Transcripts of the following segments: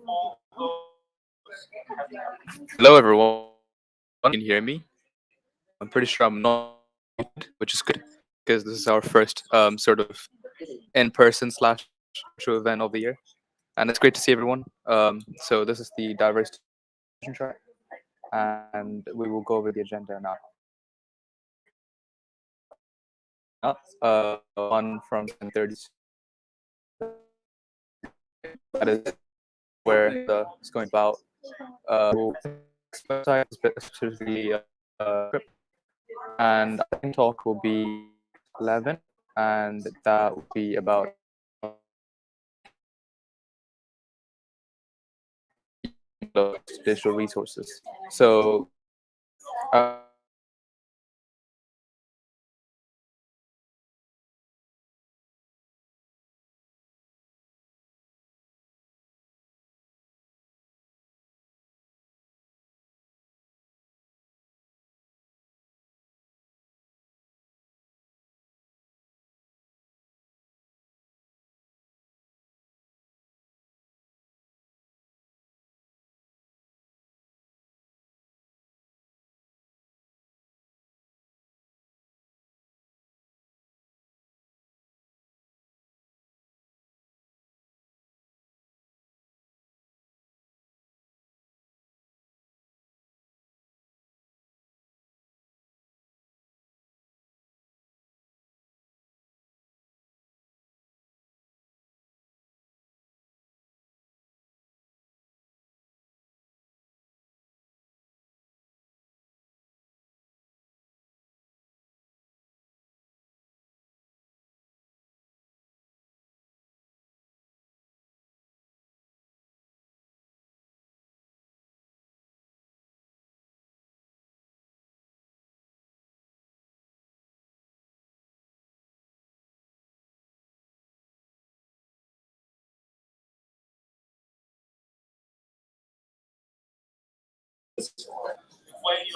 Hello, everyone. Can you hear me? I'm pretty sure I'm not muted, which is good because this is our first sort of in-person slash virtual event of the year, and it's great to see everyone. So this is the diversity track, and we will go over the agenda now. One from 10:30. That is where the is going about website, specifically script, and I think talk will be 11, and that will be about digital resources. So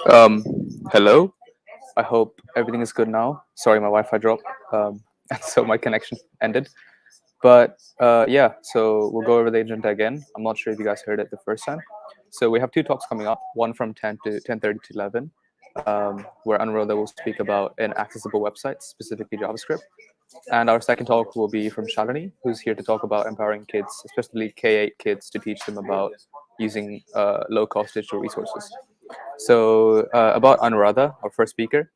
um, hello. I hope everything is good now. Sorry, my Wi-Fi dropped, and so my connection ended. But yeah, so we'll go over the agenda again. I'm not sure if you guys heard it the first time. So we have two talks coming up. One from 10:30 to 11, where Anuradha will speak about inaccessible websites, specifically JavaScript. And our second talk will be from Shalini, who's here to talk about empowering kids, especially K-8 kids, to teach them about using low-cost digital resources. So about Anuradha, our first speaker,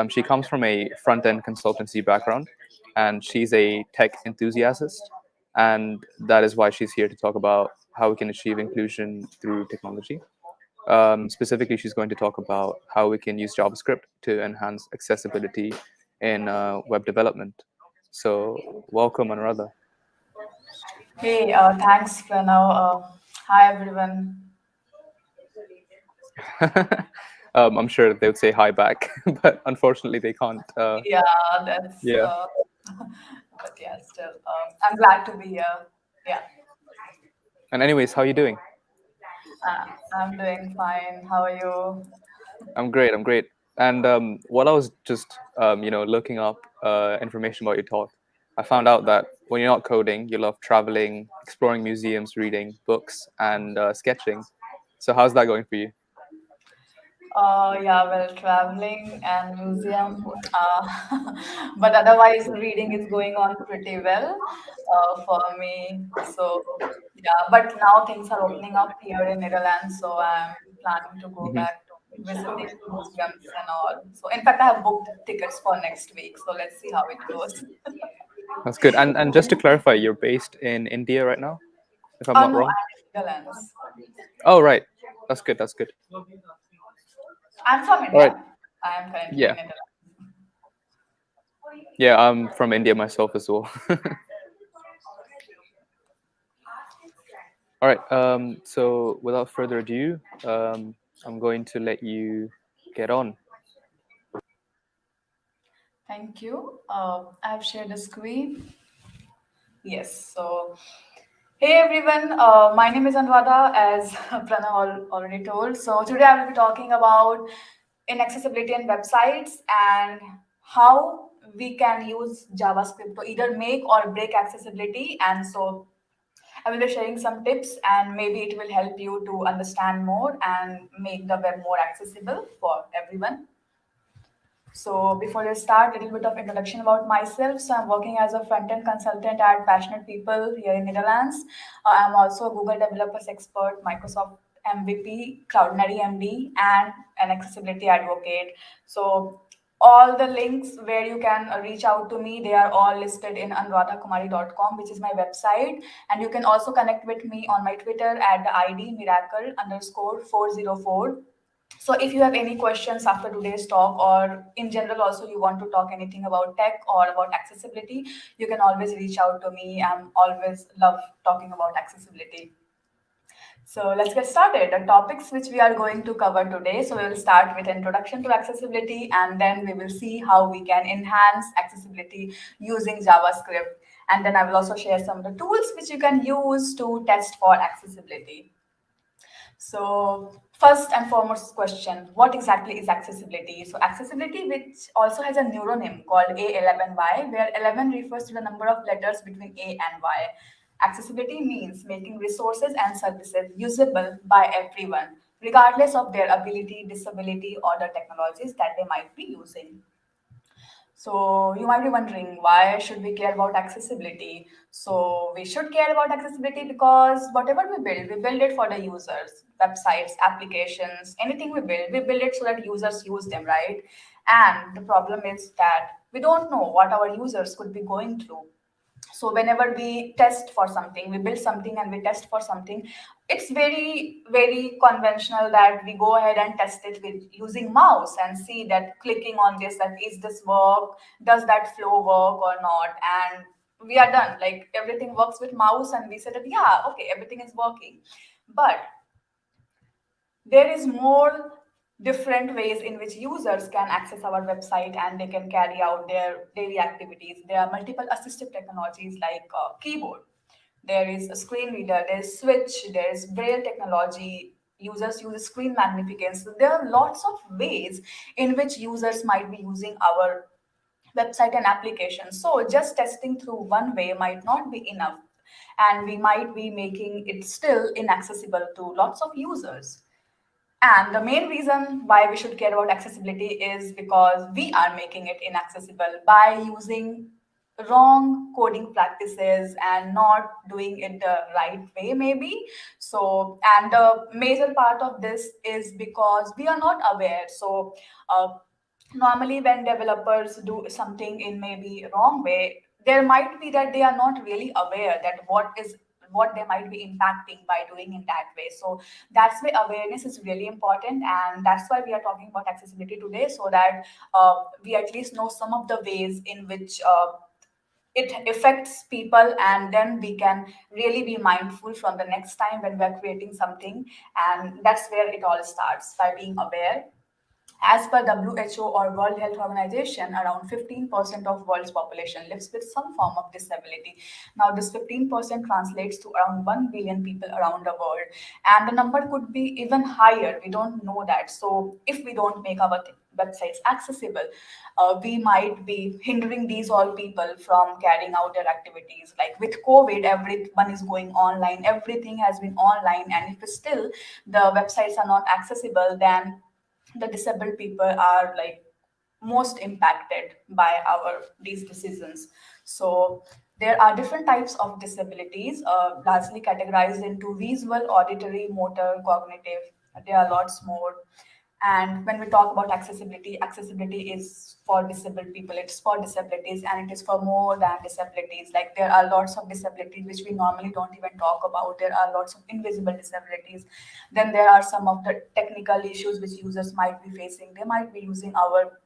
she comes from a front-end consultancy background, and she's a tech enthusiast, and that is why she's here to talk about how we can achieve inclusion through technology. Specifically, she's going to talk about how we can use JavaScript to enhance accessibility in web development. So welcome, Anuradha. Hey, thanks, Pranav. Hi, everyone. I'm sure they would say hi back, but unfortunately they can't. Yeah, that's, Yeah. but yeah, still, I'm glad to be here. Yeah, And anyways, how are you doing? I'm doing fine. How are you? I'm great. I'm great. And while I was just looking up information about your talk, I found out that when you're not coding, you love traveling, exploring museums, reading books, and sketching. So how's that going for you? Yeah, well, traveling and museum, but otherwise, reading is going on pretty well for me. So, yeah, but now things are opening up here in Netherlands, so I'm planning to go Hmm. back to visiting museums and all. So, in fact, I have booked tickets for next week, so let's see how it goes. That's good. And just to clarify, you're based in India right now, if I'm Oh, not no, wrong. I'm in Netherlands. Oh, right. That's good. That's good. I'm from All right. India. I am currently in Yeah. Netherlands. Yeah. I'm from India myself as well. All right. So without further ado, I'm going to let you get on. Thank you. I've shared the screen. Yes, so hey everyone, my name is Anwada, as Pranav already told. So today I will be talking about inaccessibility in websites and how we can use JavaScript to either make or break accessibility. And so I will be sharing some tips and maybe it will help you to understand more and make the web more accessible for everyone. So before I start, a little bit of introduction about myself. So I'm working as a front-end consultant at Passionate People here in Netherlands. I'm also a Google Developers Expert, Microsoft MVP, Cloudinary MD, and an accessibility advocate. So all the links where you can reach out to me, they are all listed in anuradhakumari.com, which is my website. And you can also connect with me on my Twitter at the ID miracle underscore 404. So if you have any questions after today's talk, or in general also you want to talk anything about tech or about accessibility, you can always reach out to me. I'm always love talking about accessibility. So let's get started. The topics which we are going to cover today. So we will start with introduction to accessibility, and then we will see how we can enhance accessibility using JavaScript. And then I will also share some of the tools which you can use to test for accessibility. So first and foremost question, what exactly is accessibility? So accessibility, which also has a neuronym called A11Y, where 11 refers to the number of letters between A and Y. Accessibility means making resources and services usable by everyone, regardless of their ability, disability, or the technologies that they might be using. So you might be wondering, why should we care about accessibility? So we should care about accessibility because whatever we build it for the users, websites, applications, anything we build it so that users use them, right? And the problem is that we don't know what our users could be going through. So whenever we test for something, we build something and we test for something, it's very conventional that we go ahead and test it with using mouse and see that clicking on this, that is this work, does that flow work or not, and we are done. Like everything works with mouse and we said that yeah, okay, everything is working. But there is more different ways in which users can access our website and they can carry out their daily activities. There are multiple assistive technologies like keyboard, there is a screen reader, there's switch, there's braille technology, users use screen magnificence. So there are lots of ways in which users might be using our website and application. So just testing through one way might not be enough, and we might be making it still inaccessible to lots of users. And the main reason why we should care about accessibility is because we are making it inaccessible by using wrong coding practices and not doing it the right way, maybe. So, and the major part of this is because we are not aware. So, normally when developers do something in maybe wrong way, there might be that they are not really aware that what they might be impacting by doing in that way. So that's why awareness is really important, and that's why we are talking about accessibility today, so that we at least know some of the ways in which it affects people, and then we can really be mindful from the next time when we're creating something. And that's where it all starts, by being aware. As per WHO or World Health Organization, around 15% of world's population lives with some form of disability. Now, this 15% translates to around 1 billion people around the world. And the number could be even higher. We don't know that. So, if we don't make our websites accessible, we might be hindering these all people from carrying out their activities. Like with COVID, everyone is going online, everything has been online. And if still the websites are not accessible, then the disabled people are like most impacted by our these decisions. So there are different types of disabilities, largely categorized into visual, auditory, motor, cognitive. There are lots more. And when we talk about accessibility, accessibility is for disabled people, it's for disabilities, and it is for more than disabilities. Like there are lots of disabilities which we normally don't even talk about. There are lots of invisible disabilities. Then there are some of the technical issues which users might be facing. They might be using our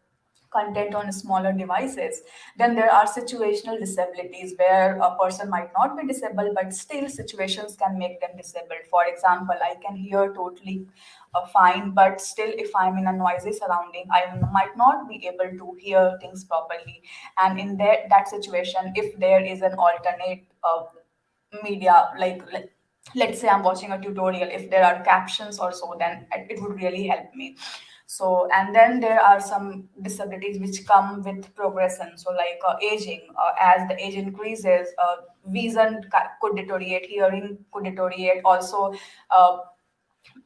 content on smaller devices. Then there are situational disabilities where a person might not be disabled, but still situations can make them disabled. For example, I can hear totally fine, but still, if I'm in a noisy surrounding, I might not be able to hear things properly. And in that situation, if there is an alternate media, let's say I'm watching a tutorial, if there are captions or so, then it would really help me. So, and then there are some disabilities which come with progression. So, like aging, as the age increases, vision could deteriorate, hearing could deteriorate, also uh,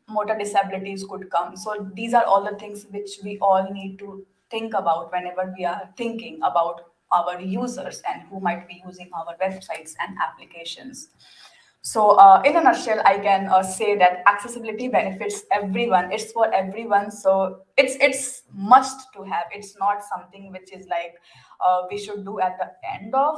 motor disabilities could come. So these are all the things which we all need to think about whenever we are thinking about our users and who might be using our websites and applications. So, in a nutshell, I can say that accessibility benefits everyone. It's for everyone. So it's must to have. It's not something which is like we should do at the end of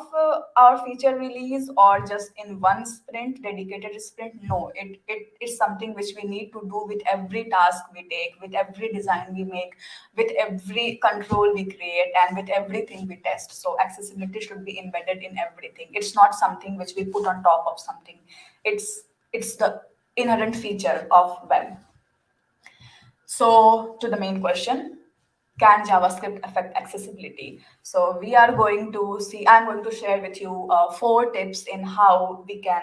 our feature release or just in one sprint, dedicated sprint. No, it is something which we need to do with every task we take, with every design we make, with every control we create, and with everything we test. So accessibility should be embedded in everything. It's not something which we put on top of something. It's the inherent feature of web. So, to the main question, can JavaScript affect accessibility? So, we are going to see, I'm going to share with you 4 tips in how we can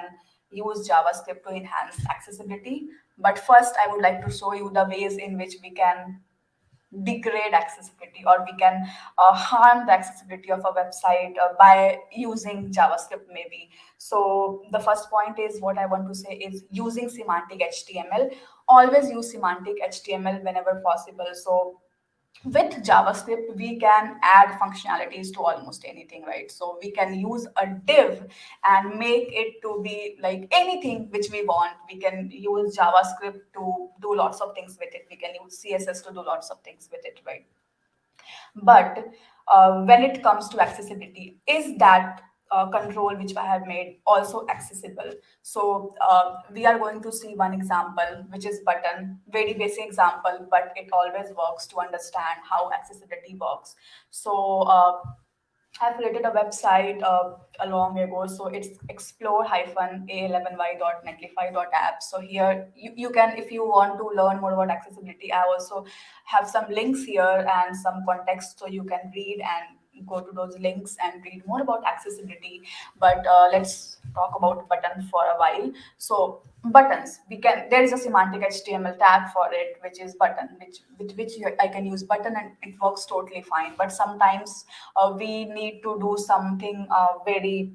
use JavaScript to enhance accessibility. But first, I would like to show you the ways in which we can degrade accessibility, or we can harm the accessibility of a website by using JavaScript maybe. So the first point is, what I want to say is using semantic HTML. Always use semantic HTML whenever possible. So with JavaScript, we can add functionalities to almost anything, right? So we can use a div and make it to be like anything which we want. We can use JavaScript to do lots of things with it. We can use CSS to do lots of things with it, right? But when it comes to accessibility, is that control which I have made also accessible? So we are going to see one example, which is button, very basic example, but it always works to understand how accessibility works. So I created a website a long ago. So it's explore-a11y.netlify.app. So here you can, if you want to learn more about accessibility, I also have some links here and some context so you can read and go to those links and read more about accessibility. But let's talk about button for a while. So buttons, we can, there is a semantic HTML tag for it, which is button, which with which I can use button and it works totally fine. But sometimes we need to do something very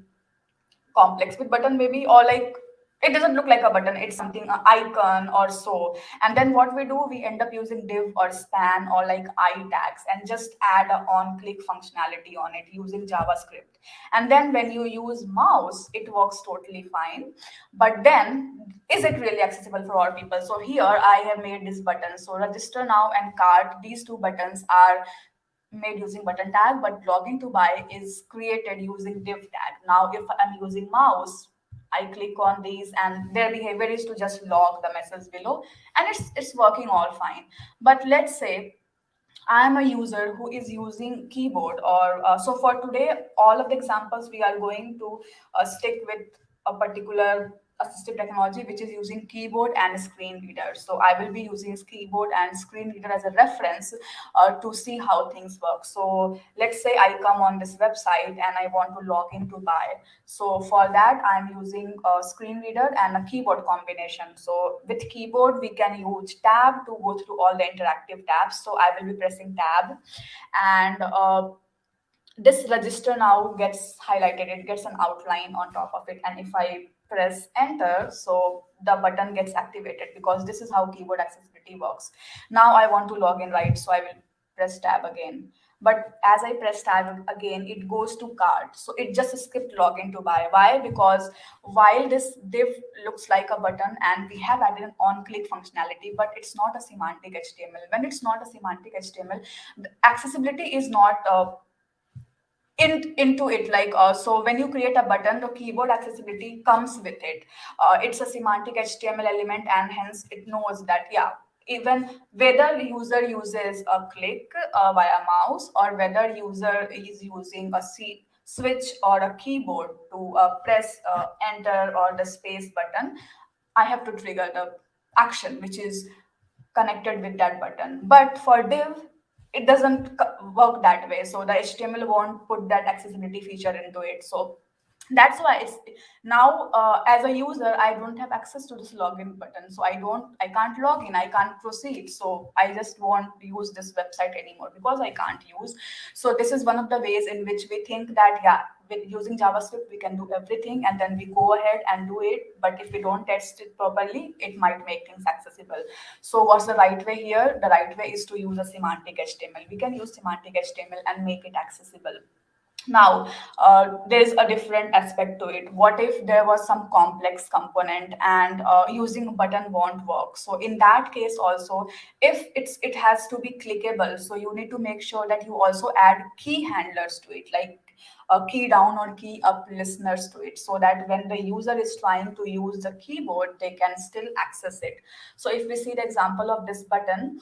complex with button maybe, or like it doesn't look like a button, it's something icon or so. And then what we do, we end up using div or span or like I tags and just add a on click functionality on it using JavaScript. And then when you use mouse, it works totally fine. But then is it really accessible for all people? So here I have made this button. So register now and cart, these two buttons are made using button tag, but login to buy is created using div tag. Now, if I'm using mouse, I click on these and their behavior is to just log the message below, and it's working all fine. But let's say I am a user who is using keyboard, or so for today, all of the examples we are going to stick with a particular assistive technology which is using keyboard and screen reader. So I will be using keyboard and screen reader as a reference to see how things work. So let's say I come on this website and I want to log in to buy. So for that, I'm using a screen reader and a keyboard combination. So with keyboard, we can use tab to go through all the interactive tabs. So I will be pressing tab, and this register now gets highlighted. It gets an outline on top of it. And if I press enter, so the button gets activated, because this is how keyboard accessibility works. Now I want to log in, right? So I will press tab again. But as I press tab again, it goes to cart. So it just skipped login to buy. Why? Because while this div looks like a button and we have added an on-click functionality, but it's not a semantic HTML. When it's not a semantic HTML, the accessibility is not into it. Like so when you create a button, the keyboard accessibility comes with it. It's a semantic HTML element, and hence it knows that, yeah, even whether user uses a click via mouse, or whether user is using a switch or a keyboard to press enter or the space button, I have to trigger the action which is connected with that button. But for div, it doesn't work that way. So the HTML won't put that accessibility feature into it. So That's why it's now, as a user, I don't have access to this login button, so I can't log in, I can't proceed, so I just won't use this website anymore because I can't use. So this is one of the ways in which we think that, yeah, with using JavaScript we can do everything, and then we go ahead and do it, but if we don't test it properly, it might make things accessible. So what's the right way here? The right way is to use a semantic HTML. We can use semantic HTML and make it accessible. Now, there's a different aspect to it. What if there was some complex component and using a button won't work? So in that case also, if it has to be clickable, so you need to make sure that you also add key handlers to it, like key down or key up listeners to it, so that when the user is trying to use the keyboard, they can still access it. So if we see the example of this button,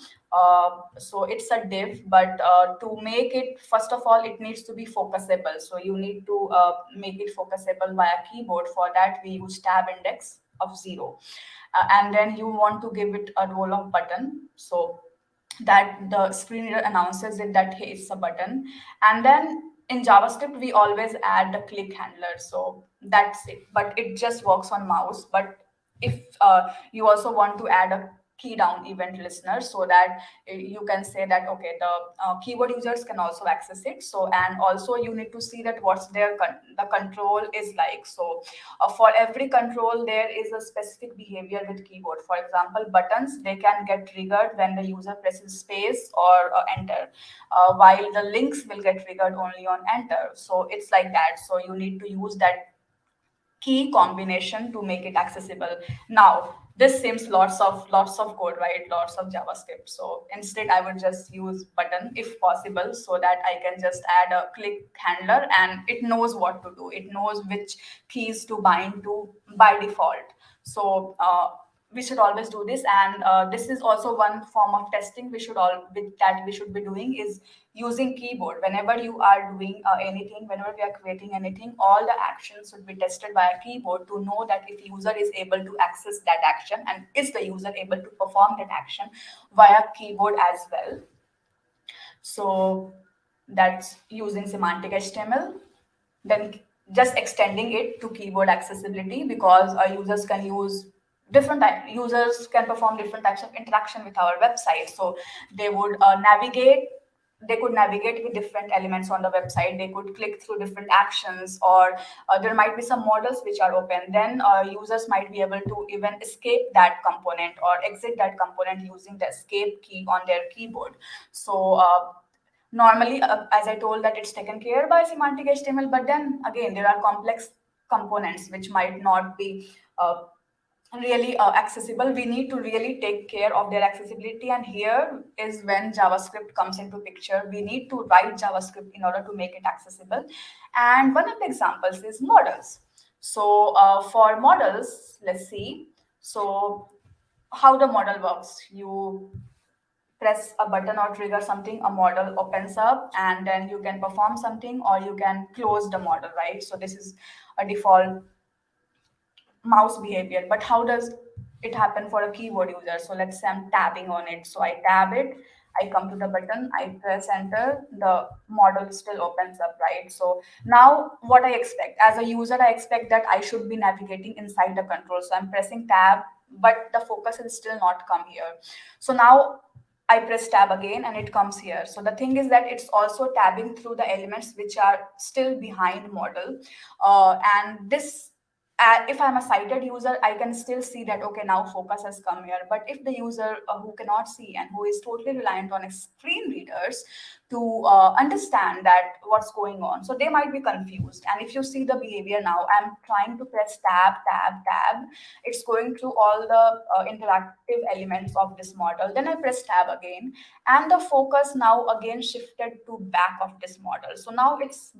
so it's a div, but to make it, first of all, it needs to be focusable. So you need to make it focusable via keyboard. For that, we use tab index of 0. And then you want to give it a role of button, so that the screen reader announces it that, hey, it's a button. And then in JavaScript, we always add the click handler. So that's it, but it just works on mouse. But if you also want to add a key down event listener, so that you can say that, okay, the keyboard users can also access it. So, and also you need to see that what's their the control is like. So for every control, there is a specific behavior with keyboard. For example, buttons, they can get triggered when the user presses space or enter, while the links will get triggered only on enter. So it's like that. So you need to use that key combination to make it accessible. Now, this seems lots of code, right? Lots of JavaScript. So instead, I would just use button if possible, so that I can just add a click handler and it knows what to do. It knows which keys to bind to by default. So we should always do this, and this is also one form of testing we should be doing, is using keyboard. Whenever you are doing anything, whenever we are creating anything, all the actions should be tested by a keyboard to know that if user is able to access that action, and is the user able to perform that action via keyboard as well. So that's using semantic HTML. Then just extending it to keyboard accessibility, because users can use users can perform different types of interaction with our website. So they would they could navigate with different elements on the website. They could click through different actions, or there might be some models which are open. Then users might be able to even escape that component or exit that component using the escape key on their keyboard. So normally, as I told, that it's taken care by semantic HTML, but then again, there are complex components which might not be really accessible. We need to really take care of their accessibility, and here is when JavaScript comes into picture. We need to write JavaScript in order to make it accessible, and one of the examples is models. So for models, let's see. So how the model works: you press a button or trigger something, a model opens up, and then you can perform something or you can close the model, right? So this is a default mouse behavior. But how does it happen for a keyboard user? So let's say I'm tabbing on it. So I tab it, I come to the button, I press enter, the model still opens up, right? So now what I expect as a user, I expect that I should be navigating inside the control. So I'm pressing tab, but the focus is still not come here. So now I press tab again and it comes here. So the thing is that it's also tabbing through the elements which are still behind model. And this, if I'm a sighted user, I can still see that, okay, now focus has come here. But if the user who cannot see and who is totally reliant on screen readers to understand that what's going on, so they might be confused. And if you see the behavior now, I'm trying to press tab, tab, tab. It's going through all the interactive elements of this model. Then I press tab again, and the focus now again shifted to back of this model. So now it's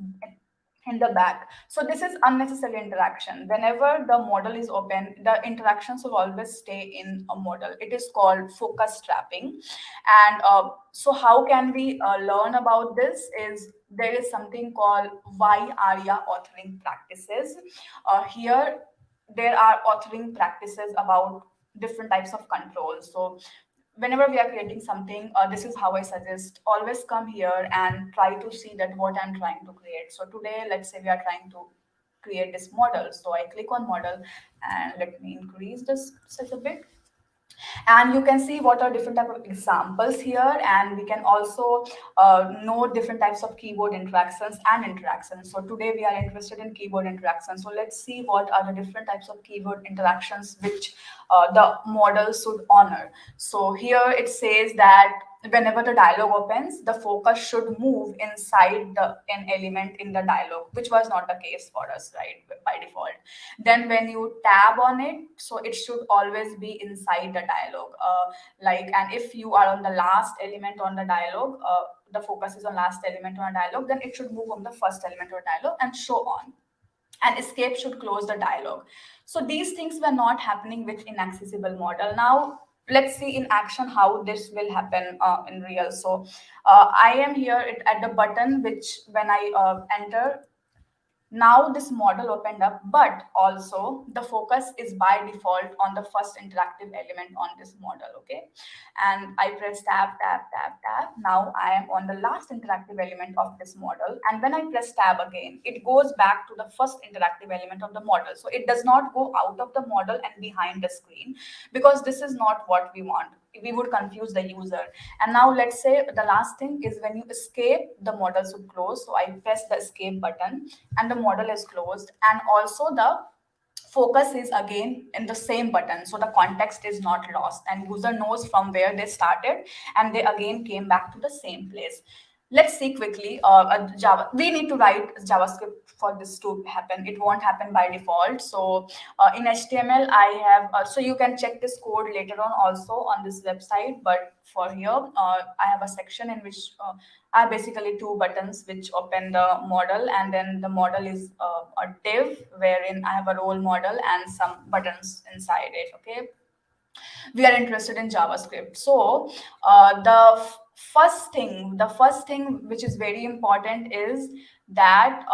in the back. So this is unnecessary interaction. Whenever the model is open, the interactions will always stay in a model. It is called focus trapping. And so how can we learn about this? Is there is something called Y ARIA authoring practices. Here there are authoring practices about different types of controls. So whenever we are creating something, this is how I suggest: always come here and try to see that what I'm trying to create. So today, let's say we are trying to create this model. So I click on model, and let me increase this size a bit, and you can see what are different type of examples here, and we can also know different types of keyboard interactions. So today we are interested in keyboard interactions, so let's see what are the different types of keyboard interactions which the model should honor. So here it says that whenever the dialog opens, the focus should move inside an element in the dialog, which was not the case for us, right, by default. Then when you tab on it, so it should always be inside the dialog, like, and if you are on the last element on the dialog, the focus is on last element on a dialog, then it should move on the first element of a dialog, and so on. And escape should close the dialog. So these things were not happening with inaccessible model. Now let's see in action how this will happen in real. So I am here at the button, which when I enter, now this model opened up, but also the focus is by default on the first interactive element on this model, okay? And I press tab, tab, tab, tab. Now I am on the last interactive element of this model. And when I press tab again, it goes back to the first interactive element of the model. So it does not go out of the model and behind the screen, because this is not what we want. We would confuse the user. And now let's say the last thing is when you escape, the model should close. So I press the escape button, and the model is closed. And also the focus is again in the same button, so the context is not lost, and user knows from where they started, and they again came back to the same place. Let's see quickly. Java, we need to write JavaScript for this to happen. It won't happen by default. So in HTML, I have, so you can check this code later on also on this website. But for here, I have a section in which I have basically two buttons which open the model, and then the model is a div wherein I have a role model and some buttons inside it. Okay, we are interested in JavaScript. So the first thing which is very important is that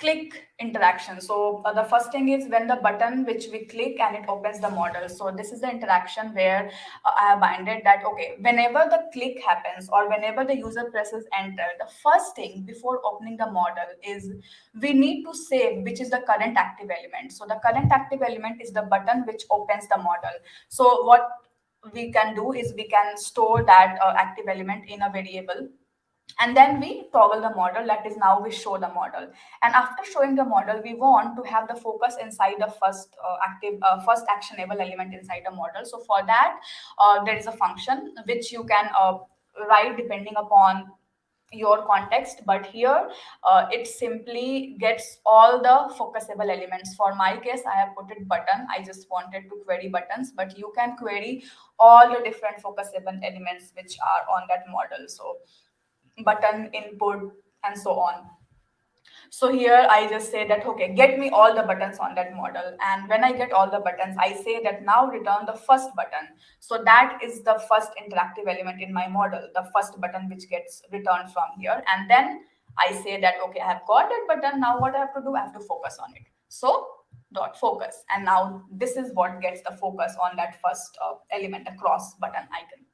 click interaction. So the first thing is when the button which we click and it opens the model. So this is the interaction where I have binded that, okay, whenever the click happens or whenever the user presses enter, the first thing before opening the model is we need to save which is the current active element. So the current active element is the button which opens the model. So what we can do is we can store that active element in a variable, and then we toggle the model. That is, now we show the model, and after showing the model, we want to have the focus inside the first actionable element inside the model. So for that, there is a function which you can write depending upon your context, but here it simply gets all the focusable elements. For my case, I have put it button. I just wanted to query buttons, but you can query all the different focusable elements which are on that model. So button, input, and so on. So here I just say that, okay, get me all the buttons on that model. And when I get all the buttons, I say that now return the first button. So that is the first interactive element in my model, the first button which gets returned from here. And then I say that, okay, I have got that button. Now what I have to do, I have to focus on it. So dot focus. And now this is what gets the focus on that first element, the cross button icon.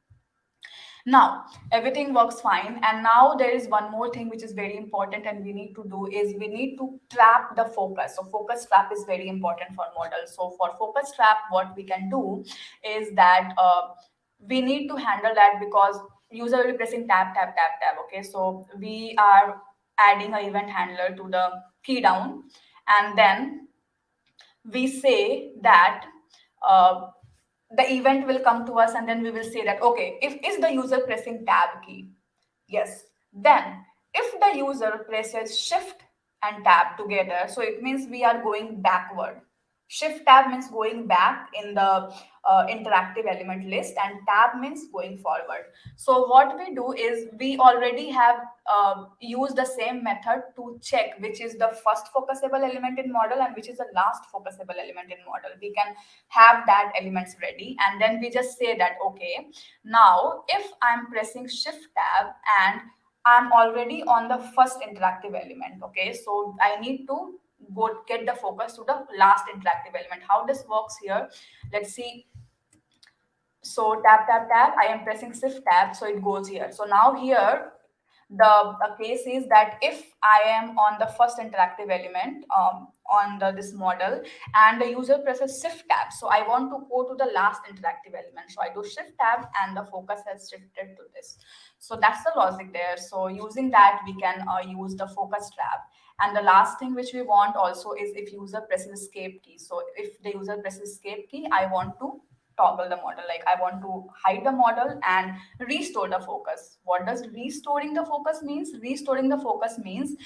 Now everything works fine, and now there is one more thing which is very important and we need to do is we need to trap the focus. So focus trap is very important for models. So for focus trap, what we can do is that we need to handle that, because user will be pressing tab, tab, tab, tab. Okay, so we are adding an event handler to the key down, and then we say that uh, the event will come to us, and then we will say that, okay, if is the user pressing tab key? Yes. Then if the user presses shift and tab together, so it means we are going backward. Shift tab means going back in the interactive element list, and tab means going forward. So what we do is we already have used the same method to check which is the first focusable element in model and which is the last focusable element in model. We can have that elements ready, and then we just say that, okay, now if I'm pressing shift tab and I'm already on the first interactive element, okay, so I need to go get the focus to the last interactive element. How this works here, let's see. So tab, tab, tab, I am pressing shift tab, so it goes here. So now here The case is that if I am on the first interactive element on this model, and the user presses shift tab, so I want to go to the last interactive element, so I do shift tab and the focus has shifted to this. So that's the logic there. So using that, we can use the focus tab. And the last thing which we want also is if user presses escape key. So if the user presses escape key, I want to toggle the model, like I want to hide the model and restore the focus. What does restoring the focus means? Restoring the focus means,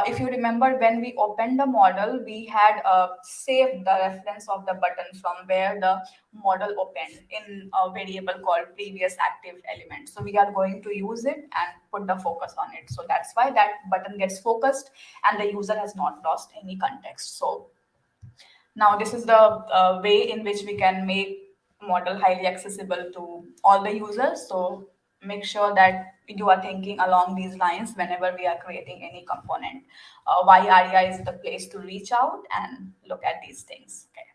if you remember, when we opened the model, we had saved the reference of the button from where the model opened in a variable called previous active element. So we are going to use it and put the focus on it. So that's why that button gets focused and the user has not lost any context. So now this is the way in which we can make model highly accessible to all the users. So make sure that you are thinking along these lines whenever we are creating any component. Why ARIA is the place to reach out and look at these things. Okay.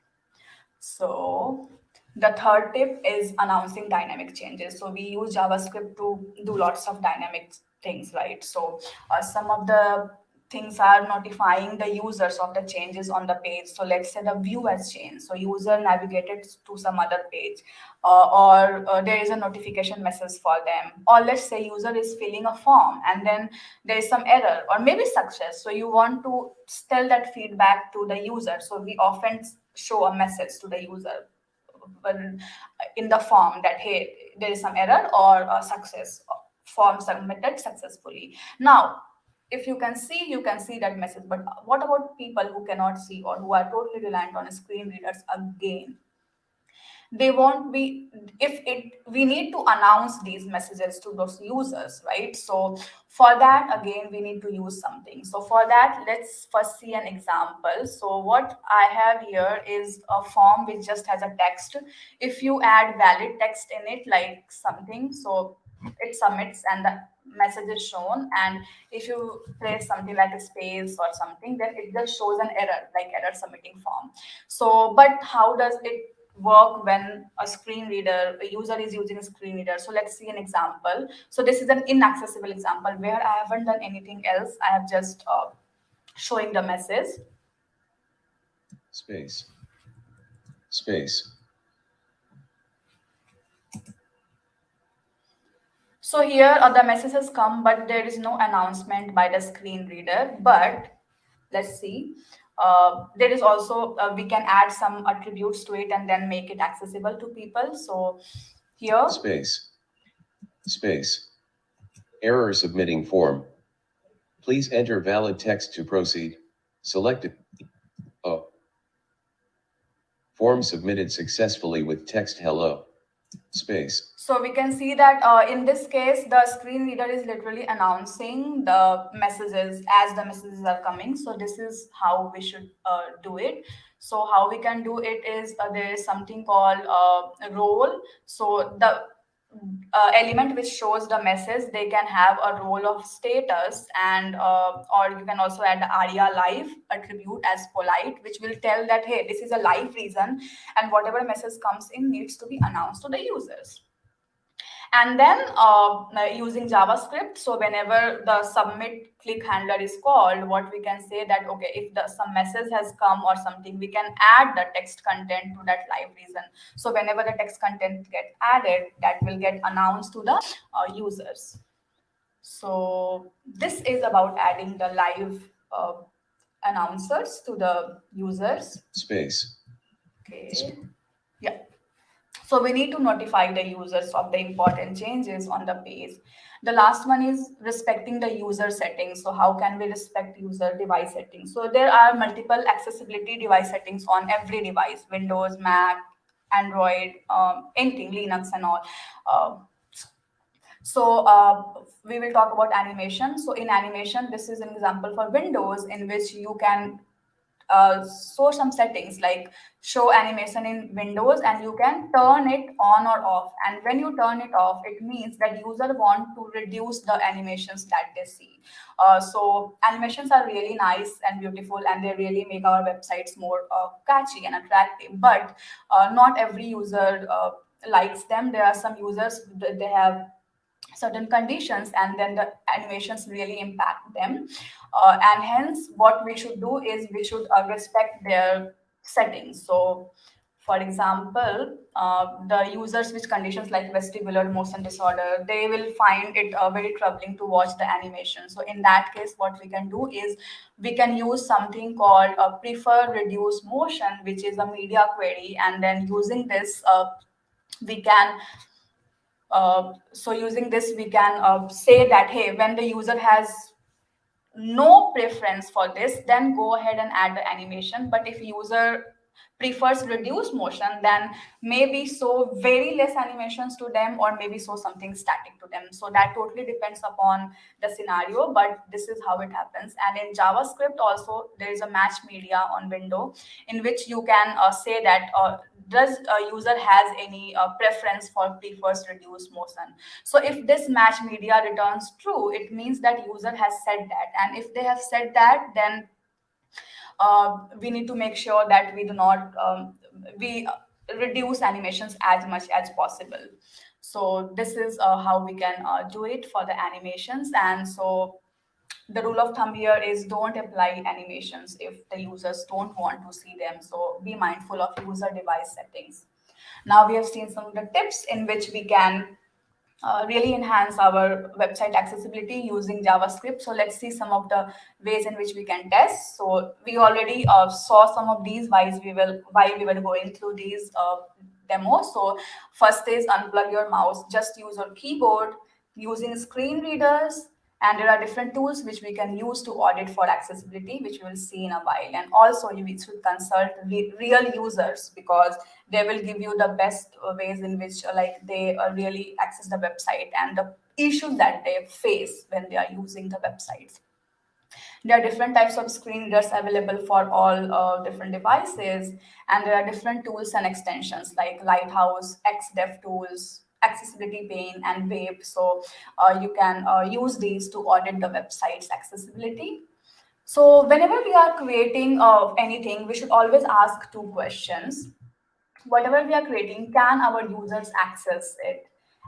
So the third tip is announcing dynamic changes. So we use JavaScript to do lots of dynamic things, right? So some of the things are notifying the users of the changes on the page. So let's say the view has changed. So user navigated to some other page, or there is a notification message for them. Or let's say user is filling a form and then there is some error or maybe success. So you want to tell that feedback to the user. So we often show a message to the user when in the form that hey, there is some error or a success, form submitted successfully. Now if you can see, you can see that message, but what about people who cannot see or who are totally reliant on screen readers? Again, they won't be, if it, we need to announce these messages to those users, right? So for that, again, we need to use something. So for that, let's first see an example. So what I have here is a form which just has a text. If you add valid text in it, like something, so it submits and the message is shown. And if you place something like a space or something, then it just shows an error, like error submitting form. So but how does it work when a user is using a screen reader? So let's see an example. So this is an inaccessible example where I haven't done anything else. I have just showing the message. Space. Space. So here the message has come, but there is no announcement by the screen reader. But let's see. There is also, we can add some attributes to it and then make it accessible to people. So here, Space. Space. Error submitting form. Please enter valid text to proceed. Select it. Oh. Form submitted successfully with text hello. Space. so we can see that in this case, the screen reader is literally announcing the messages as the messages are coming. So this is how we should do it. So how we can do it is there is something called role. So the element which shows the message, they can have a role of status, and or you can also add the aria live attribute as polite, which will tell that hey, this is a live reason and whatever message comes in needs to be announced to the users. And then using JavaScript, so whenever the submit click handler is called, what we can say that okay, if the some message has come or something, we can add the text content to that live reason. So whenever the text content get added, that will get announced to the users. So this is about adding the live announcers to the users. Space. Okay. Yeah. So we need to notify the users of the important changes on the page. The last one is respecting the user settings. So how can we respect user device settings? So there are multiple accessibility device settings on every device: Windows, Mac, Android, anything, Linux and all. Uh, so we will talk about animation. So in animation, this is an example for Windows in which you can show some settings like show animation in Windows, and you can turn it on or off. And when you turn it off, it means that user want to reduce the animations that they see. So animations are really nice and beautiful, and they really make our websites more catchy and attractive. But not every user likes them. There are some users that they have certain conditions, and then the animations really impact them. And hence what we should do is we should respect their settings. So for example, the users with conditions like vestibular motion disorder, they will find it very troubling to watch the animation. So in that case, what we can do is we can use something called prefer reduce motion, which is a media query, and then using this we can so using this we can say that, hey, when the user has no preference for this, then go ahead and add the animation. But if user prefers reduced motion, then maybe show very less animations to them, or maybe show something static to them. So that totally depends upon the scenario, but this is how it happens. And in JavaScript also there is a match media on window, in which you can say that does a user has any preference for prefers reduced motion. So if this match media returns true, it means that user has said that. And if they have said that, then we need to make sure that we do not we reduce animations as much as possible. So this is how we can do it for the animations. And so the rule of thumb here is don't apply animations if the users don't want to see them. So be mindful of user device settings. Now we have seen some of the tips in which we can really enhance our website accessibility using JavaScript. So let's see some of the ways in which we can test. So we already saw some of these while we were going through these demos. So first is unplug your mouse, just use your keyboard using screen readers. And there are different tools which we can use to audit for accessibility, which we will see in a while. And also you should consult real users, because they will give you the best ways in which like they really access the website and the issues that they face when they are using the websites. There are different types of screen readers available for all different devices, and there are different tools and extensions like Lighthouse, XDev tools, Accessibility Pane, and Vape. So you can use these to audit the website's accessibility. So whenever we are creating anything, we should always ask two questions. Whatever we are creating, can our users access it?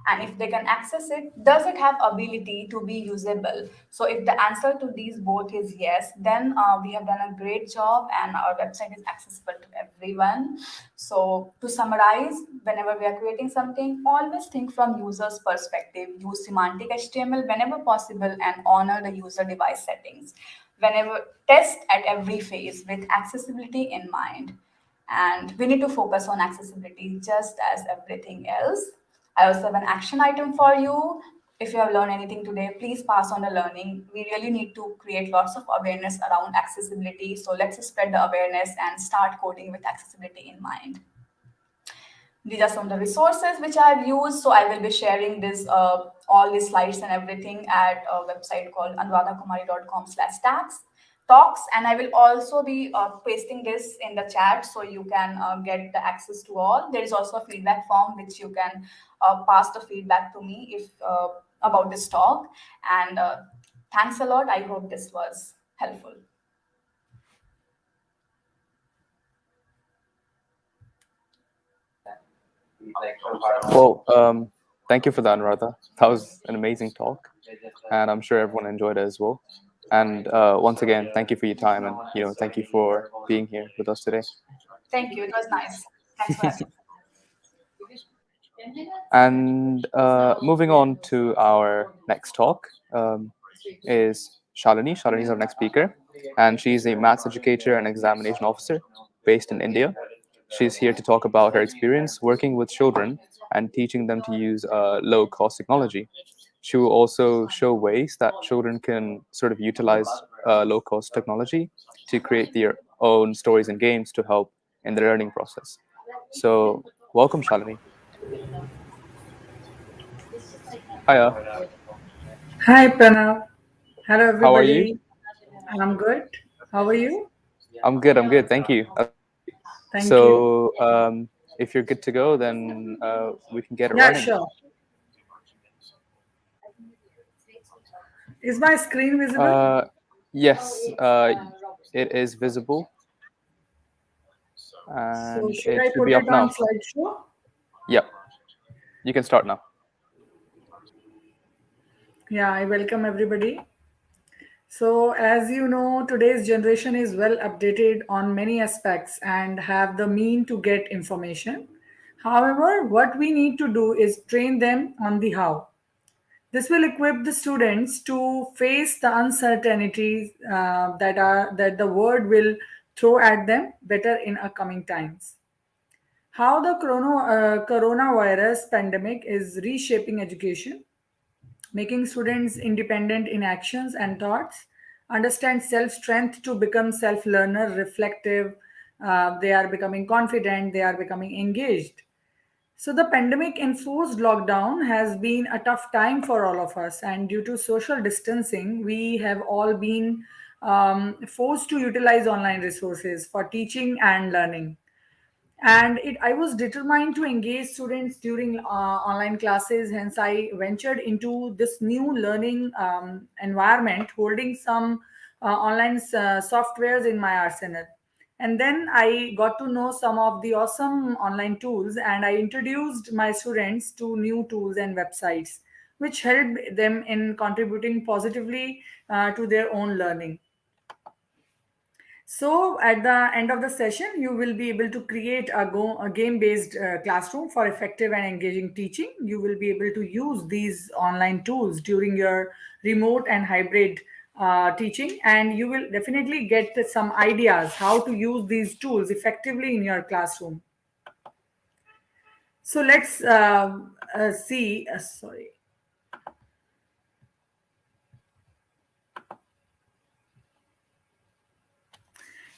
And if they can access it, does it have ability to be usable? So if the answer to these both is yes, then we have done a great job and our website is accessible to everyone. So to summarize, whenever we are creating something, always think from users perspective, use semantic HTML whenever possible, and honor the user device settings. Whenever test at every phase with accessibility in mind, and we need to focus on accessibility just as everything else. I also have an action item for you. If you have learned anything today, please pass on the learning. We really need to create lots of awareness around accessibility. So let's spread the awareness and start coding with accessibility in mind. These are some of the resources which I have used. So I will be sharing this all these slides and everything at a website called anuradhakumari.com/tax talks, and I will also be pasting this in the chat so you can get the access to all. There is also a feedback form which you can pass the feedback to me if about this talk. And thanks a lot. I hope this was helpful. Well, thank you for that, Anuradha. That was an amazing talk, and I'm sure everyone enjoyed it as well. And once again, thank you for your time, and thank you for being here with us today. Thank you. It was nice. Thanks for having me. And moving on to our next talk is Shalini. Shalini is our next speaker, and she's a maths educator and examination officer based in India. She's here to talk about her experience working with children and teaching them to use low-cost technology. She will also show ways that children can sort of utilize low-cost technology to create their own stories and games to help in the learning process. So, welcome, Shalini. Hiya. Hi, Pranav. Hello, How are you? everybody. I'm good. How are you? I'm good. I'm good. Thank you. Thank you. So, if you're good to go, then we can get it Yeah, running. sure. Is my screen visible? Yes, it is visible, So, and should it I should put be up it on now. slideshow? Yep, you can start now. Yeah, I welcome everybody. So, as you know, today's generation is well updated on many aspects and have the mean to get information. However, what we need to do is train them on the how. This will equip the students to face the uncertainties that the world will throw at them better in upcoming times. How the coronavirus pandemic is reshaping education, making students independent in actions and thoughts, understand self strength to become self learner, reflective. They are becoming confident, they are becoming engaged. So, the pandemic enforced lockdown has been a tough time for all of us, and due to social distancing, we have all been forced to utilize online resources for teaching and learning. And I was determined to engage students during online classes. Hence I ventured into this new learning environment, holding some online softwares in my arsenal. And then I got to know some of the awesome online tools, and I introduced my students to new tools and websites which helped them in contributing positively to their own learning. So, at the end of the session, you will be able to create a game based classroom for effective and engaging teaching. You will be able to use these online tools during your remote and hybrid teaching, and you will definitely get some ideas how to use these tools effectively in your classroom. So, let's see. Sorry.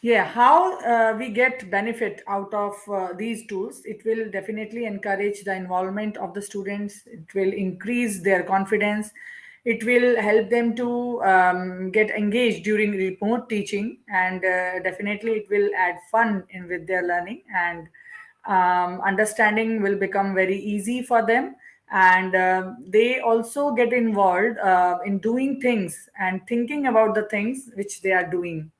Yeah, how we get benefit out of these tools? It will definitely encourage the involvement of the students. It will increase their confidence. It will help them to get engaged during remote teaching, and definitely it will add fun in with their learning, and understanding will become very easy for them. And they also get involved in doing things and thinking about the things which they are doing.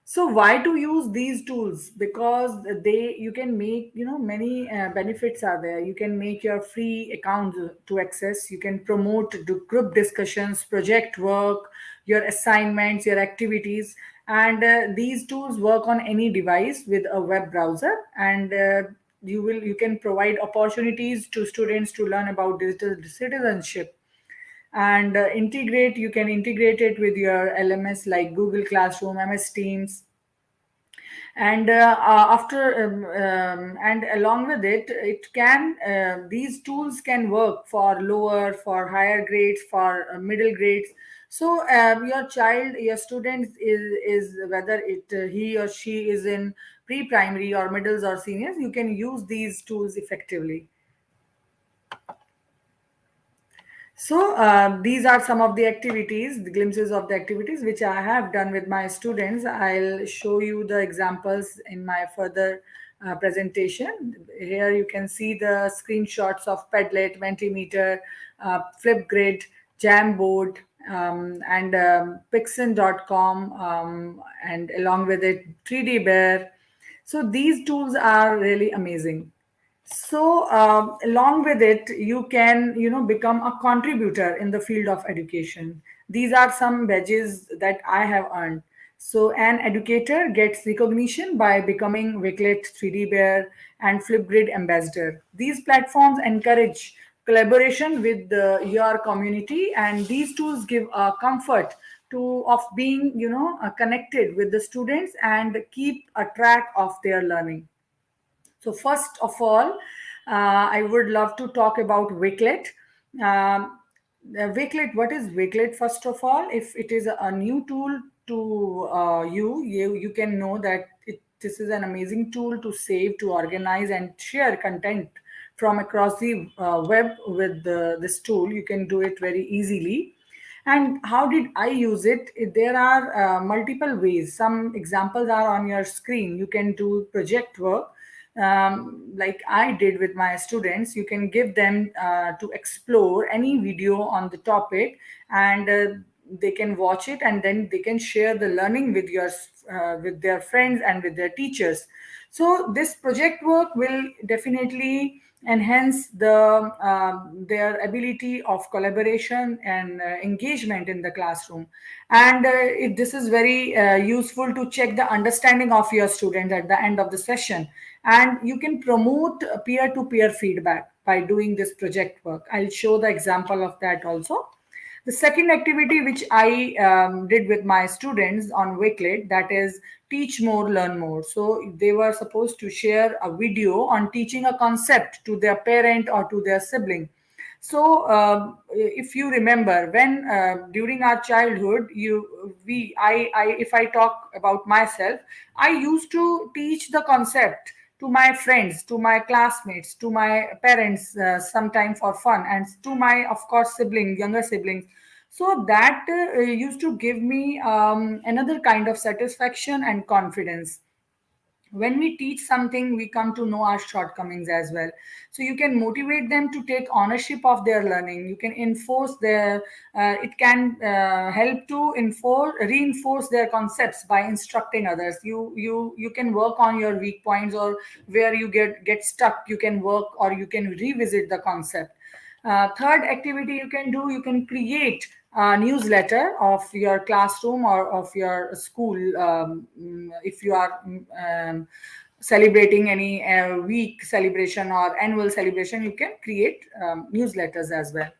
So why to use these tools? Because they you can make, many benefits are there. You can make your free account to access. You can promote do group discussions, project work, your assignments, your activities, and these tools work on any device with a web browser. And you can provide opportunities to students to learn about digital citizenship, and integrate you can integrate it with your LMS like Google Classroom, MS Teams. And and along with it, it can these tools can work for lower, for higher grades, for middle grades. So your child, your student is whether it he or she is in pre-primary or middles or seniors, you can use these tools effectively. So these are some of the activities, the glimpses of the activities which I have done with my students. I'll show you the examples in my further presentation. Here you can see the screenshots of Padlet, Mentimeter, Flipgrid, Jamboard, and Pixin.com, and along with it, 3D Bear. So these tools are really amazing. So along with it, you can become a contributor in the field of education. These are some badges that I have earned. So an educator gets recognition by becoming Wicklet, 3D Bear, and Flipgrid ambassador. These platforms encourage collaboration with your community, and these tools give a comfort to of being connected with the students and keep a track of their learning. So first of all, I would love to talk about Wakelet. Um, Wakelet, what is Wakelet? First of all, if it is a new tool to you can know that this is an amazing tool to save, to organize, and share content from across the web with this tool. You can do it very easily. And how did I use it? There are multiple ways. Some examples are on your screen. You can do project work, like I did with my students. You can give them to explore any video on the topic, and they can watch it, and then they can share the learning with with their friends and with their teachers. So this project work will definitely enhance their ability of collaboration and engagement in the classroom. And this is very useful to check the understanding of your student at the end of the session. And you can promote peer-to-peer feedback by doing this project work. I'll show the example of that also. The second activity which I did with my students on Wakelet, that is teach more, learn more. So they were supposed to share a video on teaching a concept to their parent or to their sibling. So if you remember, when during our childhood, if I talk about myself, I used to teach the concept to my friends, to my classmates, to my parents, sometime for fun, and to my, of course, siblings, younger siblings. So that used to give me another kind of satisfaction and confidence. When we teach something, we come to know our shortcomings as well. So you can motivate them to take ownership of their learning. You can enforce their it can help to reinforce their concepts by instructing others. You can work on your weak points, or where you get stuck, you can work, or you can revisit the concept. Third activity you can do, you can create a newsletter of your classroom or of your school. If you are celebrating any week celebration or annual celebration, you can create newsletters as well.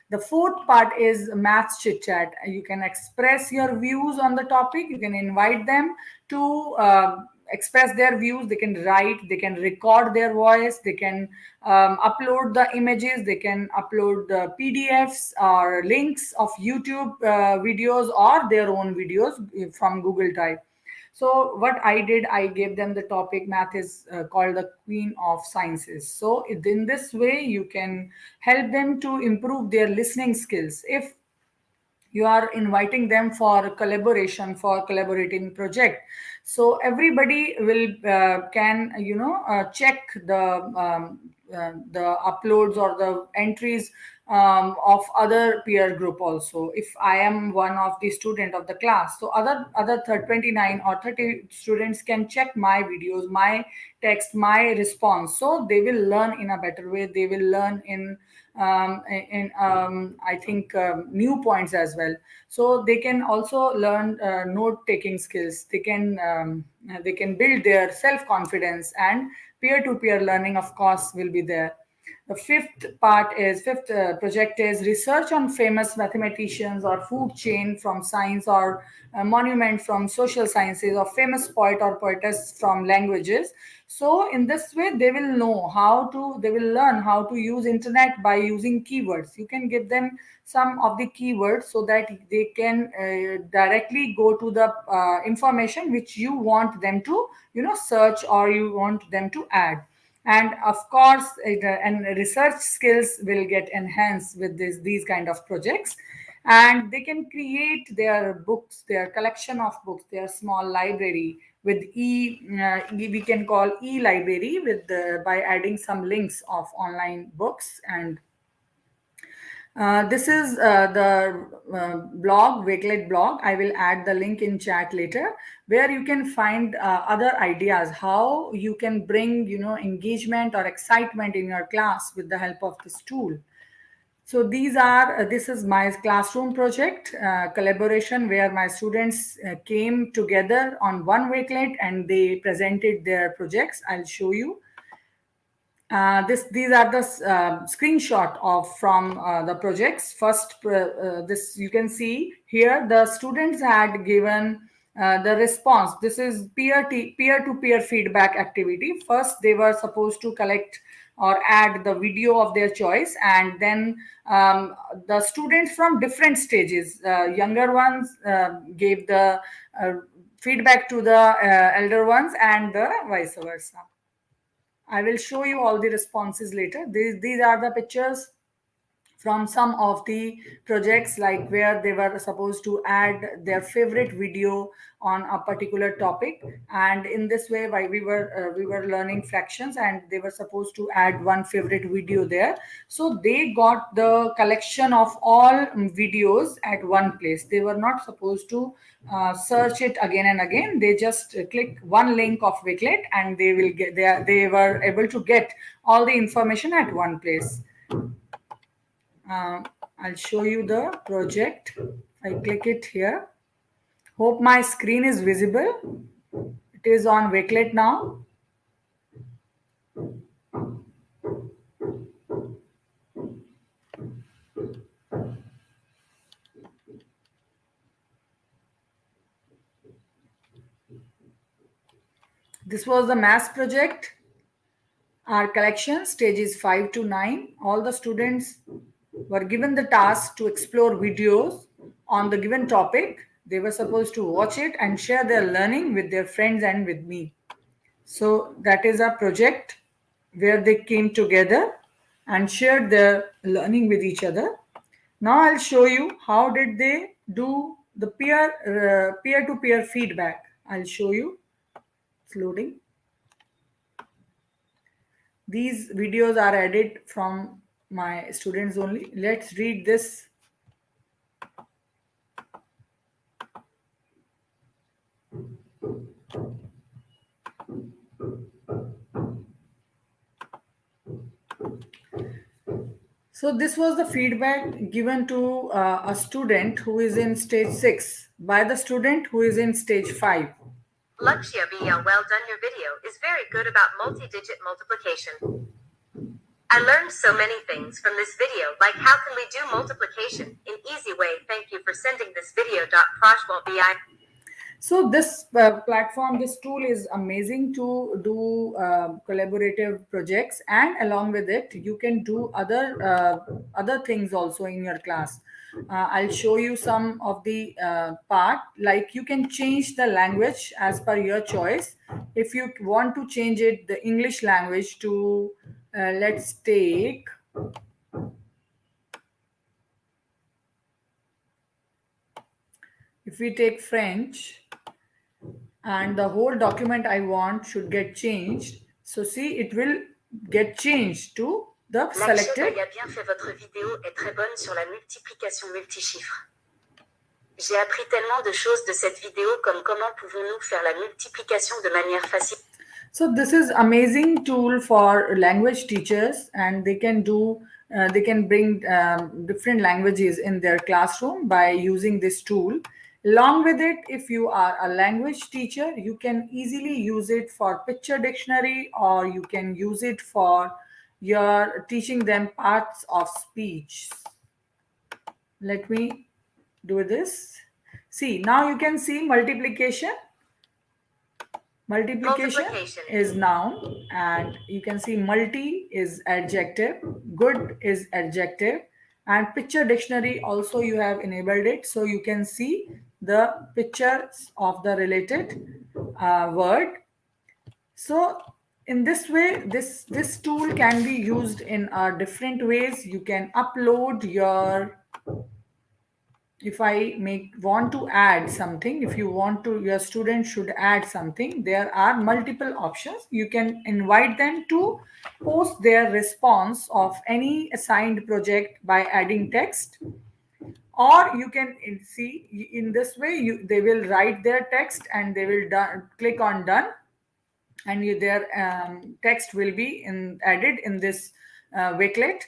The fourth part is maths chit chat. You can express your views on the topic. You can invite them to express their views. They can write, they can record their voice, they can upload the images, they can upload the PDFs or links of YouTube videos or their own videos from Google Drive. So what I did, I gave them the topic, math is called the queen of sciences. So in this way, you can help them to improve their listening skills. If you are inviting them for collaboration, for collaborating project, so everybody will can check the uploads or the entries of other peer group also. If I am one of the student of the class, so other 29 or 30 students can check my videos, my text, my response. So they will learn in a better way. They will learn in I think new points as well. So they can also learn note taking skills. They can build their self confidence, and peer to peer learning, of course, will be there. The fifth project is research on famous mathematicians or food chain from science, or a monument from social sciences, or famous poet or poetess from languages. So in this way, they will learn how to use internet by using keywords. You can give them some of the keywords so that they can directly go to the information which you want them to, search, or you want them to add. And of course and research skills will get enhanced with these kind of projects. And they can create their books, their collection of books, their small library with we can call e-library with by adding some links of online books. And this is the blog, Wakelet blog. I will add the link in chat later, where you can find other ideas how you can bring, engagement or excitement in your class with the help of this tool. So this is my classroom project collaboration, where my students came together on one Wakelet and they presented their projects. I'll show you. These are the screenshot of from the projects. First, this you can see here. The students had given the response. This is peer-to-peer feedback activity. First, they were supposed to collect or add the video of their choice, and then the students from different stages, younger ones gave the feedback to the elder ones, and the vice versa. I will show you all the responses later. These are the pictures from some of the projects, like where they were supposed to add their favorite video on a particular topic. And in this way, why we were learning fractions, and they were supposed to add one favorite video there. So they got the collection of all videos at one place. They were not supposed to search it again and again. They just click one link of Wakelet, and they will get they were able to get all the information at one place. I'll show you the project. I click it here. Hope my screen is visible. It is on Wakelet now. This was the mass project. Our collection stages 5 to 9. All the students were given the task to explore videos on the given topic. They were supposed to watch it and share their learning with their friends and with me. So that is a project where they came together and shared their learning with each other. Now I'll show you how did they do the peer-to-peer feedback. I'll show you. It's loading. These videos are added from my students only. Let's read this. So this was the feedback given to a student who is in stage 6 by the student who is in stage 5. Lakshya BL, well done. Your video is very good about multi-digit multiplication. I learned so many things from this video, like how can we do multiplication in easy way. Thank you for sending this video. Prashwal BI. So this platform, this tool is amazing to do collaborative projects, and along with it, you can do other things also in your class. I'll show you some of the part, like you can change the language as per your choice. If you want to change it, the English language to, let's take, if we take French, and the whole document I want should get changed. So see, it will get changed to the selected. Lakshya bien fait. Votre vidéo est très bonne sur la multiplication multichiffre. J'ai appris tellement de choses de cette vidéo, comme comment pouvons-nous faire la multiplication de manière facile. So this is amazing tool for language teachers, and they can do they can bring different languages in their classroom by using this tool. Along with it, if you are a language teacher, you can easily use it for picture dictionary, or you can use it for your teaching them parts of speech. Let me do this. See, now you can see multiplication. Multiplication is noun, and you can see multi is adjective, good is adjective, and picture dictionary also you have enabled it, so you can see the pictures of the related word. So in this way, this tool can be used in different ways. You can upload your, if I want to add something, if you want to, your student should add something, there are multiple options. You can invite them to post their response of any assigned project by adding text, or you can see in this way they will write their text and they will click on done, and their text will be added in this Wakelet.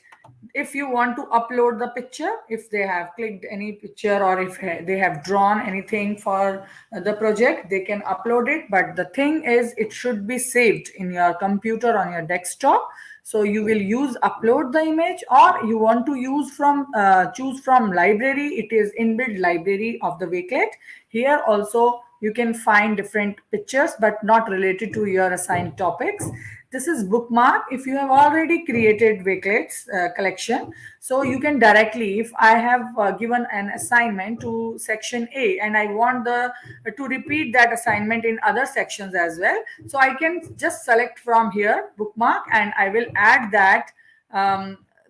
If you want to upload the picture, if they have clicked any picture, or if they have drawn anything for the project, they can upload it. But the thing is, it should be saved in your computer on your desktop. So you will use upload the image, or you want to use from choose from library. It is inbuilt library of the Wakelet. Here also you can find different pictures, but not related to your assigned topics. This is bookmark. If you have already created Wakelets collection, so you can directly, if I have given an assignment to section A and I want to repeat that assignment in other sections as well, so I can just select from here bookmark, and I will add that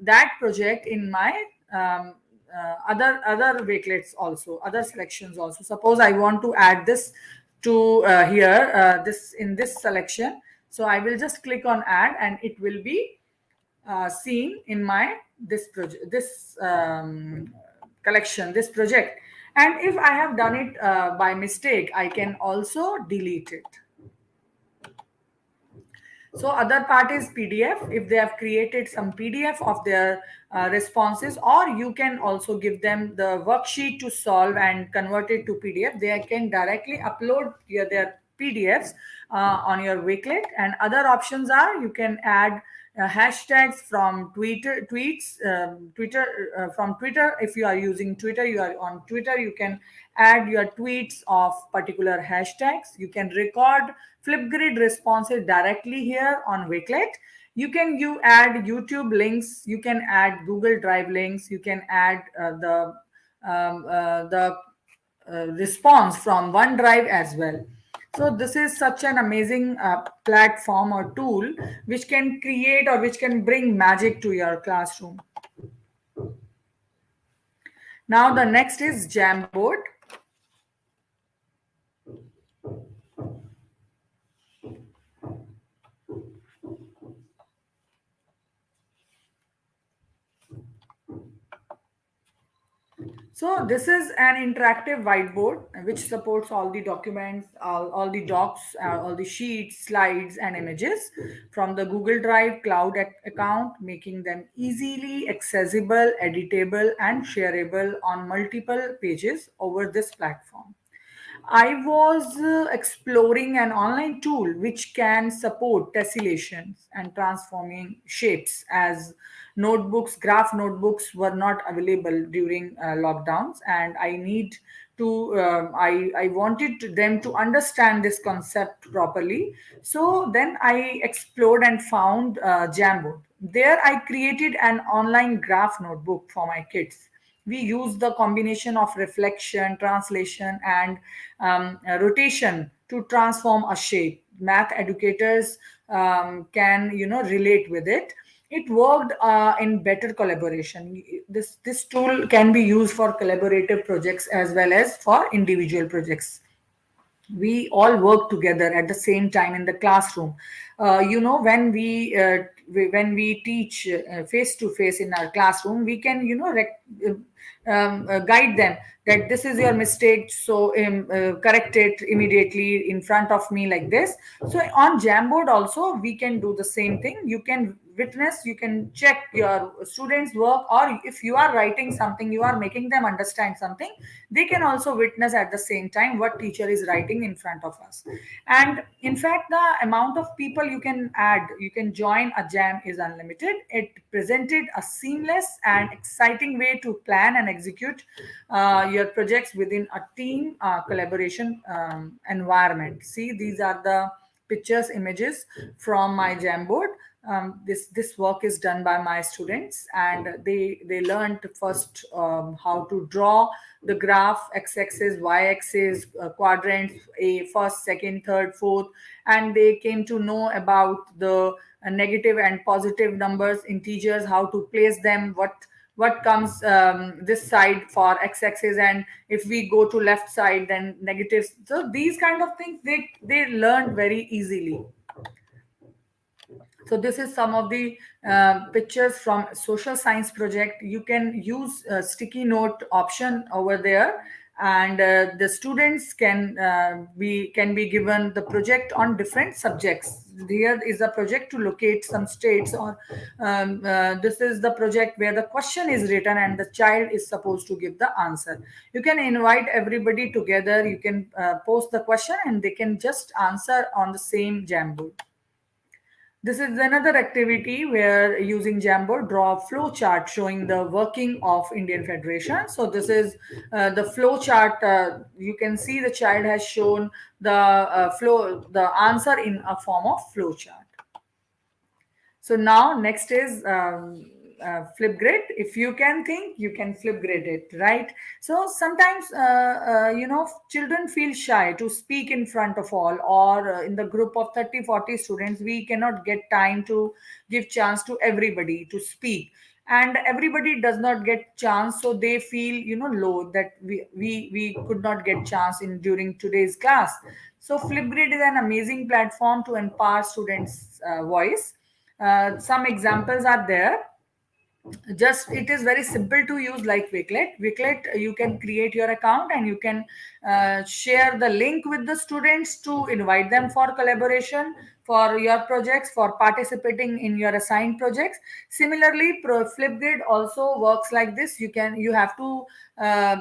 that project in my other wakelets also, other selections also. Suppose I want to add this to here, this in this selection. So I will just click on add, and it will be seen in my this project, this collection, this project. And if I have done it by mistake, I can also delete it. So other part is PDF. If they have created some PDF of their responses, or you can also give them the worksheet to solve and convert it to PDF. They can directly upload their PDFs on your Wakelet. And other options are, you can add hashtags from Twitter, from Twitter. If you are using Twitter, you are on Twitter, you can add your tweets of particular hashtags. You can record Flipgrid responses directly here on Wakelet. You add YouTube links, you can add Google Drive links, you can add the response from OneDrive as well. So this is such an amazing platform or tool which can create or which can bring magic to your classroom. Now the next is Jamboard. So this is an interactive whiteboard which supports all the documents, all the docs, all the sheets, slides, and images from the Google Drive cloud account, making them easily accessible, editable, and shareable on multiple pages over this platform. I was exploring an online tool which can support tessellations and transforming shapes, as notebooks, graph notebooks were not available during lockdowns, and I need to I wanted them to understand this concept properly. So then I explored and found Jamboard. There I created an online graph notebook for my kids. We use the combination of reflection, translation, and rotation to transform a shape. Math educators can relate with it. It worked in better collaboration. This tool can be used for collaborative projects as well as for individual projects. We all work together at the same time in the classroom. When we teach face to face in our classroom, we can guide them that this is your mistake, so correct it immediately in front of me, like this. So on Jamboard also we can do the same thing. You can witness, you can check your students work, or if you are writing something, you are making them understand something, they can also witness at the same time what teacher is writing in front of us. And in fact, the amount of people you can join a jam is unlimited. It presented a seamless and exciting way to plan and execute your projects within a team collaboration environment. See, these are the pictures, images from my Jamboard. This work is done by my students, and they learned first how to draw the graph, x-axis, y-axis, quadrants, a first, second, third, fourth, and they came to know about the negative and positive numbers, integers, how to place them, what comes this side for x-axis, and if we go to left side, then negatives. So these kind of things they learned very easily. So this is some of the pictures from social science project. You can use a sticky note option over there, and the students can be given the project on different subjects. Here is a project to locate some states, or this is the project where the question is written and the child is supposed to give the answer. You can invite everybody together. You can post the question and they can just answer on the same Jamboard. This is another activity where, using Jamboard, draw a flow chart showing the working of Indian Federation. So this is the flow chart. You can see the child has shown the answer in a form of flow chart. So now next is Flipgrid. If you can think, you can Flipgrid it, right? So sometimes, children feel shy to speak in front of all, or in the group of 30, 40 students, we cannot get time to give chance to everybody to speak. and everybody does not get chance, so they feel low that we could not get chance in during today's class. So Flipgrid is an amazing platform to empower students voice. Some examples are there. Just it is very simple to use, like Wicklet. You can create your account and you can share the link with the students to invite them for collaboration for your projects, for participating in your assigned projects. Similarly, Flipgrid also works like this. You have to uh,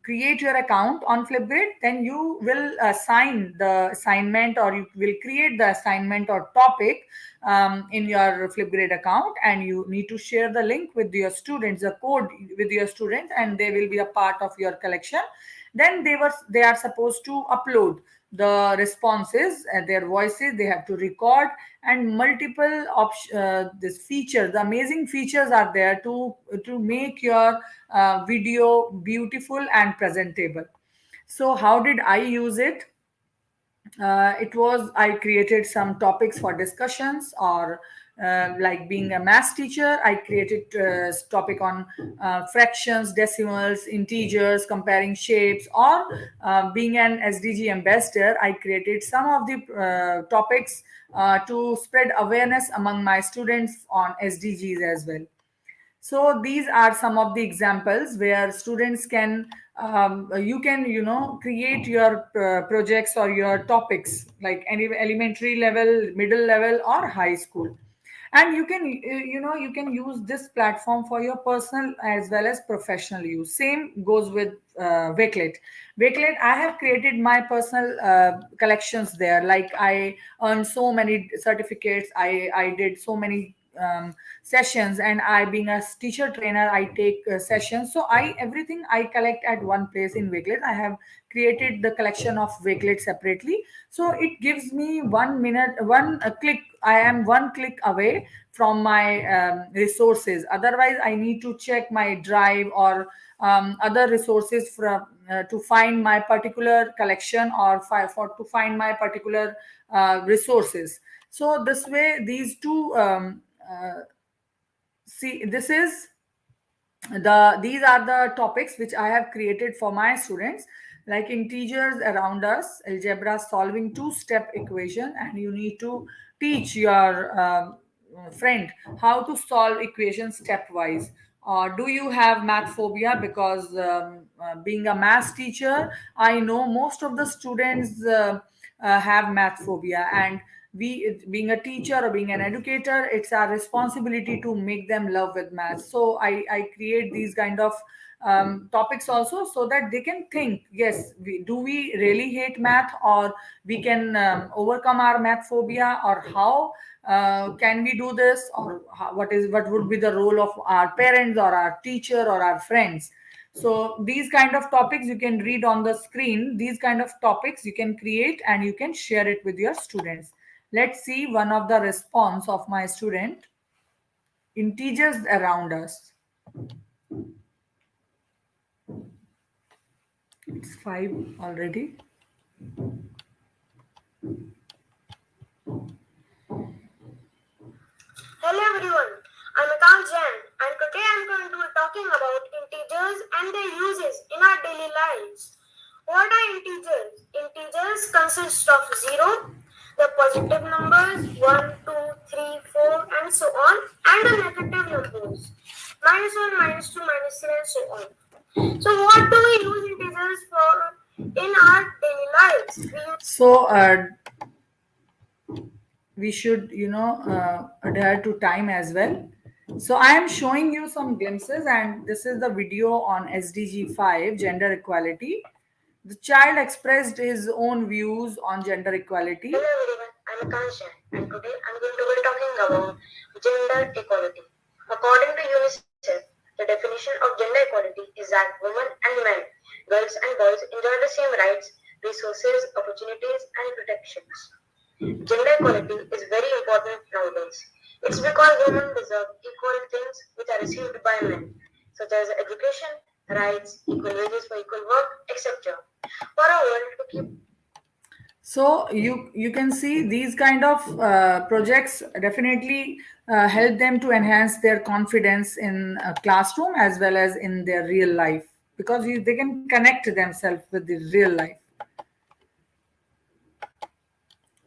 create your account on Flipgrid, then you will assign the assignment, or you will create the assignment or topic in your Flipgrid account, and you need to share the link with your students, the code with your students, and they will be a part of your collection. Then they are supposed to upload the responses and their voices. They have to record, and multiple this features, the amazing features are there to make your video beautiful and presentable. So how did I use it? It was, I created some topics for discussions, or like being a math teacher, I created topic on fractions, decimals, integers, comparing shapes, or being an SDG ambassador, I created some of the topics to spread awareness among my students on SDGs as well. So these are some of the examples where students can you can create your projects or your topics, like any elementary level, middle level, or high school. And you can you can use this platform for your personal as well as professional use. Same goes with Wakelet. I have created my personal collections there. Like I earned so many certificates, I did so many sessions, and I, being a teacher trainer, I take sessions. So I everything I collect at one place in Wakelet. I have created the collection of Wakelet separately, so it gives me 1 minute, one click. I am one click away from my resources. Otherwise I need to check my drive or other resources to find my particular collection, or to find my particular resources. So this way, these two see, this is these are the topics which I have created for my students, like integers around us, algebra, solving two-step equation, and you need to teach your friend how to solve equations stepwise. Or do you have math phobia? Because being a math teacher, I know most of the students have math phobia, and we, being a teacher or being an educator, it's our responsibility to make them love with math. So I create these kind of topics also, so that they can think, yes, do we really hate math, or we can overcome our math phobia, or how can we do this, or what would be the role of our parents or our teacher or our friends. So these kind of topics you can read on the screen. These kind of topics you can create and you can share it with your students. Let's see one of the response of my student. Integers around us. It's 5 already. Hello everyone, I'm Akal Jain and today I'm going to be talking about integers and their uses in our daily lives. What are integers? Integers consist of 0, the positive numbers 1, 2, 3, 4 and so on, and the negative numbers -1, -2, -3 and so on. So what do we use integers for in our daily lives? So we should adhere to time as well. So I am showing you some glimpses, and this is the video on SDG 5, gender equality. The child expressed his own views on gender equality. Hello everyone, I'm Akansha and today I'm going to be talking about gender equality. According to UNICEF, the definition of gender equality is that women and men, girls and boys enjoy the same rights, resources, opportunities and protections. Gender equality is very important nowadays. It's because women deserve equal things which are received by men, such as education, rights, equal wages for equal work, etc. For a world to keep. So you can see these kind of projects definitely help them to enhance their confidence in a classroom as well as in their real life, because they can connect themselves with the real life.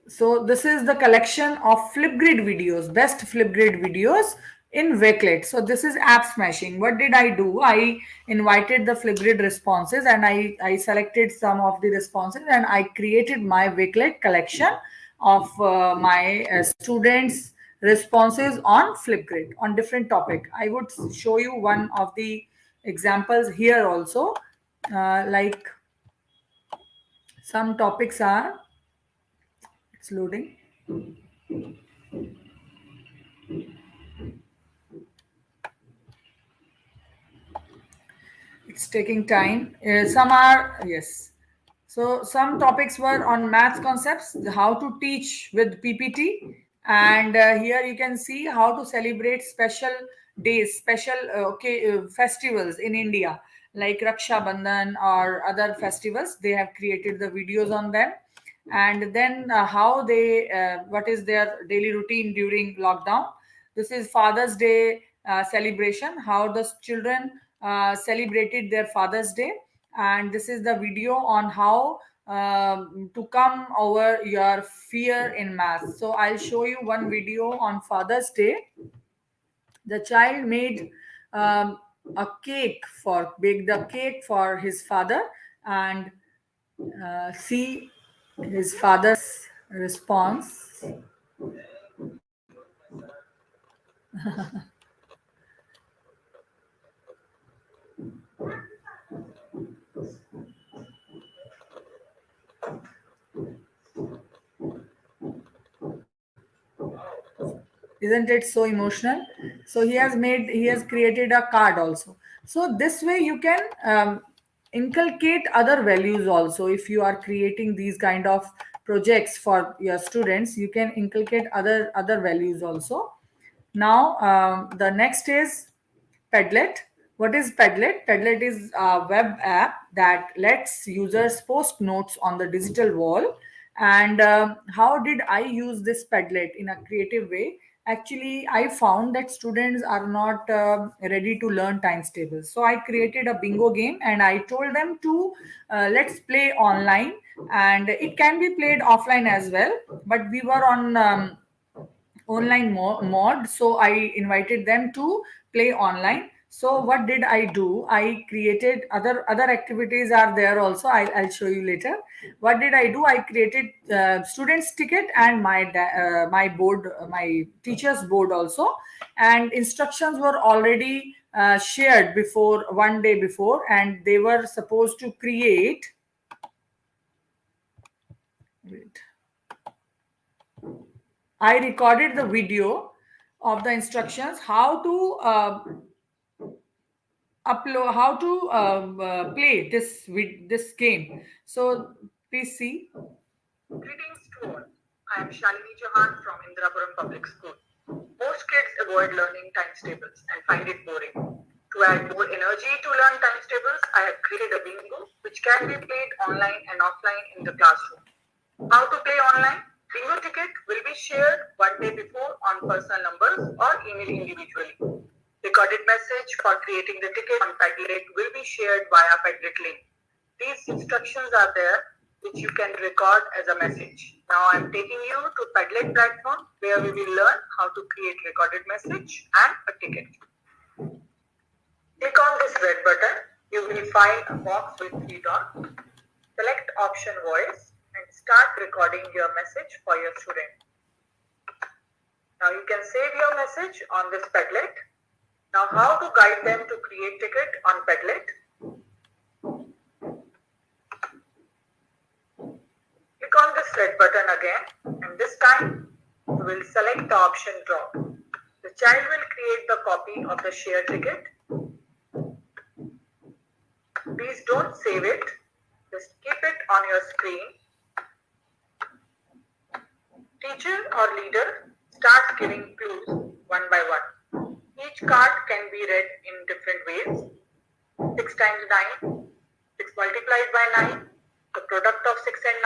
So this is the collection of Flipgrid videos, best Flipgrid videos in Wakelet. So this is app smashing. What did I do? I invited the Flipgrid responses and I selected some of the responses and I created my Wakelet collection of my students' responses on Flipgrid on different topic. I would show you one of the examples here also. Like some topics are, it's loading. It's taking time. Some are, yes. So some topics were on math concepts, how to teach with PPT, and here you can see how to celebrate special days, special festivals in India like Raksha Bandhan or other festivals. They have created the videos on them, and then how they what is their daily routine during lockdown. This is Father's Day celebration, how the children celebrated their Father's Day, and this is the video on how to come over your fear in math. So I'll show you one video on Father's Day. The child made a cake for baked a cake for his father, and see his father's response. Isn't it so emotional? So he has created a card also. So this way you can inculcate other values also. If you are creating these kind of projects for your students, you can inculcate other values also. Now the next is Padlet. What is Padlet? Padlet is a web app that lets users post notes on the digital wall. And how did I use this Padlet in a creative way? Actually, I found that students are not ready to learn times tables. So I created a bingo game and I told them to let's play online, and it can be played offline as well. But we were on online mod, so I invited them to play online. So what did I do? I created other activities are there also. I'll show you later. What did I do? I created students ticket and my board, my teachers board also, and instructions were already shared before, one day before, and they were supposed to create. Wait. I recorded the video of the instructions, how to upload, how to play this game. So please see. Greetings to all. I am Shalini Johan from Indirapuram Public School. Most kids avoid learning times tables and find it boring. To add more energy to learn times tables, I have created a bingo which can be played online and offline in the classroom. How to play online? Bingo ticket will be shared one day before on personal numbers or email individually. Recorded message for creating the ticket on Padlet will be shared via Padlet link. These instructions are there which you can record as a message. Now I'm taking you to Padlet platform where we will learn how to create recorded message and a ticket. Click on this red button. You will find a box with 3 dots. Select option voice and start recording your message for your student. Now you can save your message on this Padlet. Now how to guide them to create ticket on Padlet? Click on this red button again, and this time you will select the option draw. The child will create the copy of the shared ticket. Please don't save it. Just keep it on your screen. Teacher or leader starts giving clues one by one. Each card can be read in different ways. 6 times 9, 6 multiplied by 9, the product of 6 and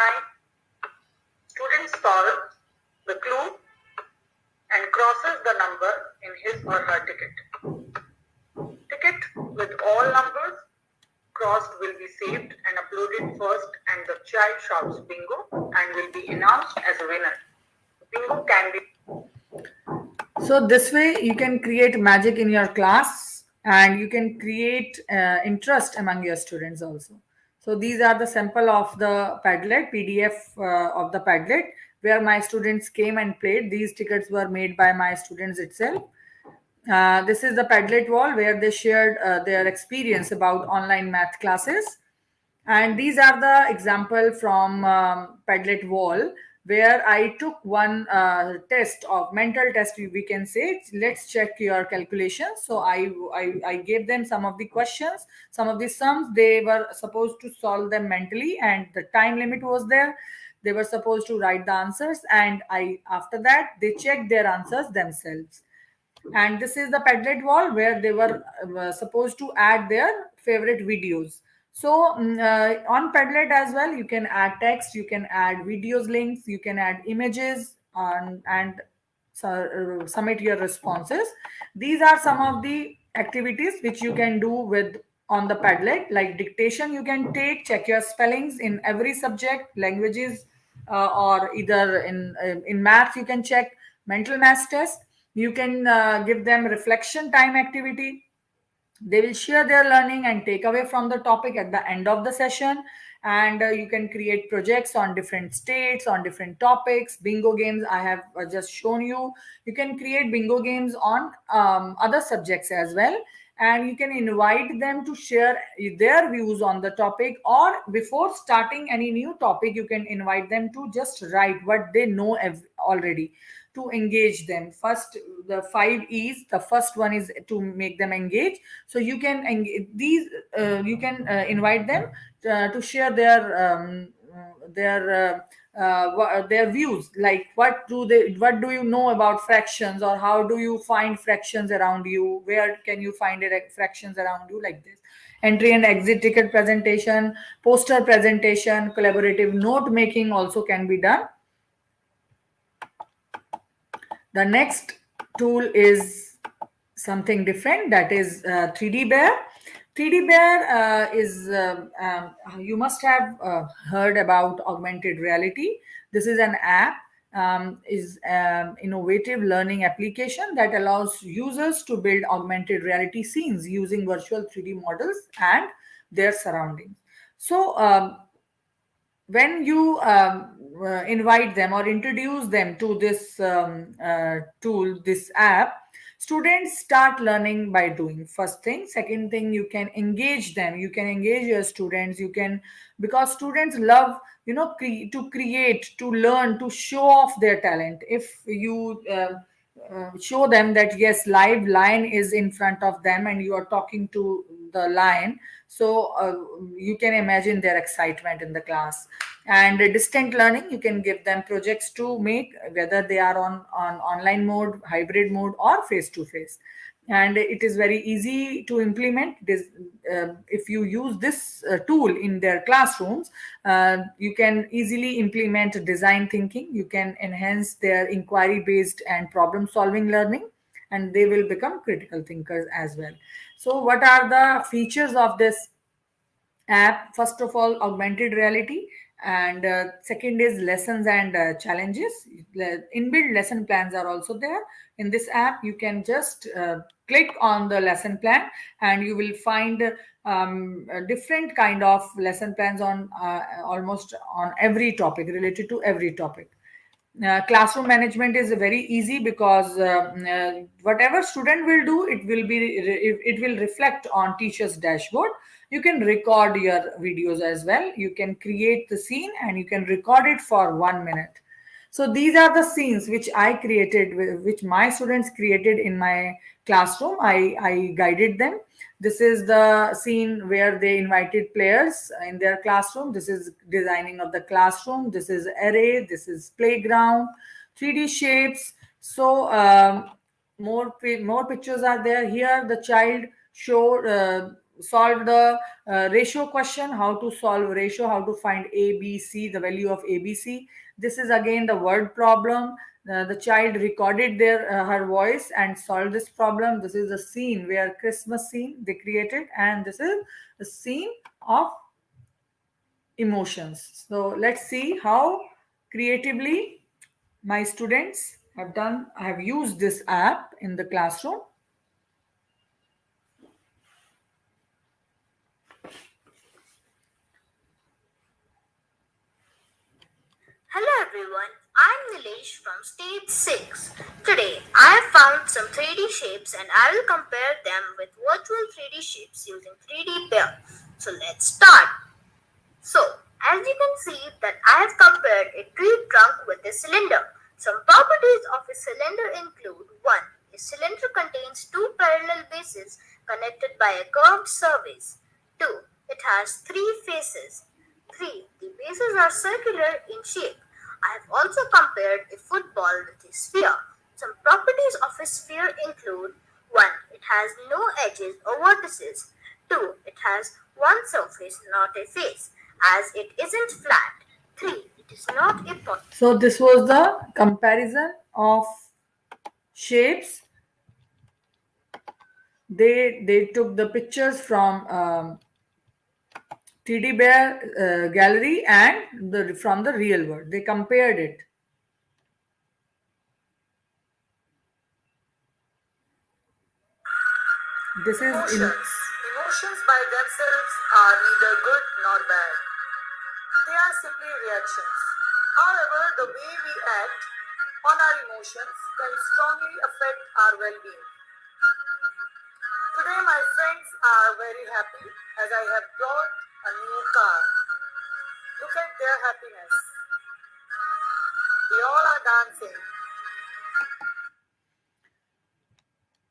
Student solves the clue and crosses the number in his or her ticket. Ticket with all numbers crossed will be saved and uploaded first, and the child shouts bingo and will be announced as a winner. Bingo can be. So this way you can create magic in your class, and you can create interest among your students also. So these are the sample of the Padlet, PDF of the Padlet, where my students came and played. These tickets were made by my students itself. This is the Padlet wall where they shared their experience about online math classes. And these are the example from Padlet wall, where I took one test of mental test, we can say. Let's check your calculations. So I gave them some of the questions, some of the sums. They were supposed to solve them mentally, and the time limit was there. They were supposed to write the answers, and after that they checked their answers themselves. And this is the Padlet wall where they were supposed to add their favorite videos. So on Padlet as well, you can add text, you can add videos, links, you can add images, and submit your responses. These are some of the activities which you can do with on the Padlet, like dictation. You can take, check your spellings in every subject, languages, or either in maths. You can check mental maths test. You can give them reflection time activity. They will share their learning and take away from the topic at the end of the session. And you can create projects on different states, on different topics. Bingo games I have just shown you. You can create bingo games on other subjects as well, and you can invite them to share their views on the topic, or before starting any new topic you can invite them to just write what they know already, to engage them. First, the 5 E's, the first one is to make them engage. So you can these you can invite them to share their views, like what do you know about fractions, or how do you find fractions around you, where can you find fractions around you, like this. Entry and exit ticket presentation, poster presentation, collaborative note making also can be done. The next tool is something different, that is 3D Bear. 3D Bear is, you must have heard about augmented reality. This is an app, is innovative learning application that allows users to build augmented reality scenes using virtual 3D models and their surroundings. So when you invite them or introduce them to this tool, this app, students start learning by doing. First thing. Second thing, you can engage them. You can engage your students. You can, because students love, to create, to learn, to show off their talent. If you show them that yes, live lion is in front of them and you are talking to the lion, so you can imagine their excitement in the class. And distant learning, you can give them projects to make, whether they are on online mode, hybrid mode, or face to face. And it is very easy to implement this. If you use this tool in their classrooms, you can easily implement design thinking. You can enhance their inquiry based and problem solving learning, and they will become critical thinkers as well. So what are the features of this app? First of all, augmented reality, and second is lessons and challenges. Inbuilt lesson plans are also there in this app. You can just click on the lesson plan, and you will find a different kind of lesson plans on almost on every topic, related to every topic. Classroom management is very easy, because whatever student will do, it will reflect on teacher's dashboard. You can record your videos as well. You can create the scene and you can record it for 1 minute. So these are the scenes which I created, which my students created in my classroom. I guided them. This is the scene where they invited players in their classroom. This is designing of the classroom. This is array. This is playground, 3D shapes. So more pictures are there. Here the child showed solved the ratio question, how to solve ratio, how to find ABC, the value of ABC. This is again the word problem. The child recorded her voice and solved this problem. This is a scene where Christmas scene they created, and this is a scene of emotions. So let's see how creatively my students I have used this app in the classroom. Hello everyone, I'm Nilesh from Stage 6. Today I have found some 3D shapes and I will compare them with virtual 3D shapes using 3D Bear. So let's start. So as you can see that I have compared a tree trunk with a cylinder. Some properties of a cylinder include 1. A cylinder contains two parallel bases connected by a curved surface. 2. It has 3 faces. 3. The bases are circular in shape. I have also compared a football with a sphere. Some properties of a sphere include 1. It has no edges or vertices. 2. It has one surface, not a face, as it isn't flat. 3. It is not a pot. So this was the comparison of shapes. They took the pictures from TD Bear gallery and from the real world. They compared it. This is Emotions by themselves are neither good nor bad. They are simply reactions. However, the way we act on our emotions can strongly affect our well-being. Today my friends are very happy as I have brought a new car. Look at their happiness. They all are dancing.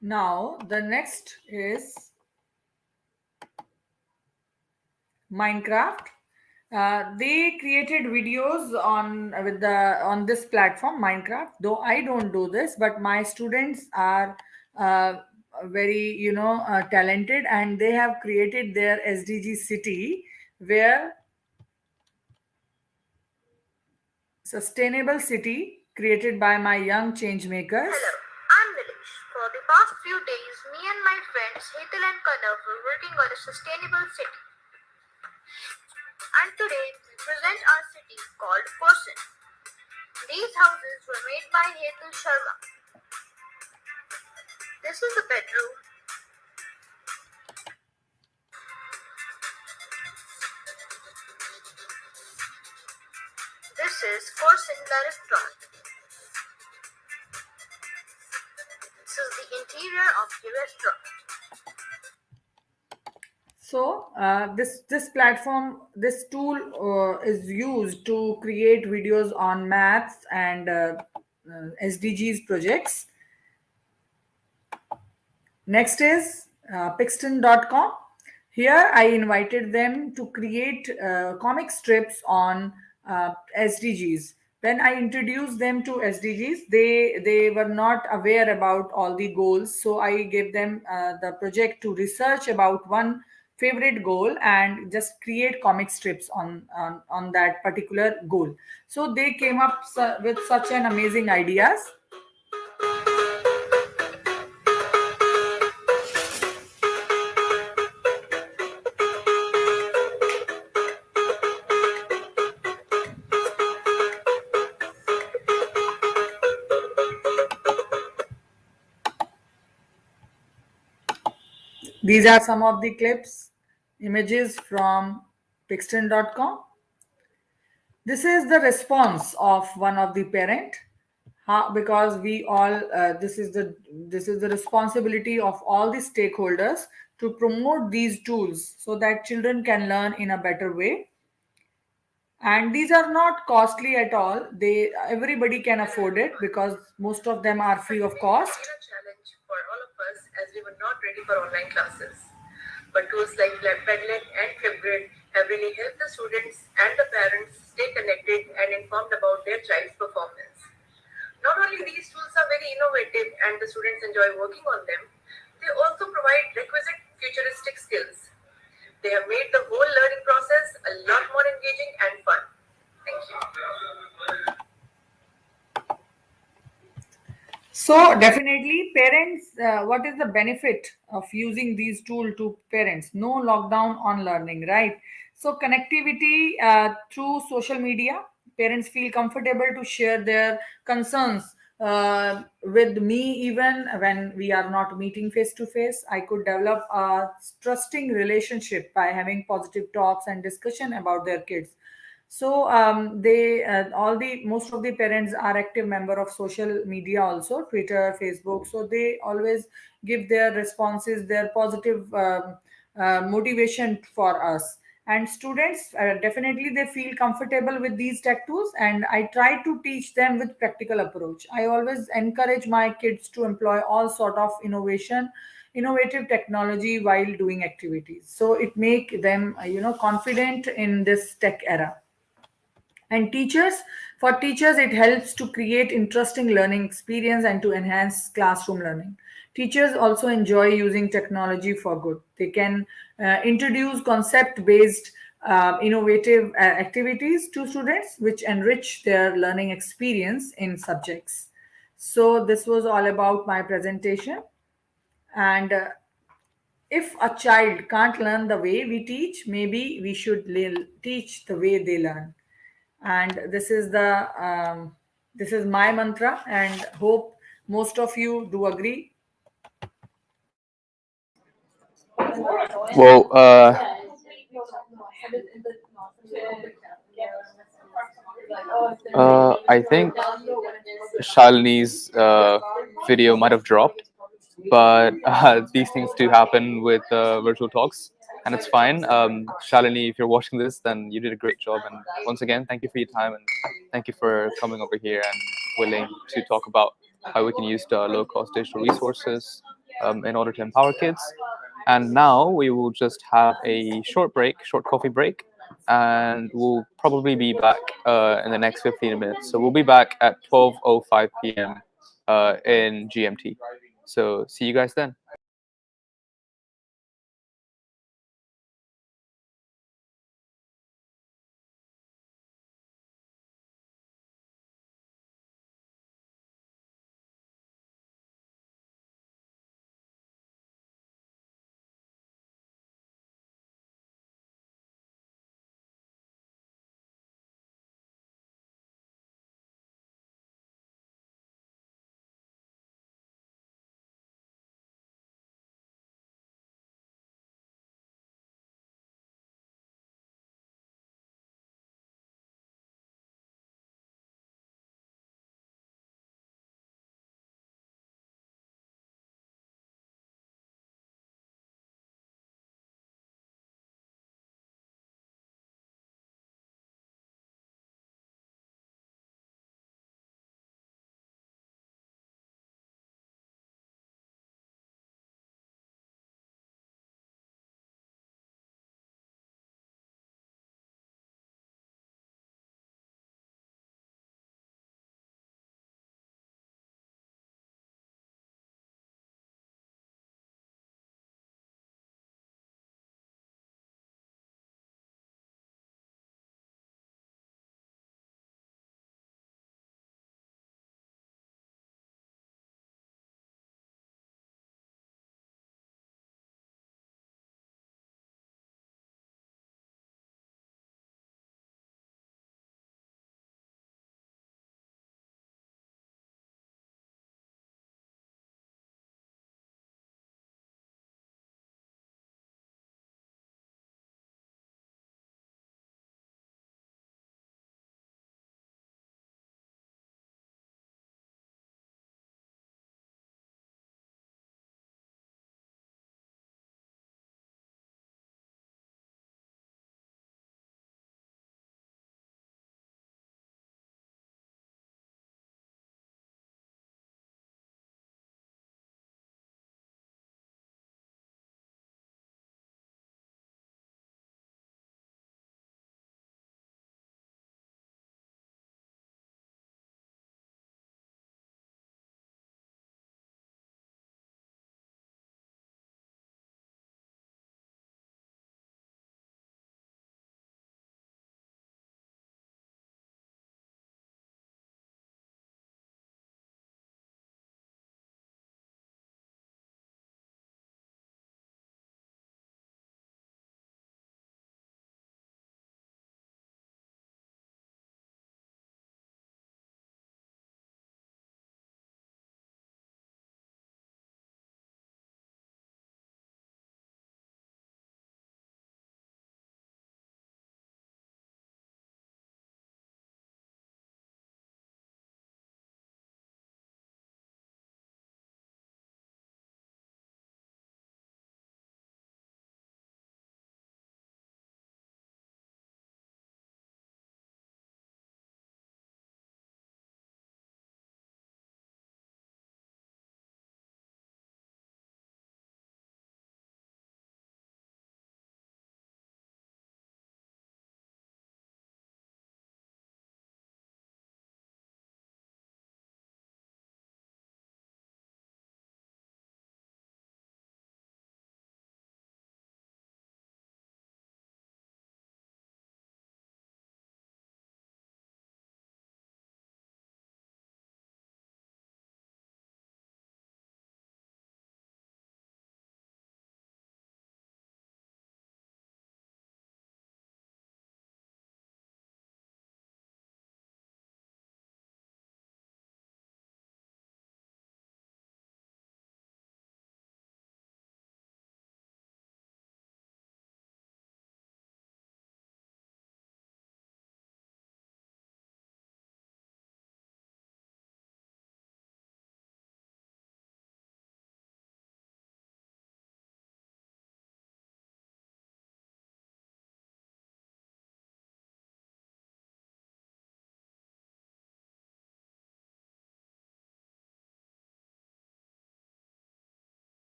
Now the next is Minecraft. They created videos on this platform Minecraft. Though I don't do this, but my students are very talented, and they have created their SDG city where sustainable city created by my young change makers. Hello, I'm Nilesh. For the past few days, me and my friends Hetal and Kanav were working on a sustainable city. And today we present our city called Person. These houses were made by Hetal Sharma. This is the bedroom. This is Person La Restaurant. This is the interior of the restaurant. So this platform, this tool is used to create videos on maths and SDGs projects. Next is Pixton.com. Here I invited them to create comic strips on SDGs. When I introduced them to SDGs, they were not aware about all the goals. So I gave them the project to research about one favorite goal and just create comic strips on that particular goal. So they came up with such an amazing ideas. These are some of the clips, images from Pixton.com. This is the response of one of the parent. Because we all this is the responsibility of all the stakeholders to promote these tools so that children can learn in a better way. And these are not costly at all. Everybody can afford it because most of them are free of cost. It's been a challenge for all of us as we were not ready for online classes. But tools like Padlet and Flipgrid have really helped the students and the parents stay connected and informed about their child's performance. Not only these tools are very innovative and the students enjoy working on them, they also provide requisite futuristic skills. They have made the whole learning process a lot more engaging and fun. Thank you. So definitely parents, what is the benefit of using these tools to parents? No lockdown on learning, right? So connectivity through social media, parents feel comfortable to share their concerns with me even when we are not meeting face to face. I could develop a trusting relationship by having positive talks and discussion about their kids. So they all the most of the parents are active member of social media, also Twitter, Facebook. So they always give their responses, their positive motivation for us. And students, definitely they feel comfortable with these tech tools, and I try to teach them with practical approach. I always encourage my kids to employ all sort of innovative technology while doing activities, so it make them confident in this tech era. And for teachers it helps to create interesting learning experience and to enhance classroom learning. Teachers also enjoy using technology for good. They can introduce concept based innovative activities to students which enrich their learning experience in subjects. So this was all about my presentation. And if a child can't learn the way we teach, maybe we should teach the way they learn. And this is my mantra, and hope most of you do agree. Well, I think Shalini's video might have dropped, but these things do happen with virtual talks, and it's fine. Shalini, if you're watching this, then you did a great job. And once again, thank you for your time, and thank you for coming over here and willing to talk about how we can use the low-cost digital resources in order to empower kids. And now we will just have a short coffee break, and we'll probably be back in the next 15 minutes. So we'll be back at 12:05 p.m. In GMT. So see you guys then.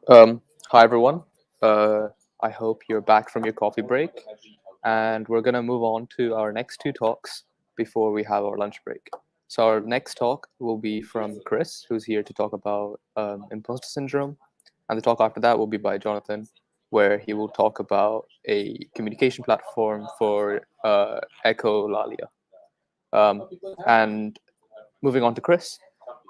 Hi everyone. I hope you're back from your coffee break, and we're gonna move on to our next two talks before we have our lunch break. So our next talk will be from Chris, who's here to talk about imposter syndrome, and the talk after that will be by Jonathan, where he will talk about a communication platform for echolalia. And moving on to Chris.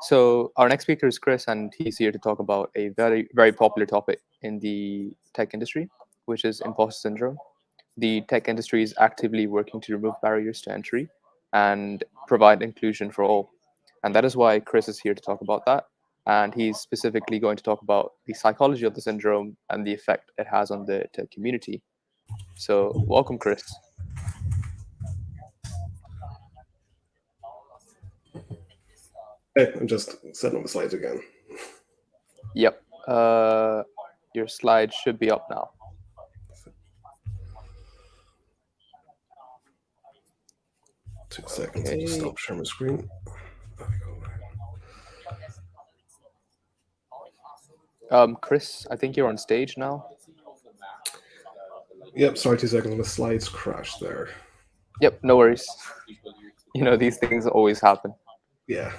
So our next speaker is Chris, and he's here to talk about a very, very popular topic in the tech industry, which is imposter syndrome. The tech industry is actively working to remove barriers to entry and provide inclusion for all. And that is why Chris is here to talk about that. And he's specifically going to talk about the psychology of the syndrome and the effect it has on the tech community. So welcome, Chris. Hey, I'm just setting up the slides again. Yep. Your slide should be up now. 2 seconds. I'll just stop sharing my screen. There we go. Chris, I think you're on stage now. Yep, sorry, 2 seconds. My slides crashed there. Yep, no worries. You know, these things always happen. Yeah.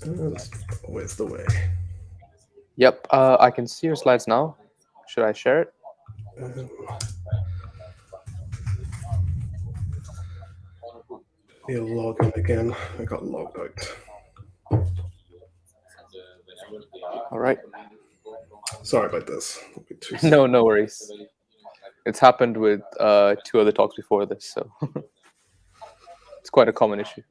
That's always the way. Yep, I can see your slides now. Should I share it? Need to log in again. I got logged out. All right. Sorry about this. No worries. It's happened with 2 other talks before this, so it's quite a common issue.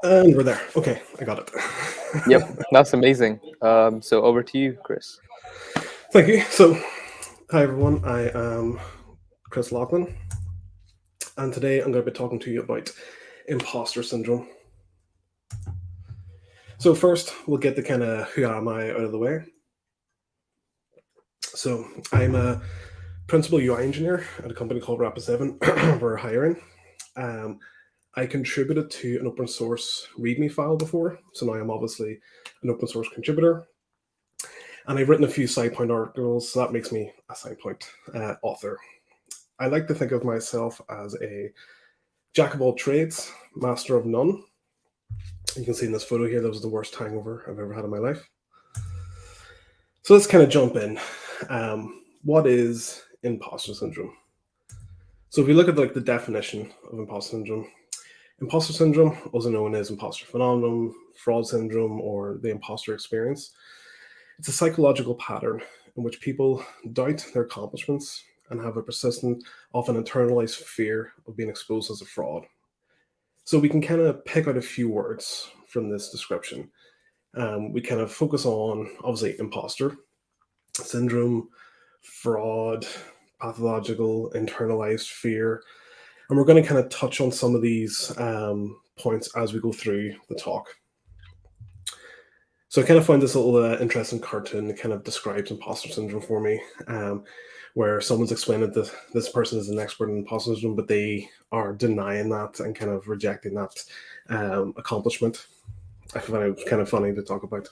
And we're there. Okay, I got it. Yep, that's amazing. So over to you, Chris. Thank you. So, hi everyone. I am Chris Laughlin, and today I'm going to be talking to you about imposter syndrome. So first, we'll get the kind of who am I out of the way. So I'm a principal UI engineer at a company called Rapid7. We're hiring. I contributed to an open source README file before, so now I'm obviously an open source contributor. And I've written a few SciPoint articles, so that makes me a SciPoint author. I like to think of myself as a jack of all trades, master of none. You can see in this photo here, that was the worst hangover I've ever had in my life. So let's kind of jump in. What is imposter syndrome? So if we look at the definition of imposter syndrome, also known as imposter phenomenon, fraud syndrome, or the imposter experience, it's a psychological pattern in which people doubt their accomplishments and have a persistent, often internalized fear of being exposed as a fraud. So we can kind of pick out a few words from this description. We kind of focus on, obviously, imposter syndrome, fraud, pathological, internalized fear. And we're going to kind of touch on some of these points as we go through the talk. So I kind of find this little interesting cartoon that kind of describes imposter syndrome for me, where someone's explaining that this person is an expert in imposter syndrome, but they are denying that and kind of rejecting that accomplishment. I find it kind of funny to talk about.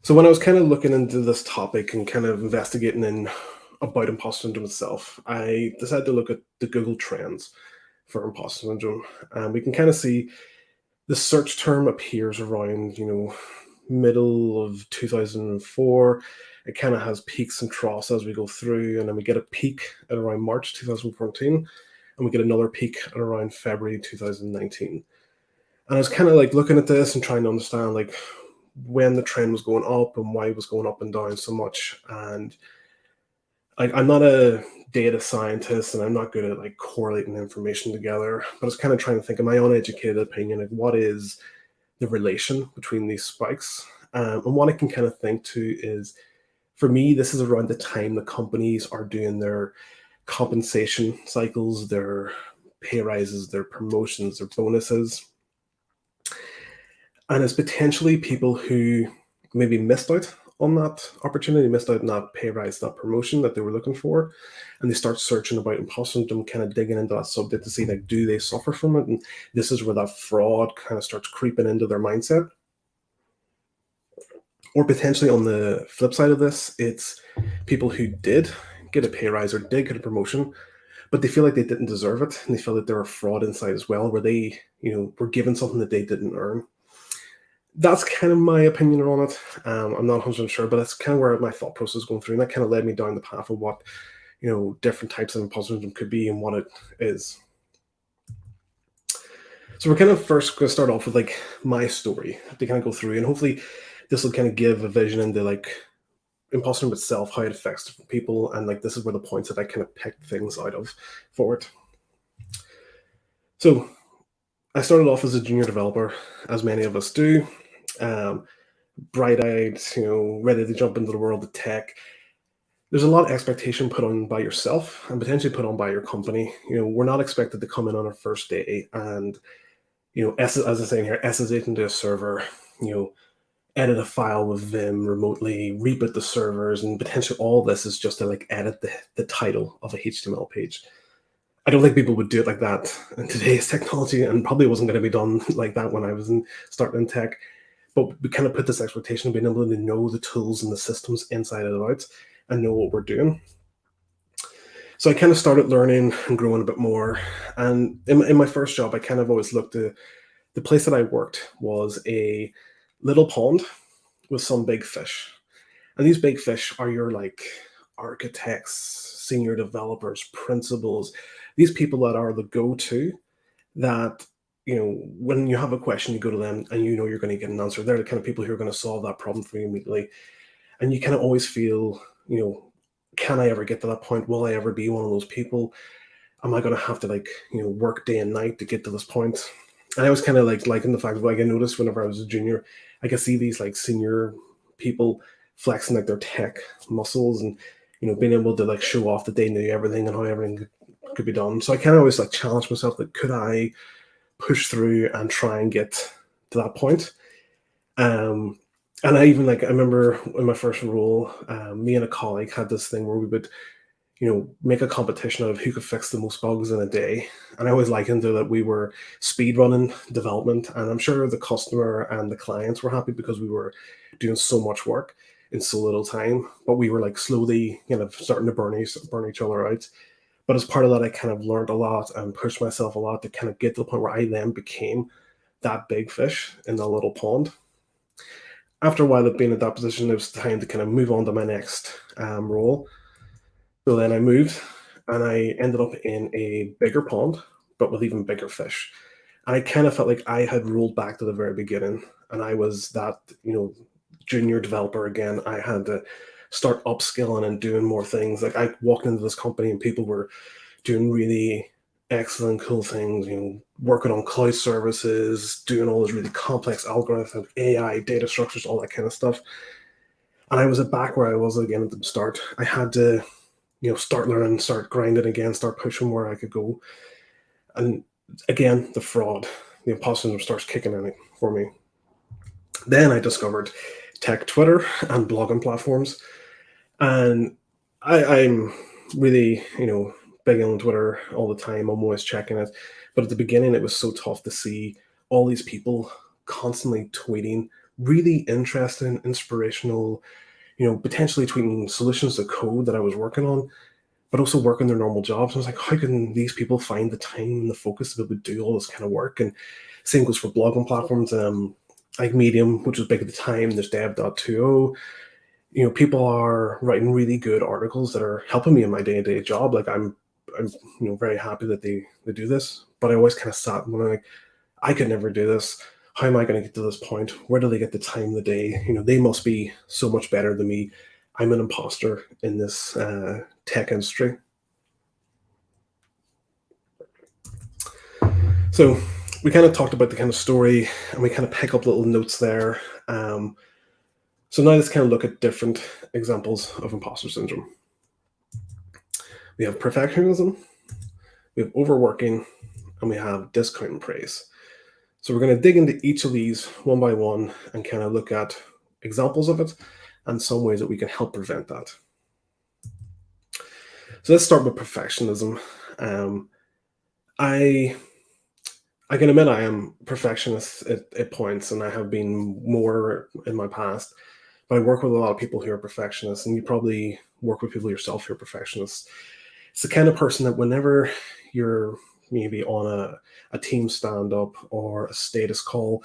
So when I was kind of looking into this topic and kind of investigating in about imposter syndrome itself, I decided to look at the Google Trends for imposter syndrome, and we can kind of see the search term appears around, middle of 2004. It kind of has peaks and troughs as we go through, and then we get a peak at around March 2014, and we get another peak at around February 2019. And I was kind of like looking at this and trying to understand like when the trend was going up and why it was going up and down so much. And I'm not a data scientist and I'm not good at like correlating information together, but I was kind of trying to think in my own educated opinion, like what is the relation between these spikes? And what I can kind of think to is, for me, this is around the time the companies are doing their compensation cycles, their pay rises, their promotions, their bonuses. And it's potentially people who maybe missed out on that opportunity, missed out on that pay rise, that promotion that they were looking for. And they start searching about imposter syndrome, kind of digging into that subject to see, like, do they suffer from it? And this is where that fraud kind of starts creeping into their mindset. Or potentially on the flip side of this, it's people who did get a pay rise or did get a promotion, but they feel like they didn't deserve it. And they feel that they're a fraud inside as well, where they, were given something that they didn't earn. That's kind of my opinion on it. I'm not 100% sure, but that's kind of where my thought process is going through. And that kind of led me down the path of what, different types of imposter syndrome could be and what it is. So we're kind of first going to start off with like my story to kind of go through, and hopefully this will kind of give a vision into like imposter syndrome itself, how it affects different people. And like, this is where the points that I kind of picked things out of for it. So I started off as a junior developer, as many of us do. Bright-eyed, ready to jump into the world of tech. There's a lot of expectation put on by yourself and potentially put on by your company. We're not expected to come in on our first day and, as I'm saying here, SSH into a server, edit a file with Vim remotely, reboot the servers, and potentially all this is just to like edit the title of a HTML page. I don't think people would do it like that in today's technology, and probably wasn't going to be done like that when I was starting in tech. But we kind of put this expectation of being able to know the tools and the systems inside and out and know what we're doing. So I kind of started learning and growing a bit more. And in my first job, I kind of always looked at the place that I worked was a little pond with some big fish. And these big fish are your like architects, senior developers, principals, these people that are the go-to that, when you have a question, you go to them and you're going to get an answer. They're the kind of people who are going to solve that problem for you immediately. And you kind of always feel, can I ever get to that point? Will I ever be one of those people? Am I going to have to work day and night to get to this point? And I was kind of liking the fact that I noticed whenever I was a junior, I could see these senior people flexing their tech muscles and, being able to show off that they knew everything and how everything could be done. So I kind of always challenged myself that could I push through and try and get to that point. And I even I remember in my first role, me and a colleague had this thing where we would, make a competition of who could fix the most bugs in a day. And I always likened to that we were speed running development. And I'm sure the customer and the clients were happy because we were doing so much work in so little time, but we were slowly starting to burn each other out. But as part of that, I kind of learned a lot and pushed myself a lot to kind of get to the point where I then became that big fish in that little pond. After a while of being in that position, it was time to kind of move on to my next role. So then I moved and I ended up in a bigger pond, but with even bigger fish. And I kind of felt like I had rolled back to the very beginning and I was that, junior developer again. I had to start upskilling and doing more things. I walked into this company and people were doing really excellent, cool things, working on cloud services, doing all those really complex algorithms, AI, data structures, all that kind of stuff. And I was back where I was again at the start. I had to, start learning, start grinding again, start pushing where I could go. And again, the fraud, the imposter syndrome starts kicking in for me. Then I discovered tech Twitter and blogging platforms. And I'm really, big on Twitter all the time. I'm always checking it. But at the beginning, it was so tough to see all these people constantly tweeting really interesting, inspirational, potentially tweaking solutions to code that I was working on, but also working their normal jobs. I was like, how can these people find the time and the focus to be able to do all this kind of work? And same goes for blogging platforms, like Medium, which was big at the time. There's Dev.to. People are writing really good articles that are helping me in my day-to-day job. Like I'm very happy that they do this. But I always kind of sat and I'm like, I could never do this. How am I going to get to this point? Where do they get the time of the day? They must be so much better than me. I'm an imposter in this tech industry. So we kind of talked about the kind of story, and we kind of pick up little notes there. So now let's kind of look at different examples of imposter syndrome. We have perfectionism, we have overworking, and we have discount and praise. So we're going to dig into each of these one by one and kind of look at examples of it and some ways that we can help prevent that. So let's start with perfectionism. I can admit I am perfectionist at points, and I have been more in my past. But I work with a lot of people who are perfectionists, and you probably work with people yourself who are perfectionists. It's the kind of person that whenever you're maybe on a team stand-up or a status call,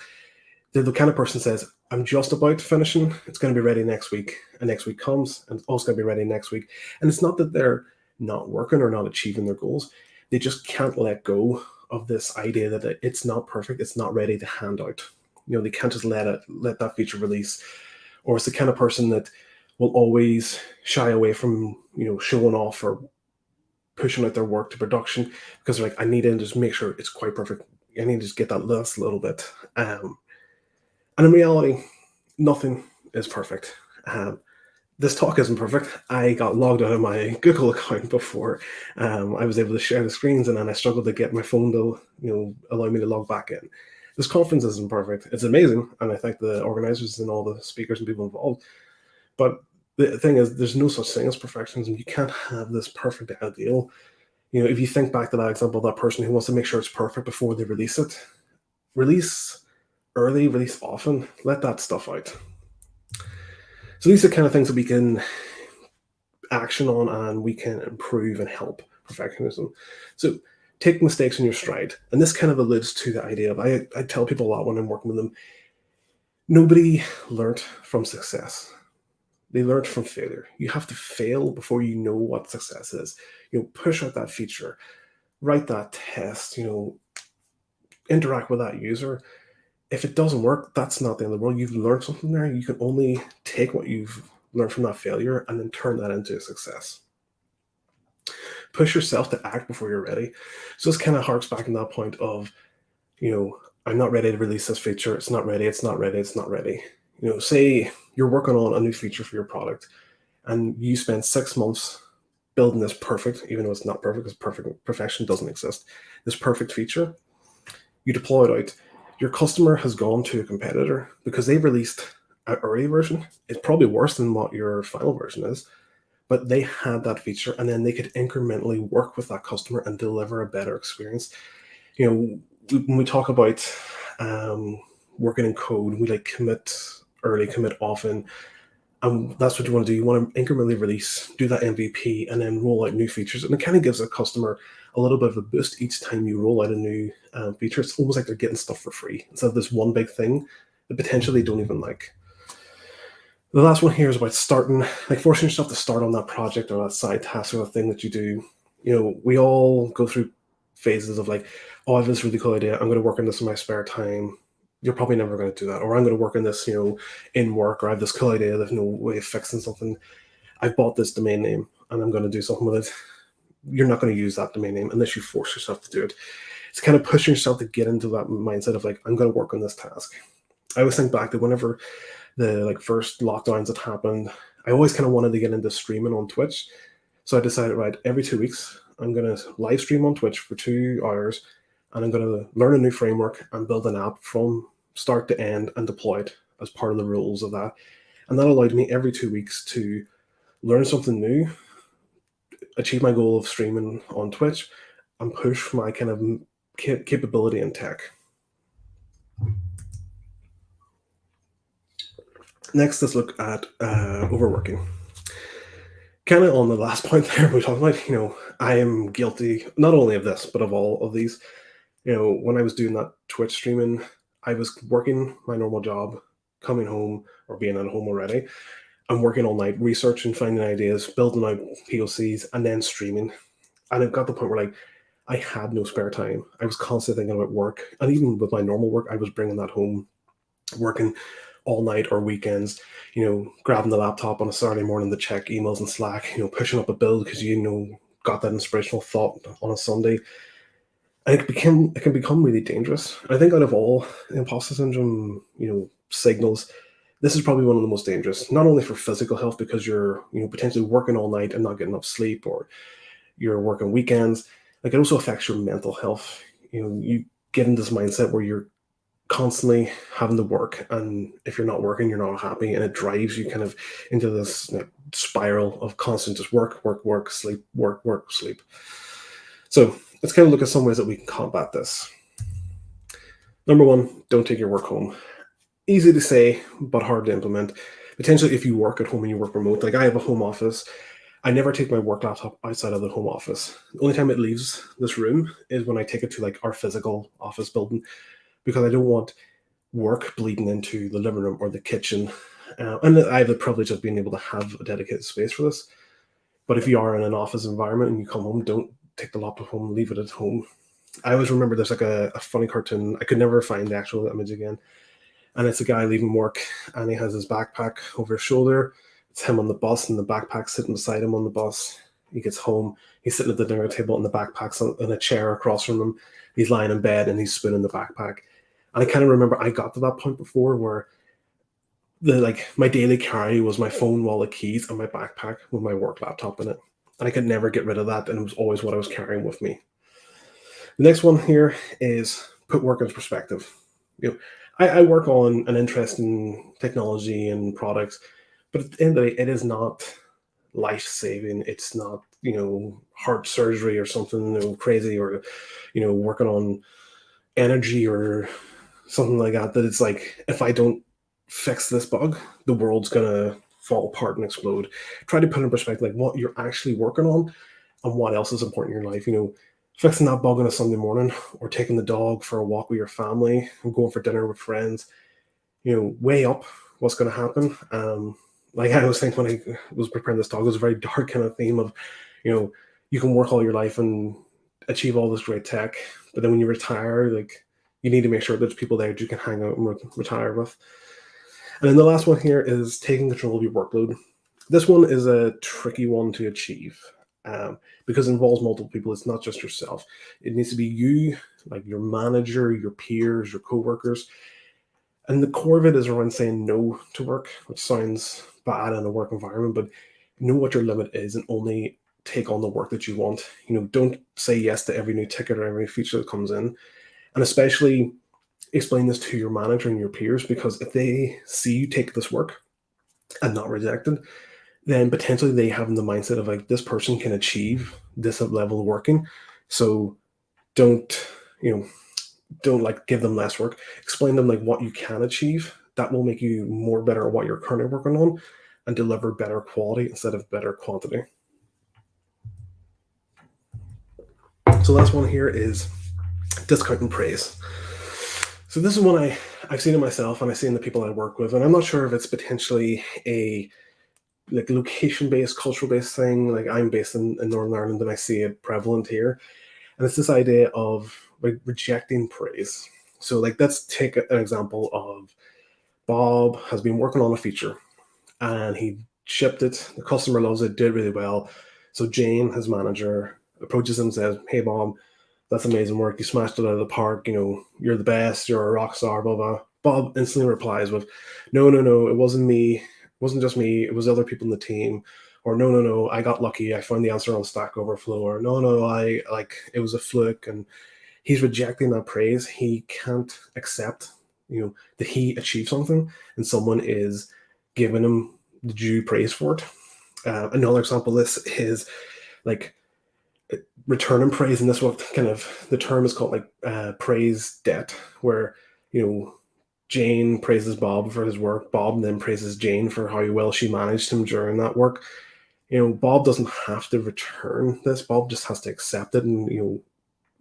they're the kind of person that says, I'm just about finishing, it's going to be ready next week. And next week comes, and it's also going to be ready next week. And it's not that they're not working or not achieving their goals. They just can't let go of this idea that it's not perfect, it's not ready to hand out. They can't just let that feature release. Or it's the kind of person that will always shy away from, showing off or pushing out their work to production because they're like, I need to just make sure it's quite perfect. I need to just get that last little bit. And in reality, nothing is perfect. This talk isn't perfect. I got logged out of my Google account before I was able to share the screens, and then I struggled to get my phone to allow me to log back in. This conference isn't perfect. It's amazing, and I thank the organizers and all the speakers and people involved. But the thing is, there's no such thing as perfectionism. You can't have this perfect ideal. If you think back to that example, that person who wants to make sure it's perfect before they release it, release early, release often, let that stuff out. So these are the kind of things that we can action on and we can improve and help perfectionism. So take mistakes in your stride. And this kind of alludes to the idea of, I tell people a lot when I'm working with them, nobody learned from success. They learned from failure. You have to fail before you know what success is. Push out that feature, write that test, interact with that user. If it doesn't work, that's not the end of the world. You've learned something there. You can only take what you've learned from that failure and then turn that into a success. Push yourself to act before you're ready. So this kind of harks back in that point of, I'm not ready to release this feature. It's not ready. It's not ready. It's not ready. Say you're working on a new feature for your product and you spend 6 months building this perfect, even though it's not perfect, because perfection doesn't exist, this perfect feature. You deploy it out. Your customer has gone to a competitor because they've released an early version. It's probably worse than what your final version is, but they had that feature, and then they could incrementally work with that customer and deliver a better experience. When we talk about working in code, we like commit early, commit often. That's what you want to do. You want to incrementally release, do that MVP, and then roll out new features. And it kind of gives a customer a little bit of a boost each time you roll out a new feature. It's almost like they're getting stuff for free instead of this one big thing that potentially they don't even like. The last one here is about forcing yourself to start on that project or that side task or the thing that you do. We all go through phases of like, oh, I have this really cool idea. I'm going to work on this in my spare time. You're probably never going to do that. Or I'm going to work on this, in work, or I have this cool idea. There's no way of fixing something. I've bought this domain name and I'm going to do something with it. You're not going to use that domain name unless you force yourself to do it. It's kind of pushing yourself to get into that mindset of like, I'm going to work on this task. I always think back to whenever the first lockdowns had happened, I always kind of wanted to get into streaming on Twitch. So I decided, right, every 2 weeks, I'm going to live stream on Twitch for 2 hours, and I'm going to learn a new framework and build an app from start to end and deploy it as part of the rules of that. And that allowed me every 2 weeks to learn something new, achieve my goal of streaming on Twitch, and push my kind of capability in tech. Next, let's look at overworking. Kind of on the last point there, we talked about, I am guilty not only of this, but of all of these. When I was doing that Twitch streaming, I was working my normal job, coming home or being at home already. I'm working all night, researching, finding ideas, building out POCs, and then streaming. And it got to the point where I had no spare time. I was constantly thinking about work. And even with my normal work, I was bringing that home, working all night or weekends, grabbing the laptop on a Saturday morning to check emails and Slack, pushing up a build because got that inspirational thought on a Sunday. And it can become really dangerous. I think out of all imposter syndrome, signals, this is probably one of the most dangerous, not only for physical health because you're, potentially working all night and not getting enough sleep, or you're working weekends. Like, it also affects your mental health. You get in this mindset where you're constantly having to work, and if you're not working, you're not happy, and it drives you kind of into this spiral of constant just work, sleep, work, sleep. So let's kind of look at some ways that we can combat this. Number one, don't take your work home. Easy to say, but hard to implement. Potentially, if you work at home and you work remote, like I have a home office, I never take my work laptop outside of the home office. The only time it leaves this room is when I take it to our physical office building, because I don't want work bleeding into the living room or the kitchen. And I have the privilege of being able to have a dedicated space for this. But if you are in an office environment and you come home, don't take the laptop home, leave it at home. I always remember there's a funny cartoon. I could never find the actual image again. And it's a guy leaving work, and he has his backpack over his shoulder. It's him on the bus, and the backpack sitting beside him on the bus. He gets home. He's sitting at the dinner table, and the backpack's in a chair across from him. He's lying in bed, and he's spinning the backpack. And I kind of remember I got to that point before where my daily carry was my phone, wallet, keys, and my backpack with my work laptop in it. And I could never get rid of that, and it was always what I was carrying with me. The next one here is put work into perspective. I work on an interest in technology and products, but at the end of the day, it is not life-saving. It's not, heart surgery or something crazy, or, working on energy or something like that. That it's like, if I don't fix this bug, the world's going to fall apart and explode. Try to put in perspective what you're actually working on and what else is important in your life. Fixing that bug on a Sunday morning, or taking the dog for a walk with your family, and going for dinner with friends, weigh up what's going to happen. I always think when I was preparing this talk, it was a very dark kind of theme of, you can work all your life and achieve all this great tech, but then when you retire, you need to make sure there's people there that you can hang out and retire with. And then the last one here is taking control of your workload. This one is a tricky one to achieve. Because it involves multiple people. It's not just yourself. It needs to be you, your manager, your peers, your coworkers. And the core of it is around saying no to work, which sounds bad in a work environment, but know what your limit is and only take on the work that you want. Don't say yes to every new ticket or every feature that comes in. And especially explain this to your manager and your peers, because if they see you take this work and not reject it, then potentially they have the mindset of this person can achieve this level of working. So don't give them less work. Explain them what you can achieve. That will make you more better at what you're currently working on and deliver better quality instead of better quantity. So last one here is discounting praise. So this is one I've seen it myself, and I've seen the people I work with, and I'm not sure if it's potentially a location-based, cultural-based thing. I'm based in Northern Ireland, and I see it prevalent here. And it's this idea of rejecting praise. So let's take an example of Bob has been working on a feature, and he shipped it. The customer loves it, did really well. So Jane, his manager, approaches him and says, "Hey Bob, that's amazing work. You smashed it out of the park. You're the best. You're a rock star, blah, blah." Bob instantly replies with, no, it wasn't me. It wasn't just me. It was other people in the team. Or no, I got lucky. I found the answer on Stack Overflow. Or no, it was a fluke. And he's rejecting that praise. He can't accept, that he achieved something and someone is giving him the due praise for it. Another example of this is return and praise, and this what kind of the term is called praise debt, where Jane praises Bob for his work. Bob then praises Jane for how well she managed him during that work. Bob doesn't have to return this. Bob just has to accept it and,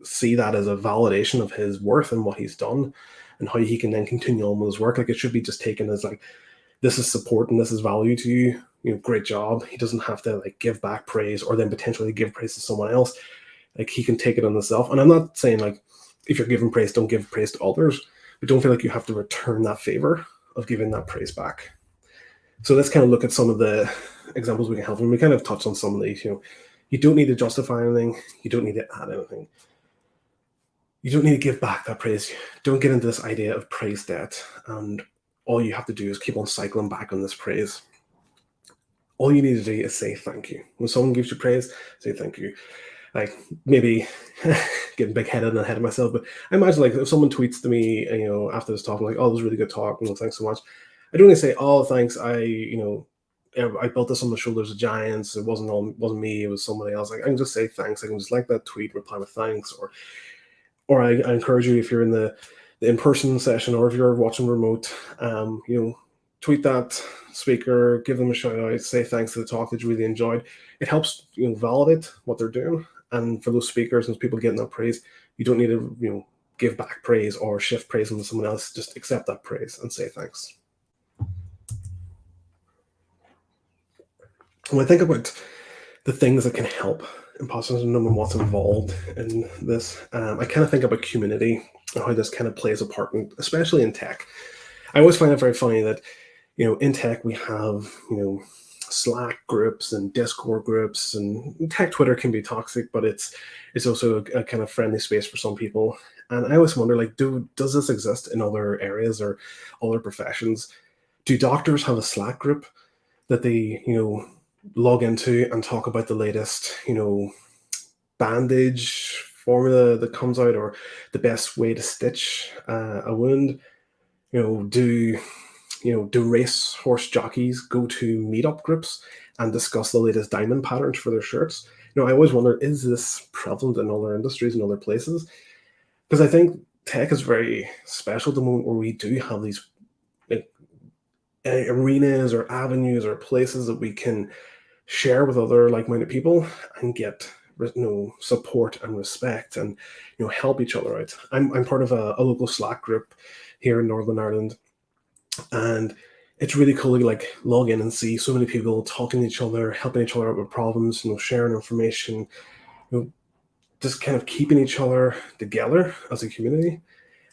see that as a validation of his worth and what he's done and how he can then continue on with his work. Like, it should be just taken as like, this is support and this is value to you. Great job. He doesn't have to like give back praise or then potentially give praise to someone else. Like, he can take it on himself. And I'm not saying like, if you're giving praise, don't give praise to others, but don't feel like you have to return that favor of giving that praise back. So let's kind of look at some of the examples we can have. And we kind of touched on some of these. You don't need to justify anything. You don't need to add anything. You don't need to give back that praise. Don't get into this idea of praise debt. And all you have to do is keep on cycling back on this praise. All you need to do is say thank you. When someone gives you praise, say thank you. Like, maybe getting big-headed and ahead of myself, but I imagine like if someone tweets to me, after this talk, like, "Oh, it was a really good talk, thanks so much." I don't really say, "Oh, thanks. I built this on the shoulders of giants. It wasn't me. It was somebody else." Like, I can just say thanks. I can just like that tweet, reply with thanks, or I encourage you, if you're in the in-person session or if you're watching remote, tweet that speaker, give them a shout out, say thanks to the talk that you really enjoyed. It helps validate what they're doing. And for those speakers and people getting that praise, you don't need to give back praise or shift praise onto someone else. Just accept that praise and say thanks. When I think about the things that can help imposter syndrome and what's involved in this, I kind of think about community and how this kind of plays a part, especially in tech. I always find it very funny that in tech we have Slack groups and Discord groups, and tech Twitter can be toxic, but it's also a kind of friendly space for some people. And I always wonder, like, does this exist in other areas or other professions? Do doctors have a Slack group that they log into and talk about the latest bandage formula that comes out, or the best way to stitch a wound? Do race horse jockeys go to meetup groups and discuss the latest diamond patterns for their shirts? I always wonder, is this prevalent in other industries and other places? Because I think tech is very special at the moment, where we do have these arenas or avenues or places that we can share with other like-minded people and get support and respect and help each other out. I'm part of a local Slack group here in Northern Ireland, and it's really cool to like log in and see so many people talking to each other, helping each other out with problems, sharing information, just kind of keeping each other together as a community.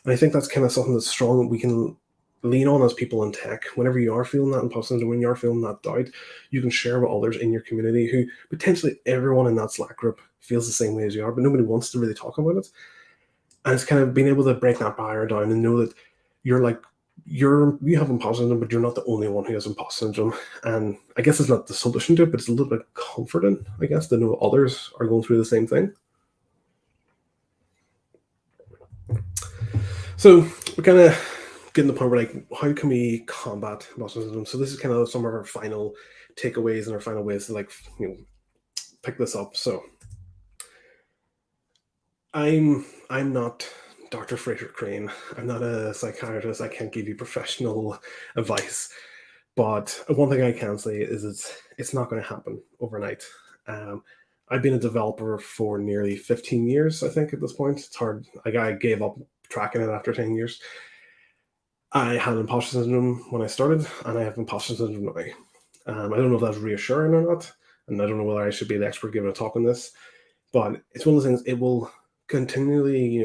And I think that's kind of something that's strong that we can lean on as people in tech. Whenever you are feeling that imposter syndrome, when you are feeling that doubt, you can share with others in your community who potentially everyone in that Slack group feels the same way as you are, but nobody wants to really talk about it. And it's kind of being able to break that barrier down and know that you have imposter syndrome, but you're not the only one who has imposter syndrome. And I guess it's not the solution to it, but it's a little bit comforting, I guess, to know others are going through the same thing. So we're kind of getting to the point where, like, how can we combat imposter syndrome? So this is kind of some of our final takeaways and our final ways to pick this up. So I'm not Dr. Fraser Crane. I'm not a psychiatrist. I can't give you professional advice. But one thing I can say is it's not going to happen overnight. I've been a developer for nearly 15 years, I think, at this point. It's hard. I gave up tracking it after 10 years. I had imposter syndrome when I started, and I have imposter syndrome now. I don't know if that's reassuring or not, and I don't know whether I should be the expert giving a talk on this, but it's one of those things. It will continually,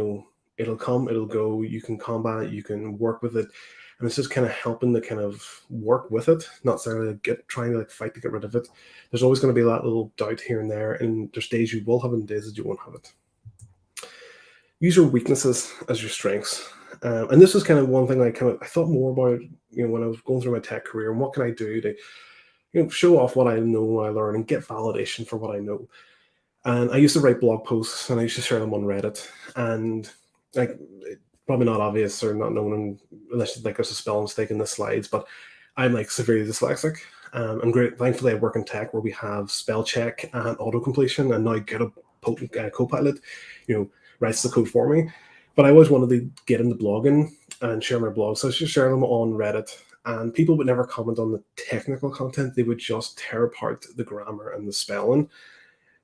it'll come, it'll go. You can combat it, you can work with it, and it's just kind of helping to kind of work with it, not necessarily trying to fight to get rid of it. There's always going to be that little doubt here and there, and there's days you will have it and days that you won't have it. Use your weaknesses as your strengths. And this is kind of one thing I thought more about, when I was going through my tech career, and what can I do to, show off what I know, what I learn, and get validation for what I know. And I used to write blog posts, and I used to share them on Reddit. And probably not obvious or not known unless there's a spelling mistake in the slides, but I'm severely dyslexic. I'm great. Thankfully, I work in tech where we have spell check and auto completion, and now Copilot, writes the code for me. But I always wanted to get into blogging, and share my blog. So I should share them on Reddit, and people would never comment on the technical content. They would just tear apart the grammar and the spelling.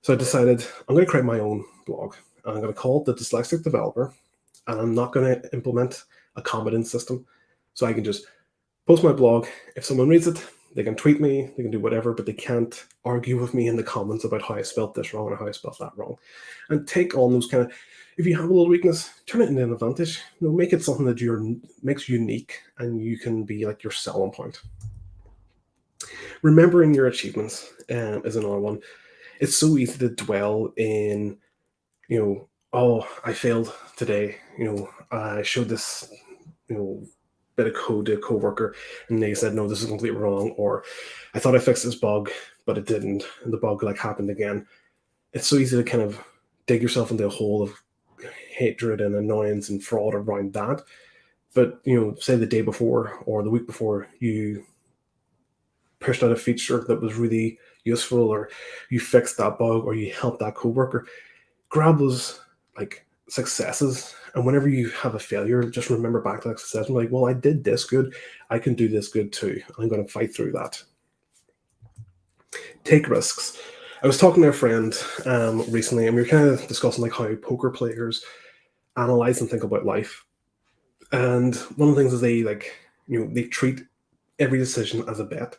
So I decided I'm going to create my own blog. And I'm going to call it The Dyslexic Developer, and I'm not going to implement a competence system. So I can just post my blog. If someone reads it, they can tweet me, they can do whatever, but they can't argue with me in the comments about how I spelled this wrong or how I spelled that wrong. And take on those kind of, if you have a little weakness, turn it into an advantage. Make it something that makes unique, and you can be like your selling point. Remembering your achievements is another one. It's so easy to dwell in, oh, I failed today. I showed this, bit of code to a coworker, and they said, no, this is completely wrong. Or I thought I fixed this bug, but it didn't, and the bug happened again. It's so easy to kind of dig yourself into a hole of hatred and annoyance and fraud around that. But say the day before or the week before, you pushed out a feature that was really useful, or you fixed that bug, or you helped that coworker. Grab those successes, and whenever you have a failure, just remember back to that success and be like, well, I did this good, I can do this good too. I'm going to fight through that. Take risks. I was talking to a friend recently, and we were kind of discussing how poker players analyze and think about life. And one of the things is they treat every decision as a bet,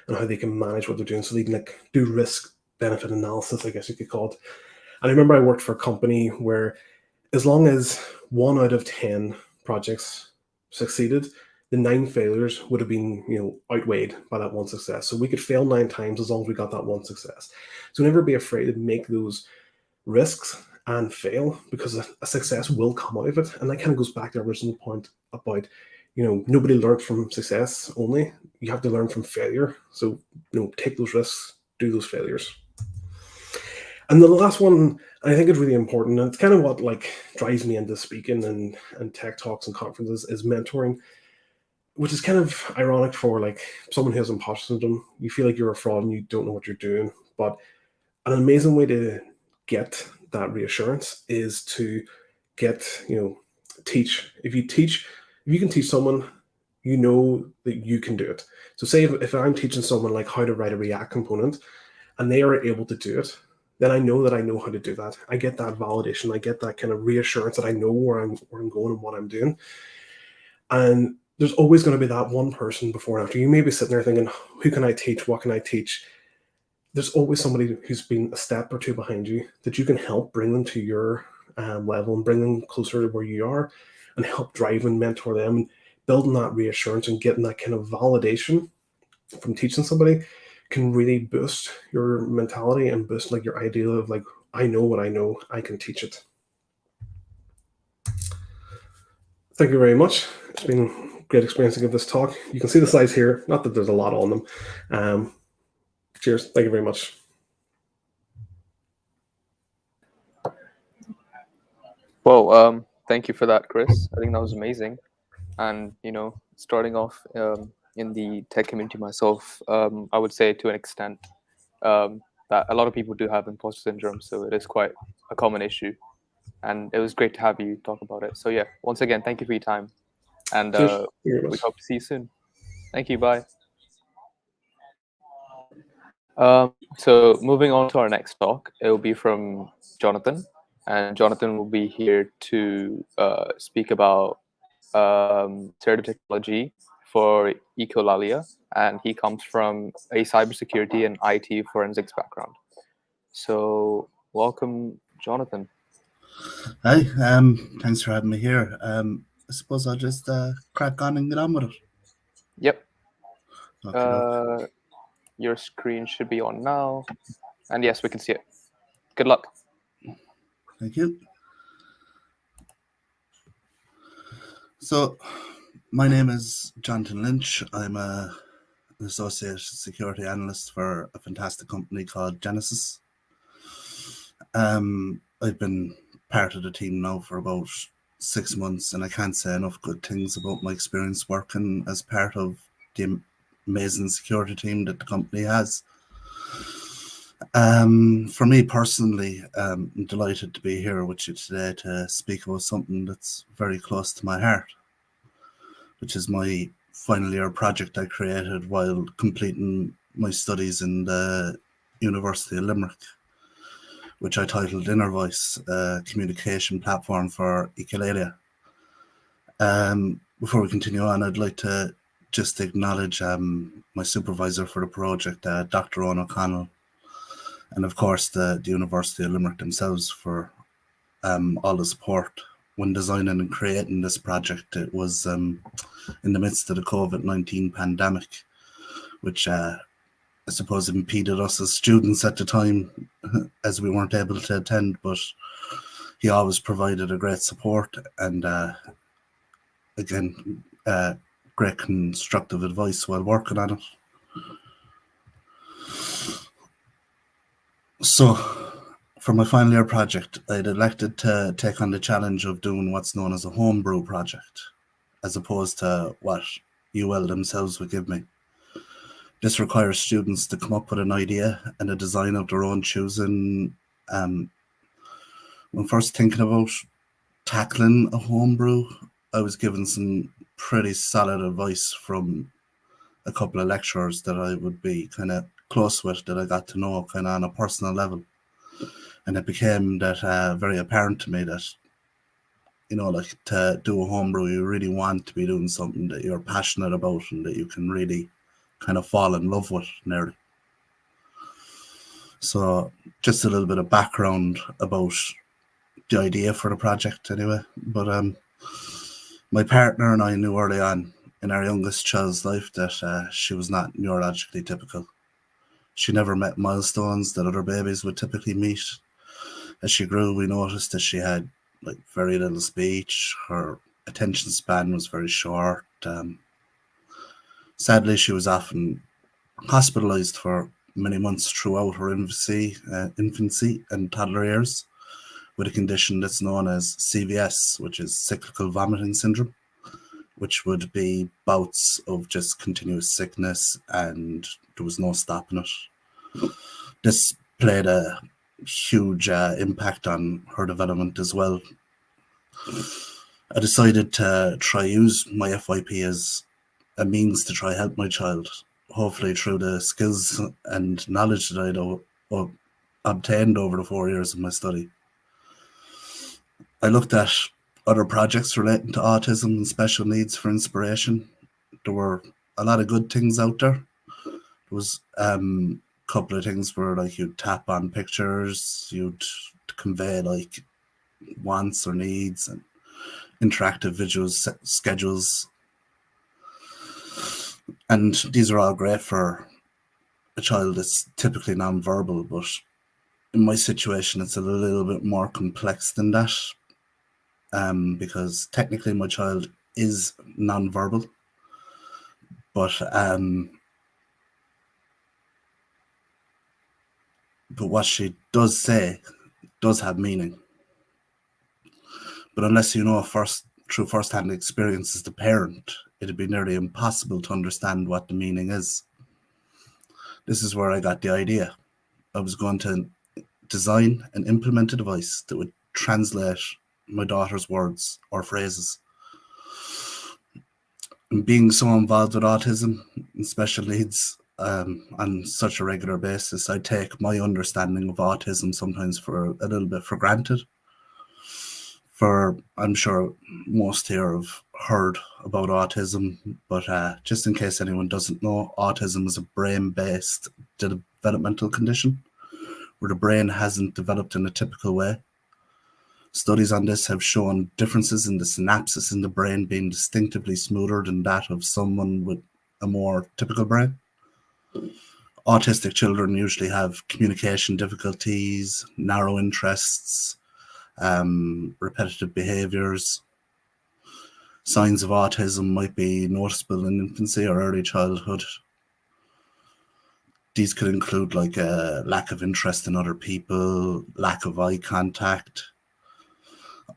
and how they can manage what they're doing. So they can do risk benefit analysis, I guess you could call it. And I remember I worked for a company where, as long as 1 out of 10 projects succeeded, the 9 failures would have been, outweighed by that 1 success. So we could fail 9 times as long as we got that 1 success. So never be afraid to make those risks and fail, because a success will come out of it. And that kind of goes back to our original point about, nobody learned from success only. You have to learn from failure. So, take those risks, do those failures. And the last one, I think is really important, and it's kind of what drives me into speaking and tech talks and conferences, is mentoring, which is kind of ironic for someone who has imposter syndrome. You feel like you're a fraud and you don't know what you're doing. But an amazing way to get that reassurance is to teach. If you can teach someone, that you can do it. So say if I'm teaching someone how to write a React component, and they are able to do it, then I know how to do that. I get that validation. I get that kind of reassurance that I know where I'm going and what I'm doing. And there's always going to be that one person before and after. You may be sitting there thinking, who can I teach? What can I teach? There's always somebody who's been a step or two behind you that you can help bring them to your level and bring them closer to where you are, and help drive and mentor them, and building that reassurance and getting that kind of validation from teaching somebody can really boost your mentality and boost your idea of I know what I know, I can teach it. Thank you very much. It's been a great experience to give this talk. You can see the slides here, not that there's a lot on them. Cheers. Thank you very much. Well, thank you for that, Chris. I think that was amazing. And, starting off in the tech community myself, I would say to an extent that a lot of people do have imposter syndrome. So it is quite a common issue. And it was great to have you talk about it. So yeah, once again, thank you for your time. And we hope to see you soon. Thank you. Bye. So moving on to our next talk, it will be from Jonathan. And Jonathan will be here to speak about generative technology for echolalia, and he comes from a cybersecurity and IT forensics background. So welcome, Jonathan. Hi, thanks for having me here. I suppose I'll just crack on and get on with it. Yep. Okay, Your screen should be on now, and yes, we can see it. Good luck. Thank you. So, my name is Jonathan Lynch. I'm an associate security analyst for a fantastic company called Genesis. I've been part of the team now for about 6 months, and I can't say enough good things about my experience working as part of the amazing security team that the company has. For me personally, I'm delighted to be here with you today to speak about something that's very close to my heart. which is my final year project I created while completing my studies in the University of Limerick, which I titled Inner Voice, a communication platform for ukulele. Before we continue on, I'd like to just acknowledge my supervisor for the project, Dr. Owen O'Connell, and of course the University of Limerick themselves for all the support when designing and creating this project. It was in the midst of the COVID-19 pandemic, which I suppose impeded us as students at the time as we weren't able to attend, but he always provided a great support and again, great constructive advice while working on it. So, for my final year project, I'd elected to take on the challenge of doing what's known as a homebrew project, as opposed to what UL themselves would give me. This requires students to come up with an idea and a design of their own choosing. When first thinking about tackling a homebrew, I was given some pretty solid advice from a couple of lecturers that I would be kind of close with, that I got to know kind of on a personal level. And it became that very apparent to me that, you know, like to do a homebrew, you really want to be doing something that you're passionate about and that you can really kind of fall in love with nearly. So just a little bit of background about the idea for the project anyway. But my partner and I knew early on in our youngest child's life that she was not neurologically typical. She never met milestones that other babies would typically meet. As she grew, we noticed that she had like very little speech. Her attention span was very short. Sadly, she was often hospitalized for many months throughout her infancy and toddler years with a condition that's known as CVS, which is cyclical vomiting syndrome, which would be bouts of just continuous sickness and there was no stopping it. This played a huge impact on her development as well. I decided to try use my FYP as a means to try help my child, hopefully through the skills and knowledge that I'd obtained over the 4 years of my study. I looked at other projects relating to autism and special needs for inspiration. There were a lot of good things out there. There was a couple of things where like you'd tap on pictures, you'd convey like wants or needs, and interactive visual schedules. And these are all great for a child that's typically nonverbal, but in my situation, it's a little bit more complex than that. Because technically my child is nonverbal, but what she does say does have meaning. But unless you know through first-hand experience as the parent, it'd be nearly impossible to understand what the meaning is. This is where I got the idea. I was going to design and implement a device that would translate my daughter's words or phrases. And being so involved with autism and special needs on such a regular basis, I take my understanding of autism sometimes for a little bit for granted. I'm sure most here have heard about autism, but just in case anyone doesn't know, autism is a brain-based developmental condition where the brain hasn't developed in a typical way. Studies on this have shown differences in the synapses in the brain being distinctively smoother than that of someone with a more typical brain. Autistic children usually have communication difficulties, narrow interests, repetitive behaviors. Signs of autism might be noticeable in infancy or early childhood. These could include like a lack of interest in other people, lack of eye contact.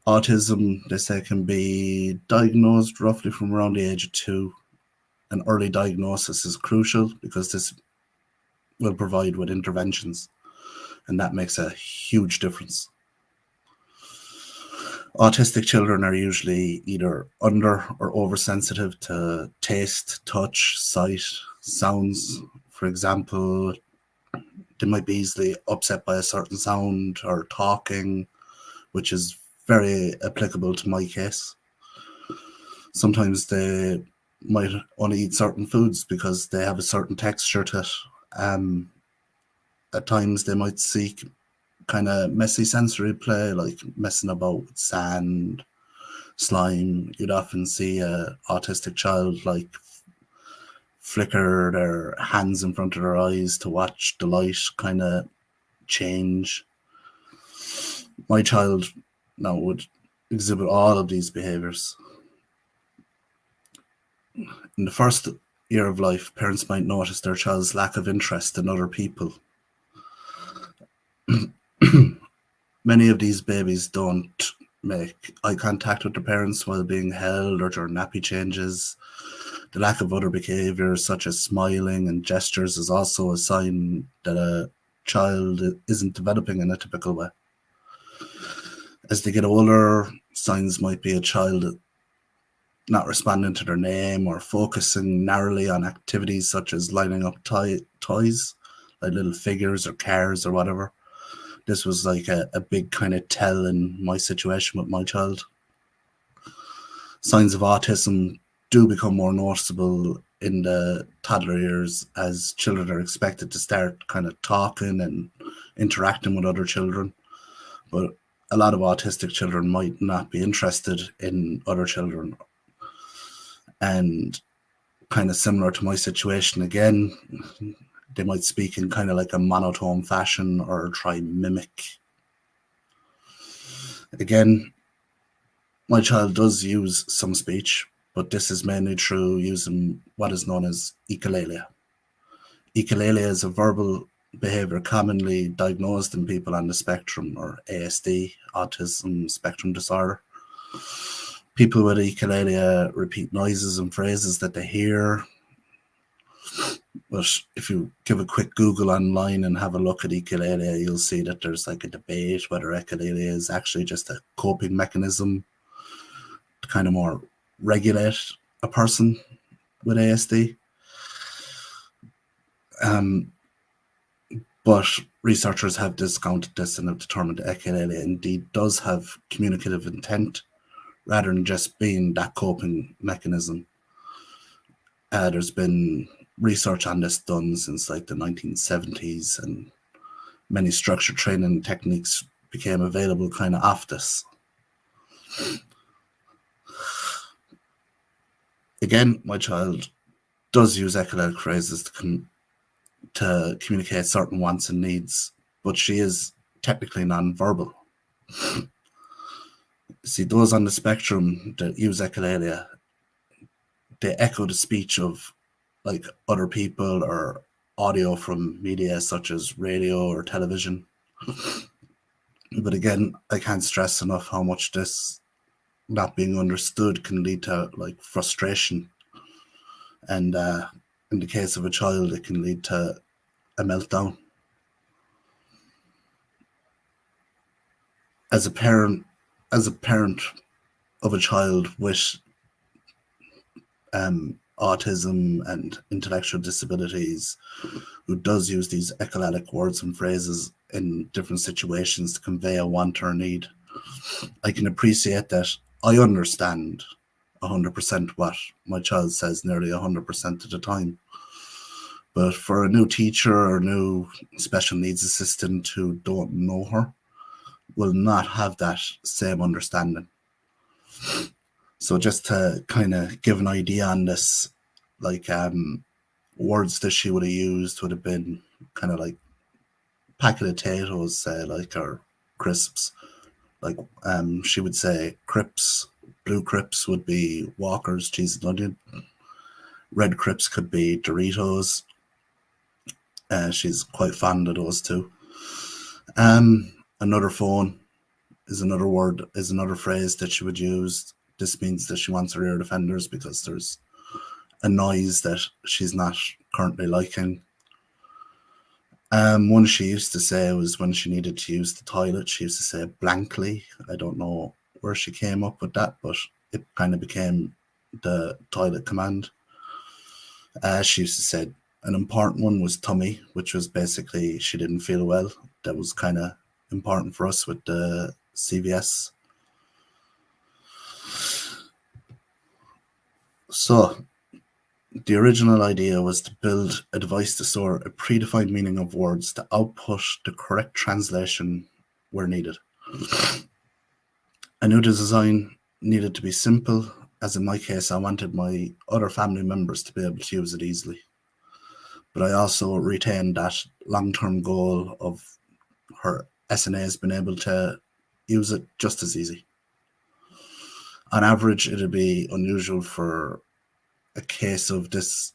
Autism, they say, can be diagnosed roughly from around the age of 2. An early diagnosis is crucial because this will provide with interventions, and that makes a huge difference. Autistic children are usually either under or oversensitive to taste, touch, sight, sounds. For example, they might be easily upset by a certain sound or talking, which is very applicable to my case. Sometimes they might only eat certain foods because they have a certain texture to it. At times they might seek kind of messy sensory play, like messing about with sand, slime. You'd often see a autistic child like flicker their hands in front of their eyes to watch the light kind of change. My child now would exhibit all of these behaviors. In the first year of life, parents might notice their child's lack of interest in other people. Many of these babies don't make eye contact with their parents while being held or during nappy changes. The lack of other behaviors such as smiling and gestures is also a sign that a child isn't developing in a typical way. As they get older, signs might be a child not responding to their name or focusing narrowly on activities such as lining up toys, like little figures or cars or whatever. This was like a big kind of tell in my situation with my child. Signs of autism do become more noticeable in the toddler years as children are expected to start kind of talking and interacting with other children. But a lot of autistic children might not be interested in other children. And kind of similar to my situation again, they might speak in kind of like a monotone fashion or try mimic. Again, my child does use some speech, but this is mainly through using what is known as echolalia. Echolalia is a verbal behavior commonly diagnosed in people on the spectrum, or ASD, autism spectrum disorder. People with echolalia repeat noises and phrases that they hear. But if you give a quick Google online and have a look at echolalia, you'll see that there's like a debate whether echolalia is actually just a coping mechanism to kind of more regulate a person with ASD. But researchers have discounted this and have determined that echolalia indeed does have communicative intent rather than just being that coping mechanism. There's been research on this done since like the 1970s, and many structured training techniques became available kind of off this. Again, my child does use echolalic phrases to communicate certain wants and needs, but she is technically non-verbal. See, those on the spectrum that use echolalia, they echo the speech of like other people or audio from media such as radio or television. But again, I can't stress enough how much this not being understood can lead to like frustration. And in the case of a child, it can lead to a meltdown. As a parent of a child with autism and intellectual disabilities who does use these echolalic words and phrases in different situations to convey a want or a need, I can appreciate that. I understand 100% what my child says nearly 100% of the time. But for a new teacher or new special needs assistant who don't know her, will not have that same understanding. So just to kind of give an idea on this, like words that she would have used would have been kind of like packet of potatoes, say, like, or crisps. Like she would say crips, blue crips would be Walker's cheese and onion. Red crips could be Doritos. She's quite fond of those too. Another phone is another word, is another phrase that she would use. This means that she wants her ear defenders because there's a noise that she's not currently liking. One she used to say was when she needed to use the toilet, she used to say blankly. I don't know where she came up with that, but it kind of became the toilet command. She used to say an important one was tummy, which was basically she didn't feel well. That was kind of important for us with the CVS. So the original idea was to build a device to store a predefined meaning of words to output the correct translation where needed. I knew the design needed to be simple, as in my case, I wanted my other family members to be able to use it easily. But I also retained that long-term goal of her SNAs being able to use it just as easy. On average, it'd be unusual for a case of this,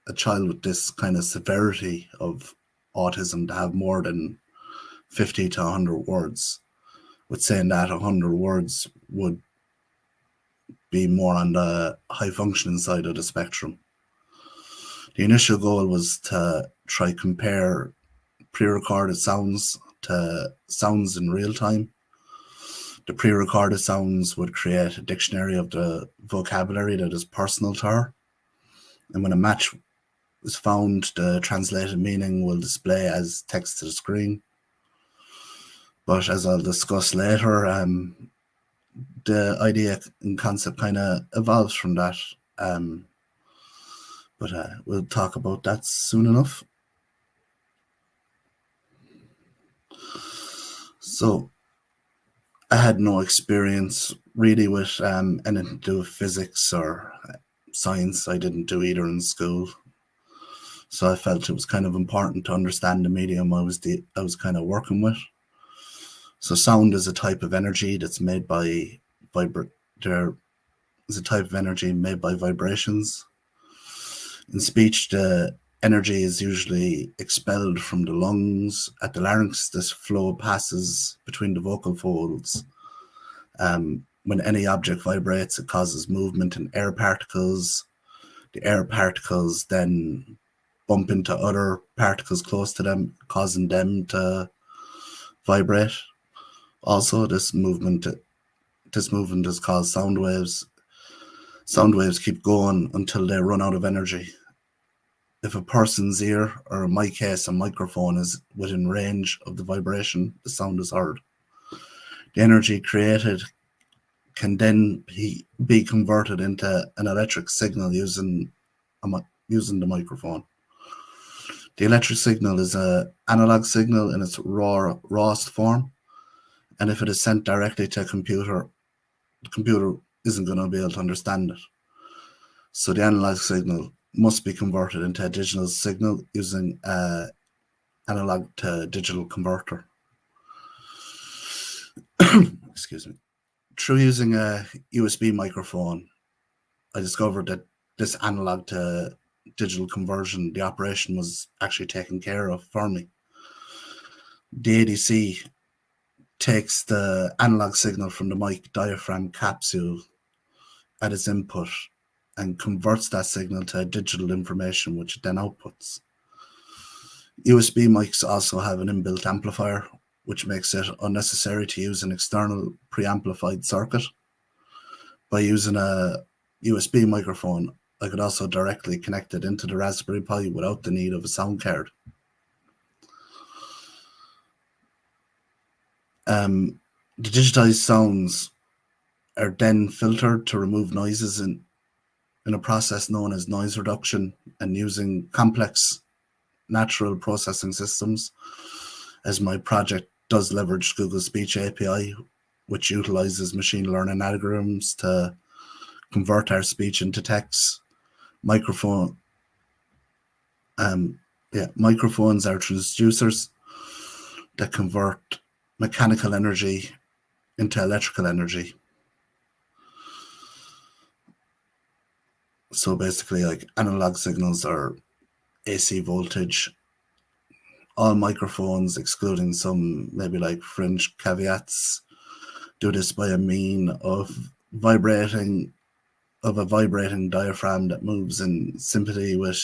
a child with this kind of severity of autism to have more than 50 to 100 words, with saying that 100 words would be more on the high functioning side of the spectrum. The initial goal was to try compare pre-recorded sounds to sounds in real time. The pre-recorded sounds would create a dictionary of the vocabulary that is personal to her. And when a match is found, the translated meaning will display as text to the screen. But as I'll discuss later, the idea and concept kind of evolves from that. But we'll talk about that soon enough. So I had no experience really with anything to do with physics or science. I didn't do either in school. So I felt it was kind of important to understand the medium I was kind of working with. So sound is a type of energy that's made by vibrations. In speech, the energy is usually expelled from the lungs. At the larynx, this flow passes between the vocal folds. When any object vibrates, it causes movement in air particles. The air particles then bump into other particles close to them, causing them to vibrate. Also, this movement is called sound waves. Sound waves keep going until they run out of energy. If a person's ear, or in my case, a microphone, is within range of the vibration, the sound is heard. The energy created can then be converted into an electric signal using the microphone. The electric signal is an analog signal in its rawest form, and if it is sent directly to a computer, the computer isn't going to be able to understand it. So the analog signal must be converted into a digital signal using an analog to digital converter. Excuse me. Through using a USB microphone, I discovered that this analog to digital conversion, the operation was actually taken care of for me. The ADC takes the analog signal from the mic diaphragm capsule at its input and converts that signal to digital information, which it then outputs. USB mics also have an inbuilt amplifier, which makes it unnecessary to use an external preamplified circuit. By using a USB microphone, I could also directly connect it into the Raspberry Pi without the need of a sound card. The digitized sounds are then filtered to remove noises in a process known as noise reduction, and using complex natural processing systems, as my project does leverage Google Speech API, which utilizes machine learning algorithms to convert our speech into text. Microphones are transducers that convert mechanical energy into electrical energy. So basically, like, analog signals are AC voltage. All microphones, excluding some maybe like fringe caveats, do this by a mean of a vibrating diaphragm that moves in sympathy with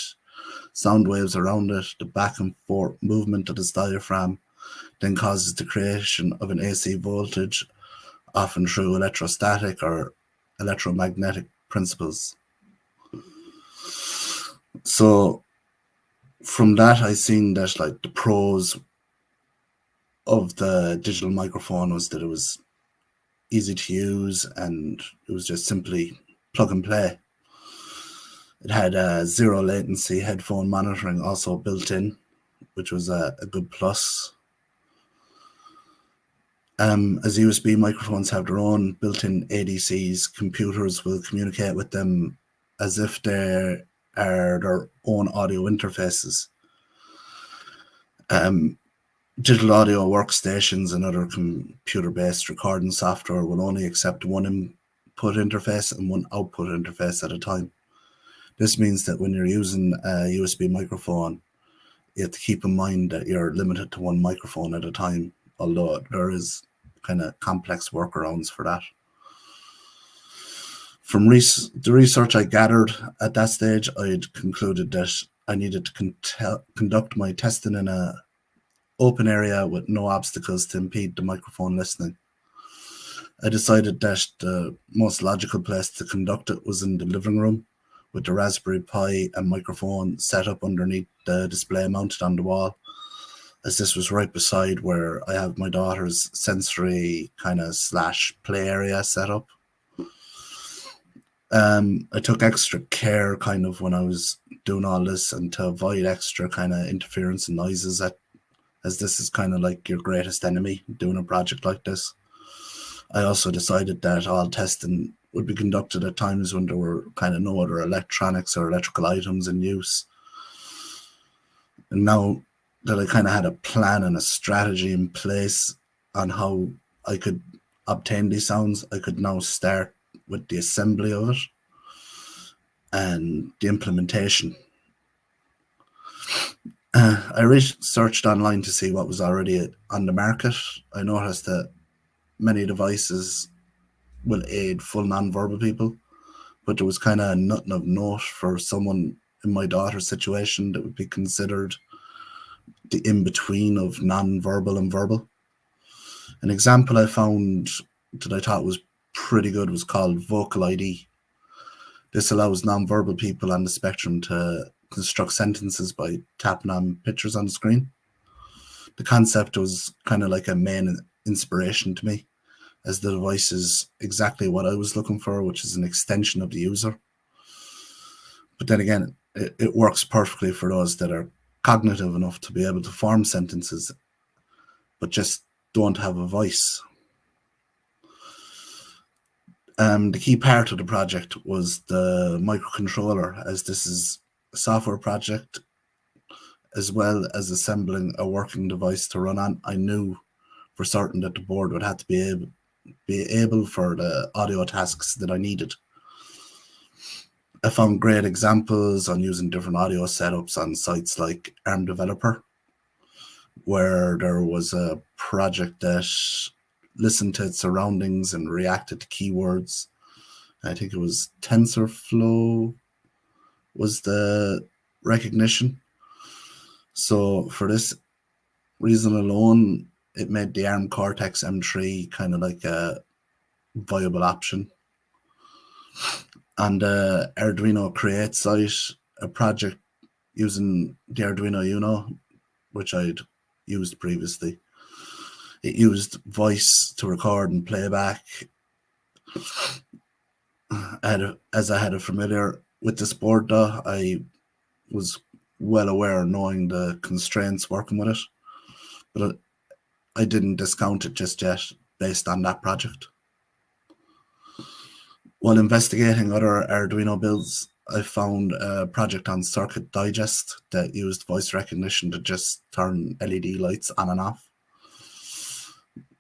sound waves around it. The back and forth movement of this diaphragm then causes the creation of an AC voltage often through electrostatic or electromagnetic principles. So from that, I seen that like the pros of the digital microphone was that it was easy to use and it was just simply plug and play. It had zero latency headphone monitoring also built in, which was a good plus. As USB microphones have their own built-in ADCs, computers will communicate with them as if they are their own audio interfaces. Digital audio workstations and other computer-based recording software will only accept one input interface and one output interface at a time. This means that when you're using a USB microphone, you have to keep in mind that you're limited to one microphone at a time, although there is kind of complex workarounds for that. From the research I gathered at that stage, I'd concluded that I needed to conduct my testing in an open area with no obstacles to impede the microphone listening. I decided that the most logical place to conduct it was in the living room, with the Raspberry Pi and microphone set up underneath the display mounted on the wall, as this was right beside where I have my daughter's sensory kind of / play area set up. I took extra care kind of when I was doing all this and to avoid extra kind of interference and noises, as this is kind of like your greatest enemy doing a project like this. I also decided that all testing would be conducted at times when there were kind of no other electronics or electrical items in use. And now that I kind of had a plan and a strategy in place on how I could obtain these sounds, I could now start with the assembly of it and the implementation. I researched online to see what was already on the market. I noticed that many devices will aid full non-verbal people, but there was kind of nothing of note for someone in my daughter's situation that would be considered the in-between of non-verbal and verbal. An example I found that I thought was pretty good was called Vocal ID. This allows non-verbal people on the spectrum to construct sentences by tapping on pictures on the screen. The concept was kind of like a main inspiration to me, as the device is exactly what I was looking for, which is an extension of the user. But then again, it works perfectly for those that are cognitive enough to be able to form sentences, but just don't have a voice. The key part of the project was the microcontroller, as this is a software project, as well as assembling a working device to run on. I knew for certain that the board would have to be able for the audio tasks that I needed. I found great examples on using different audio setups on sites like ARM Developer, where there was a project that listened to its surroundings and reacted to keywords. I think it was TensorFlow was the recognition. So for this reason alone, it made the ARM Cortex M3 kind of like a viable option. On the Arduino Create site, a project using the Arduino Uno, which I'd used previously. It used voice to record and playback. As I had a familiar with this board though, I was well aware knowing the constraints working with it, but I didn't discount it just yet based on that project. While investigating other Arduino builds, I found a project on Circuit Digest that used voice recognition to just turn LED lights on and off.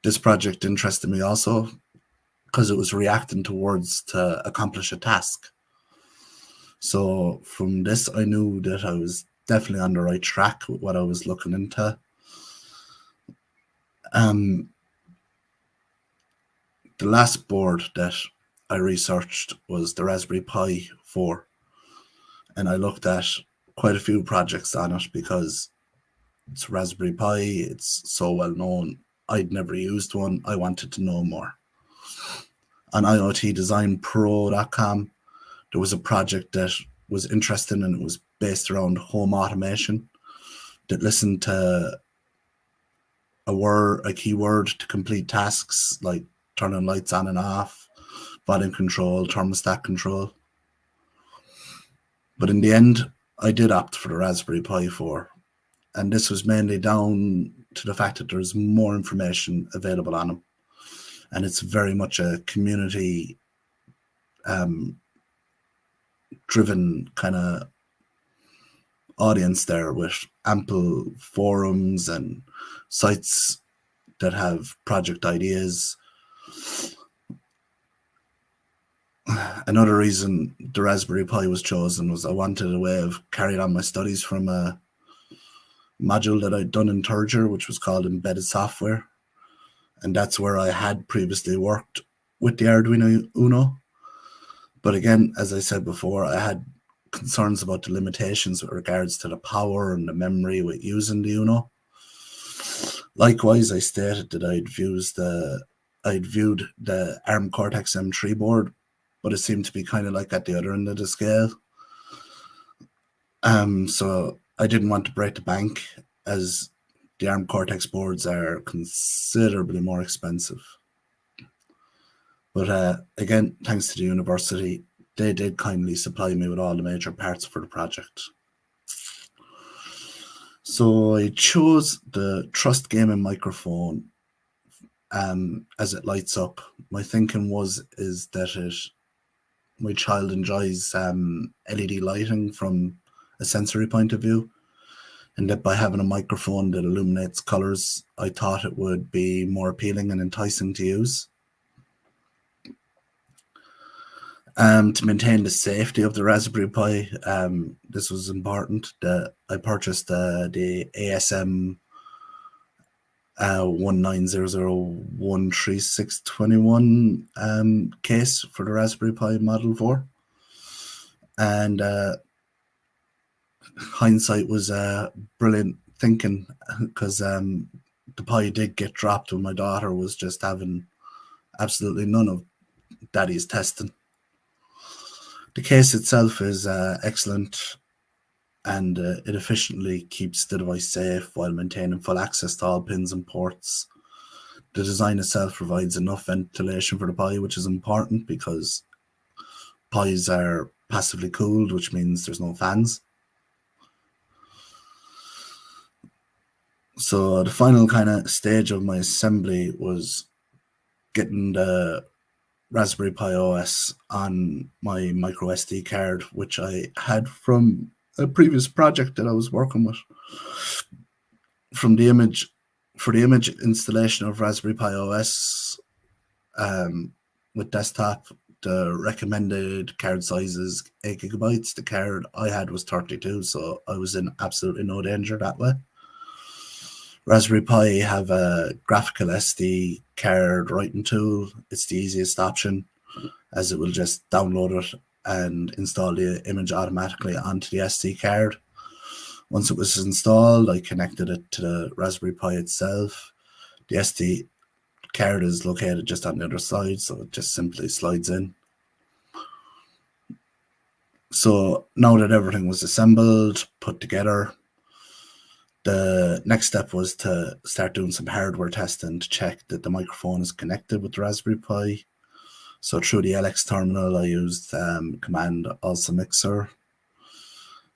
This project interested me also because it was reacting to words to accomplish a task. So from this, I knew that I was definitely on the right track with what I was looking into. The last board that I researched was the Raspberry Pi 4, and I looked at quite a few projects on it because it's Raspberry Pi, it's so well known. I'd never used one, I wanted to know more. on IoTDesignPro.com, there was a project that was interesting, and it was based around home automation that listened to a keyword to complete tasks like turning lights on and off, volume control, thermostat control. But in the end, I did opt for the Raspberry Pi 4. And this was mainly down to the fact that there's more information available on them. And it's very much a community driven kind of audience there, with ample forums and sites that have project ideas. Another reason the Raspberry Pi was chosen was I wanted a way of carrying on my studies from a module that I'd done in third year, which was called Embedded Software. And that's where I had previously worked with the Arduino Uno. But again, as I said before, I had concerns about the limitations with regards to the power and the memory with using the Uno. Likewise, I stated that I'd viewed the ARM Cortex M3 board, but it seemed to be kind of like at the other end of the scale. So I didn't want to break the bank, as the ARM Cortex boards are considerably more expensive. But again, thanks to the university, they did kindly supply me with all the major parts for the project. So I chose the Trust Gaming microphone as it lights up. My thinking is that my child enjoys LED lighting from a sensory point of view, and that by having a microphone that illuminates colors, I thought it would be more appealing and enticing to use. To maintain the safety of the Raspberry Pi, this was important that I purchased the ASM 1900136621 case for the Raspberry Pi Model 4. And hindsight was brilliant thinking, because the Pi did get dropped when my daughter was just having absolutely none of Daddy's testing. The case itself is excellent, and it efficiently keeps the device safe while maintaining full access to all pins and ports. The design itself provides enough ventilation for the Pi, which is important because Pis are passively cooled, which means there's no fans. So the final kind of stage of my assembly was getting the Raspberry Pi OS on my micro SD card, which I had from a previous project that I was working with. For the image installation of Raspberry Pi OS with desktop, the recommended card size is 8 gigabytes. The card I had was 32, so I was in absolutely no danger that way. Raspberry Pi have a graphical SD card writing tool. It's the easiest option, as it will just download it and install the image automatically onto the SD card. Once it was installed, I connected it to the Raspberry Pi itself. The SD card is located just on the other side, so it just simply slides in. So now that everything was assembled, put together, the next step was to start doing some hardware testing to check that the microphone is connected with the Raspberry Pi. So through the LX terminal, I used command also mixer.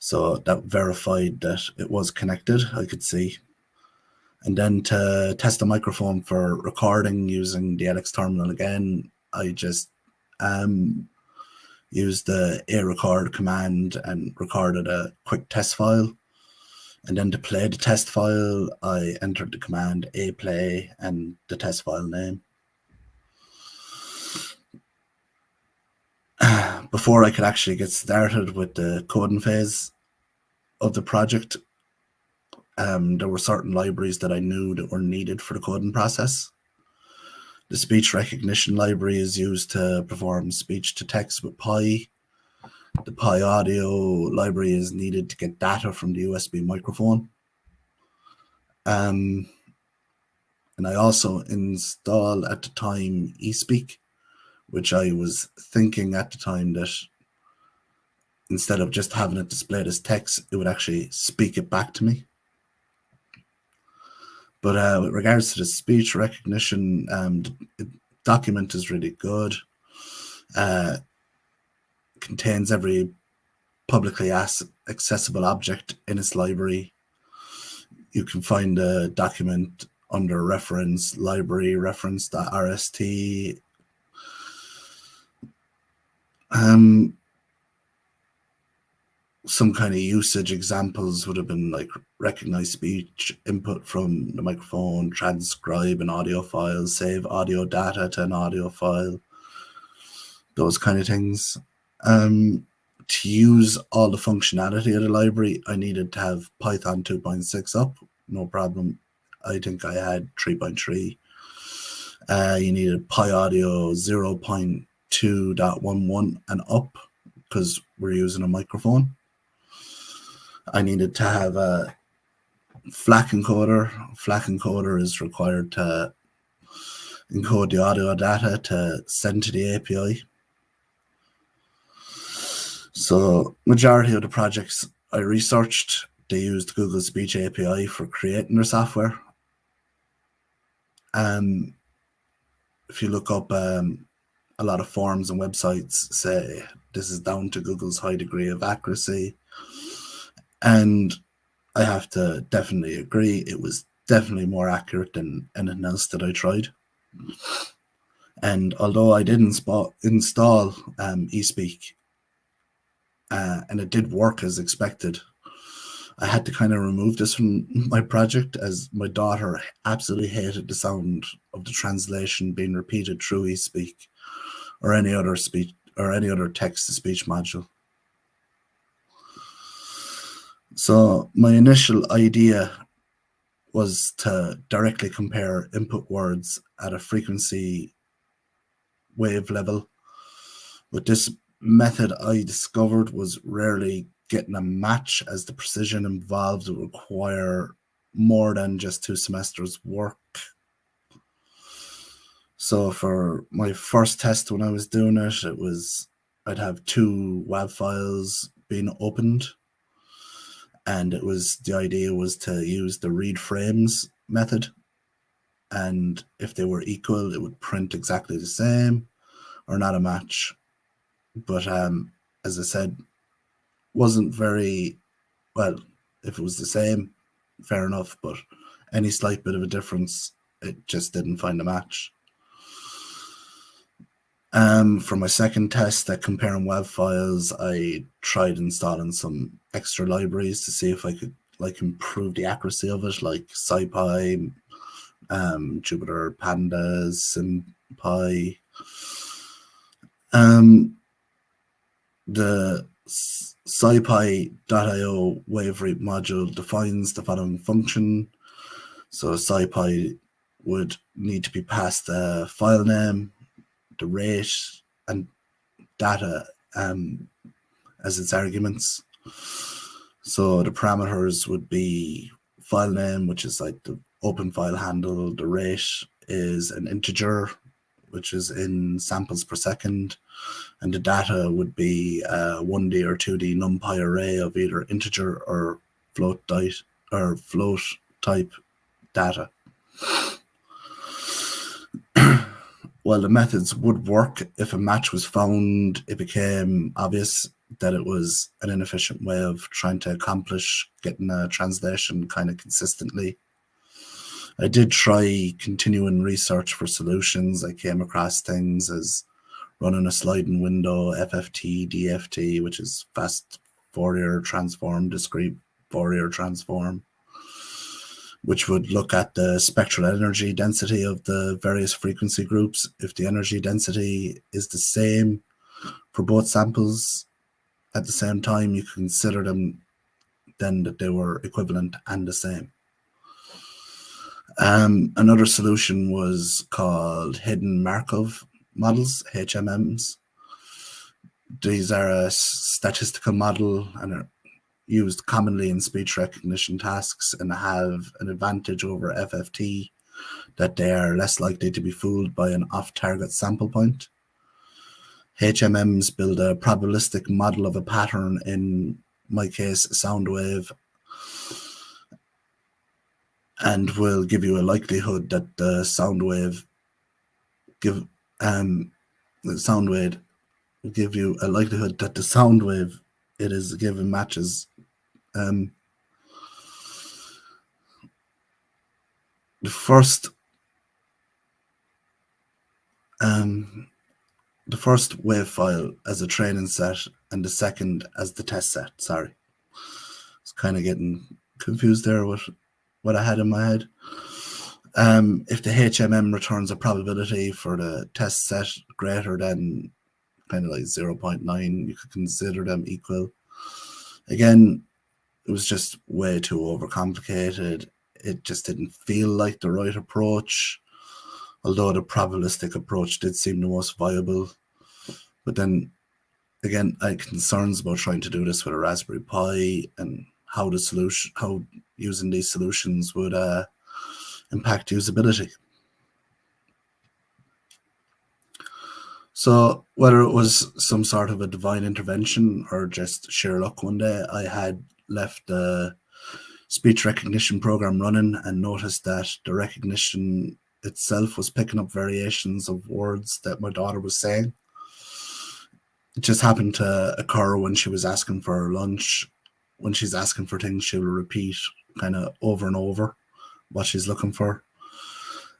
So that verified that it was connected, I could see. And then to test the microphone for recording using the LX terminal again, I just used the arecord command and recorded a quick test file. And then to play the test file, I entered the command aplay and the test file name. Before I could actually get started with the coding phase of the project, there were certain libraries that I knew that were needed for the coding process. The speech recognition library is used to perform speech to text with Pi. The Pi audio library is needed to get data from the USB microphone. And I also installed at the time eSpeak, which I was thinking at the time that instead of just having it displayed as text, it would actually speak it back to me. But with regards to the speech recognition, the document is really good. Contains every publicly accessible object in its library. You can find the document under reference library reference.rst. Some kind of usage examples would have been like recognize speech, input from the microphone, transcribe an audio file, save audio data to an audio file, those kind of things. To use all the functionality of the library, I needed to have Python 2.6 up, no problem. I think I had 3.3. You needed PyAudio 0.2.11 and up because we're using a microphone. I needed to have a FLAC encoder. FLAC encoder is required to encode the audio data to send to the API. So majority of the projects I researched, they used Google Speech API for creating their software. If you look up a lot of forums and websites say this is down to Google's high degree of accuracy. And I have to definitely agree, it was definitely more accurate than anything else that I tried. And although I did install eSpeak, and it did work as expected, I had to kind of remove this from my project as my daughter absolutely hated the sound of the translation being repeated through eSpeak or any other speech or any other text-to-speech module. So my initial idea was to directly compare input words at a frequency wave level. With this method, I discovered was rarely getting a match, as the precision involved would require more than just 2 semesters work. So for my first test when I was doing it, I'd have 2 WAV files being opened, and the idea was to use the read frames method, and if they were equal, it would print exactly the same or not a match. But as I said, wasn't very well. If it was the same, fair enough, but any slight bit of a difference, it just didn't find a match. For my second test at comparing WAV files, I tried installing some extra libraries to see if I could improve the accuracy of it, like SciPy, Jupyter Pandas, SymPy. The SciPy.io wave rate module defines the following function. So SciPy would need to be passed the file name, the rate, and data as its arguments. So the parameters would be file name, which is like the open file handle. The rate is an integer, which is in samples per second. And the data would be a 1D or 2D NumPy array of either integer or float type data. While the methods would work, if a match was found, it became obvious that it was an inefficient way of trying to accomplish getting a translation kind of consistently. I did try continuing research for solutions. I came across things as running a sliding window, FFT, DFT, which is fast Fourier transform, discrete Fourier transform, which would look at the spectral energy density of the various frequency groups. If the energy density is the same for both samples at the same time, you consider them then that they were equivalent and the same. Another solution was called hidden Markov models, HMMs. These are a statistical model and are used commonly in speech recognition tasks and have an advantage over FFT, that they are less likely to be fooled by an off-target sample point. HMMs build a probabilistic model of a pattern, in my case, a sound wave, and will give you a likelihood that the sound wave will give you a likelihood that the sound wave it is given matches. The first wave file as a training set and the second as the test set. Sorry, it's kind of getting confused there with what I had in my head. If the HMM returns a probability for the test set greater than kind of like 0.9, you could consider them equal. Again, it was just way too overcomplicated. It just didn't feel like the right approach, although the probabilistic approach did seem the most viable. But then again, I had concerns about trying to do this with a Raspberry Pi and how using these solutions would impact usability. So whether it was some sort of a divine intervention or just sheer luck, one day I had left the speech recognition program running and noticed that the recognition itself was picking up variations of words that my daughter was saying. It just happened to occur when she was asking for her lunch. When she's asking for things, she will repeat kind of over and over what she's looking for.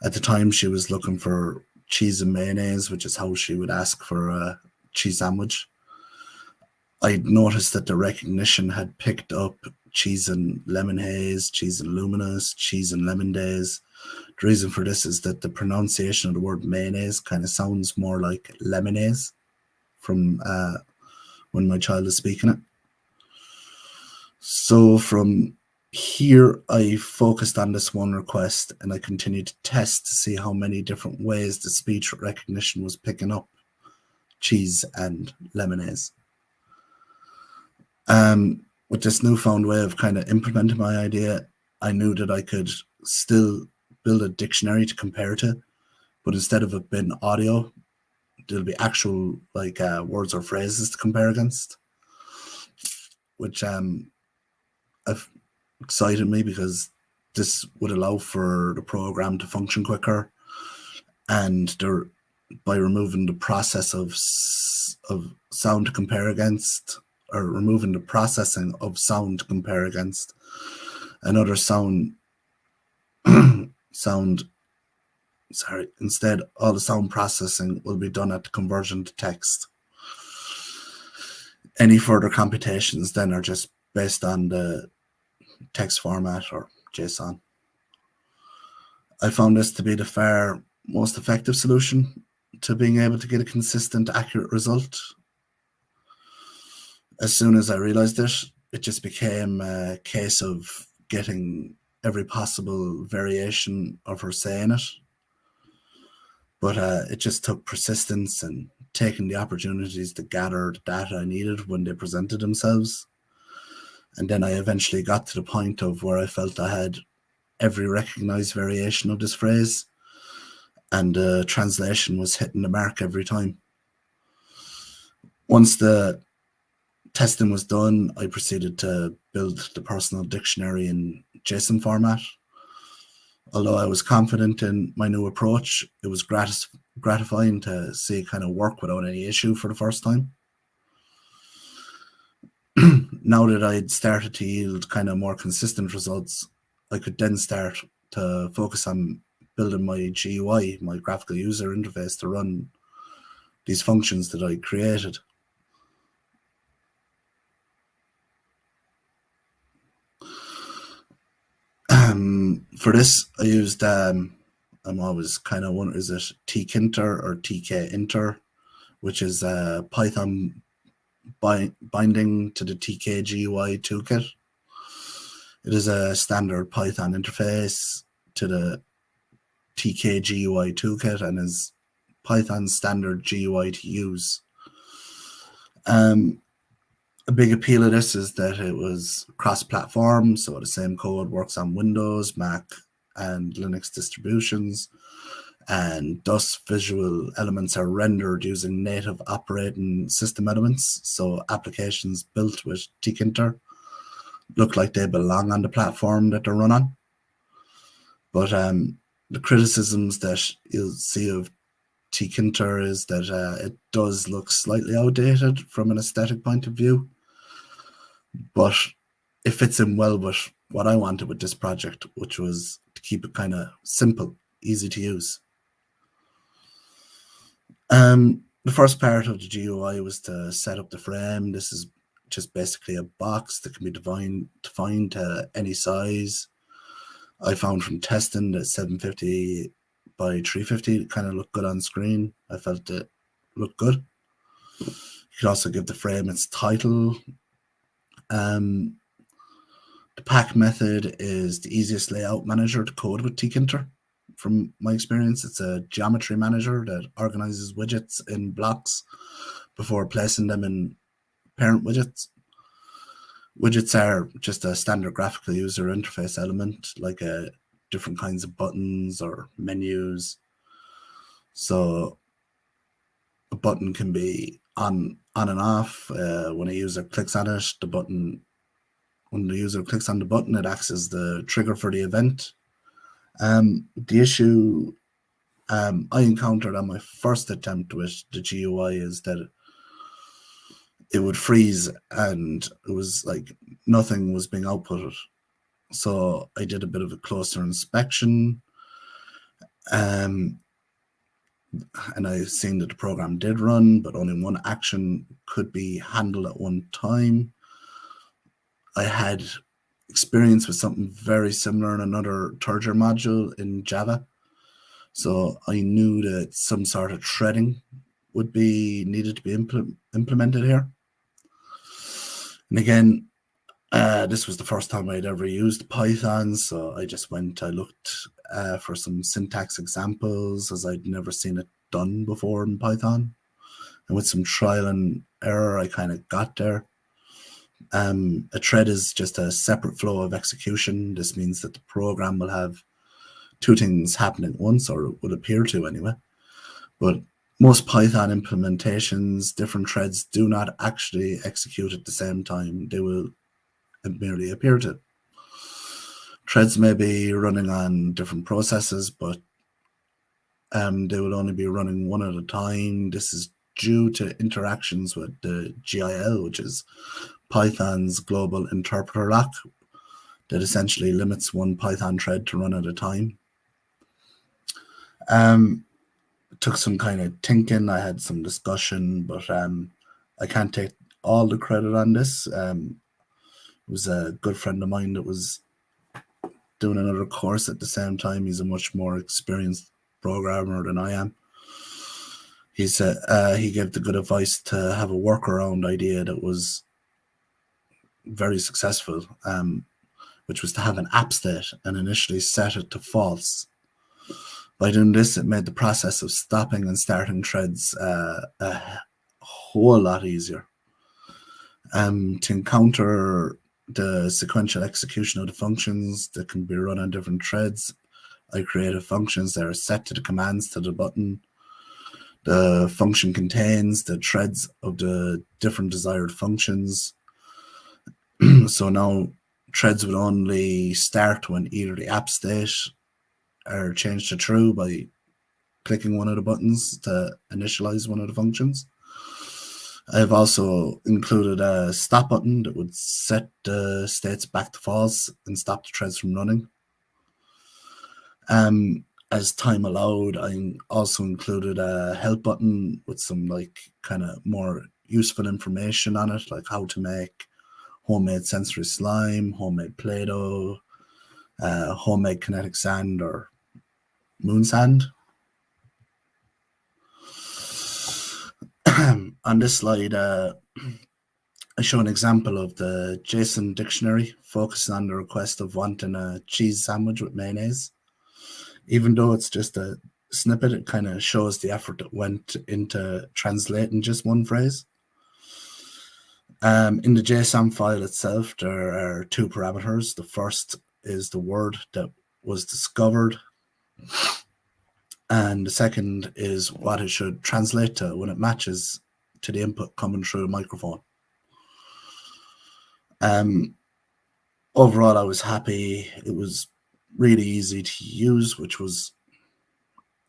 At the time, she was looking for cheese and mayonnaise, which is how she would ask for a cheese sandwich. I noticed that the recognition had picked up cheese and lemon haze, cheese and luminous, cheese and lemon days. The reason for this is that the pronunciation of the word mayonnaise kind of sounds more like lemonade from when my child is speaking it. So from here, I focused on this one request and I continued to test to see how many different ways the speech recognition was picking up cheese and lemonade. With this newfound way of kind of implementing my idea, I knew that I could still build a dictionary to compare to, but instead of it being audio, there'll be actual like words or phrases to compare against, which excited me because this would allow for the program to function quicker, and by removing the process of sound to compare against, or removing the processing of sound to compare against another sound. Instead, all the sound processing will be done at the conversion to text. Any further computations then are just based on the text format or JSON. I found this to be the far most effective solution to being able to get a consistent, accurate result. As soon as I realized it just became a case of getting every possible variation of her saying it. But it just took persistence and taking the opportunities to gather the data I needed when they presented themselves. And then I eventually got to the point of where I felt I had every recognized variation of this phrase, and the translation was hitting the mark every time. Once the testing was done, I proceeded to build the personal dictionary in JSON format. Although I was confident in my new approach, it was gratifying to see it kind of work without any issue for the first time. Now that I'd started to yield kind of more consistent results, I could then start to focus on building my GUI, my graphical user interface, to run these functions that I created. For this, I used, I'm always kind of wondering, is it tkinter or tkinter, which is a Python binding to the TKGUI toolkit. It is a standard Python interface to the TKGUI toolkit and is Python's standard GUI to use. A big appeal of this is that it was cross-platform, so the same code works on Windows, Mac, and Linux distributions, and thus visual elements are rendered using native operating system elements. So applications built with tkinter look like they belong on the platform that they're run on. But the criticisms that you'll see of tkinter is that it does look slightly outdated from an aesthetic point of view, but it fits in well with what I wanted with this project, which was to keep it kind of simple, easy to use. The first part of the GUI was to set up the frame. This is just basically a box that can be defined to any size. I found from testing that 750 by 350 kind of looked good on screen. I felt it looked good. You could also give the frame its title. The pack method is the easiest layout manager to code with tkinter. From my experience, it's a geometry manager that organizes widgets in blocks before placing them in parent widgets. Widgets are just a standard graphical user interface element, like different kinds of buttons or menus. So a button can be on and off. When a user clicks on it, when the user clicks on the button, it acts as the trigger for the event. The issue I encountered on my first attempt with the GUI is that it would freeze and it was like nothing was being outputted. So I did a bit of a closer inspection, and I seen that the program did run, but only one action could be handled at one time. I had experience with something very similar in another third-year module in Java. So I knew that some sort of threading would be needed to be implemented here. And again, this was the first time I'd ever used Python, so I just I looked for some syntax examples, as I'd never seen it done before in Python. And with some trial and error, I kind of got there. A thread is just a separate flow of execution. This means that the program will have two things happening at once, or it would appear to anyway. But most Python implementations, different threads do not actually execute at the same time. They will merely appear to. Threads may be running on different processes, but they will only be running one at a time. This is due to interactions with the GIL, which is Python's global interpreter lock, that essentially limits one Python thread to run at a time. It took some kind of thinking. I had some discussion, but I can't take all the credit on this. It was a good friend of mine that was doing another course at the same time. He's a much more experienced programmer than I am. He said he gave the good advice to have a workaround idea that was very successful, which was to have an app state and initially set it to false. By doing this, it made the process of stopping and starting threads a whole lot easier. To encounter the sequential execution of the functions that can be run on different threads, I created functions that are set to the commands to the button. The function contains the threads of the different desired functions. So now threads would only start when either the app state are changed to true by clicking one of the buttons to initialize one of the functions. I've also included a stop button that would set the states back to false and stop the threads from running. As time allowed, I also included a help button with some like kind of more useful information on it, like how to make homemade sensory slime, homemade Play-Doh, homemade kinetic sand or moon sand. On this slide, I show an example of the JSON dictionary focusing on the request of wanting a cheese sandwich with mayonnaise. Even though it's just a snippet, it kind of shows the effort that went into translating just one phrase. In the JSON file itself, there are two parameters. The first is the word that was discovered. And the second is what it should translate to when it matches to the input coming through the microphone. Overall, I was happy. It was really easy to use, which was,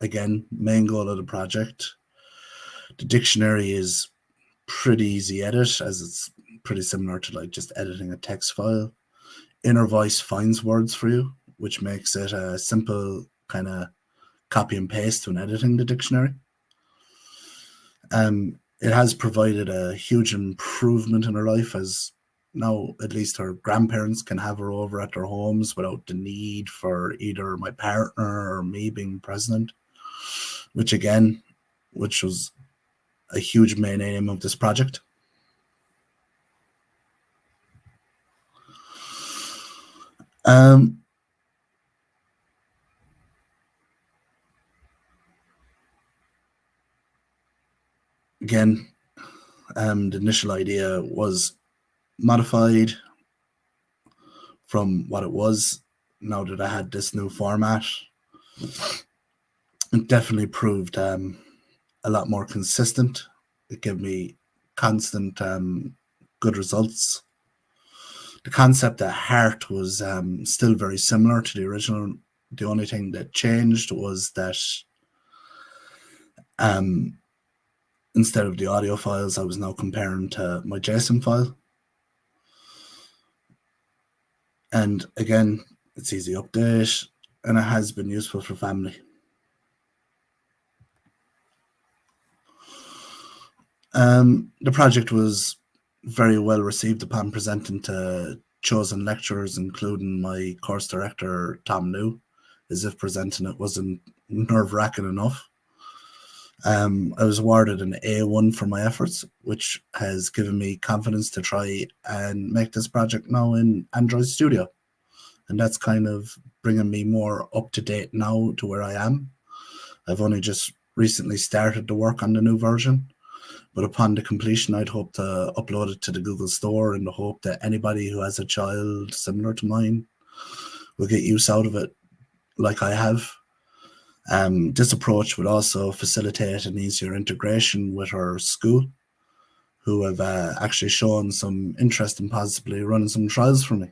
again, main goal of the project. The dictionary is pretty easy edit, as it's pretty similar to like just editing a text file. Inner Voice finds words for you, which makes it a simple kind of copy and paste when editing the dictionary. It has provided a huge improvement in her life, as now at least her grandparents can have her over at their homes without the need for either my partner or me being present, which was a huge main aim of this project. Again, the initial idea was modified from what it was now that I had this new format. It definitely proved a lot more consistent. It gave me constant good results. The concept at heart was still very similar to the original. The only thing that changed was that instead of the audio files, I was now comparing to my JSON file. And again, it's easy to update, and it has been useful for family. The project was very well received upon presenting to chosen lecturers, including my course director, Tom New, as if presenting it wasn't nerve-wracking enough. I was awarded an A1 for my efforts, which has given me confidence to try and make this project now in Android Studio. And that's kind of bringing me more up to date now to where I am. I've only just recently started to work on the new version, but upon the completion, I'd hope to upload it to the Google Store in the hope that anybody who has a child similar to mine will get use out of it like I have. This approach would also facilitate an easier integration with our school, who have actually shown some interest in possibly running some trials for me.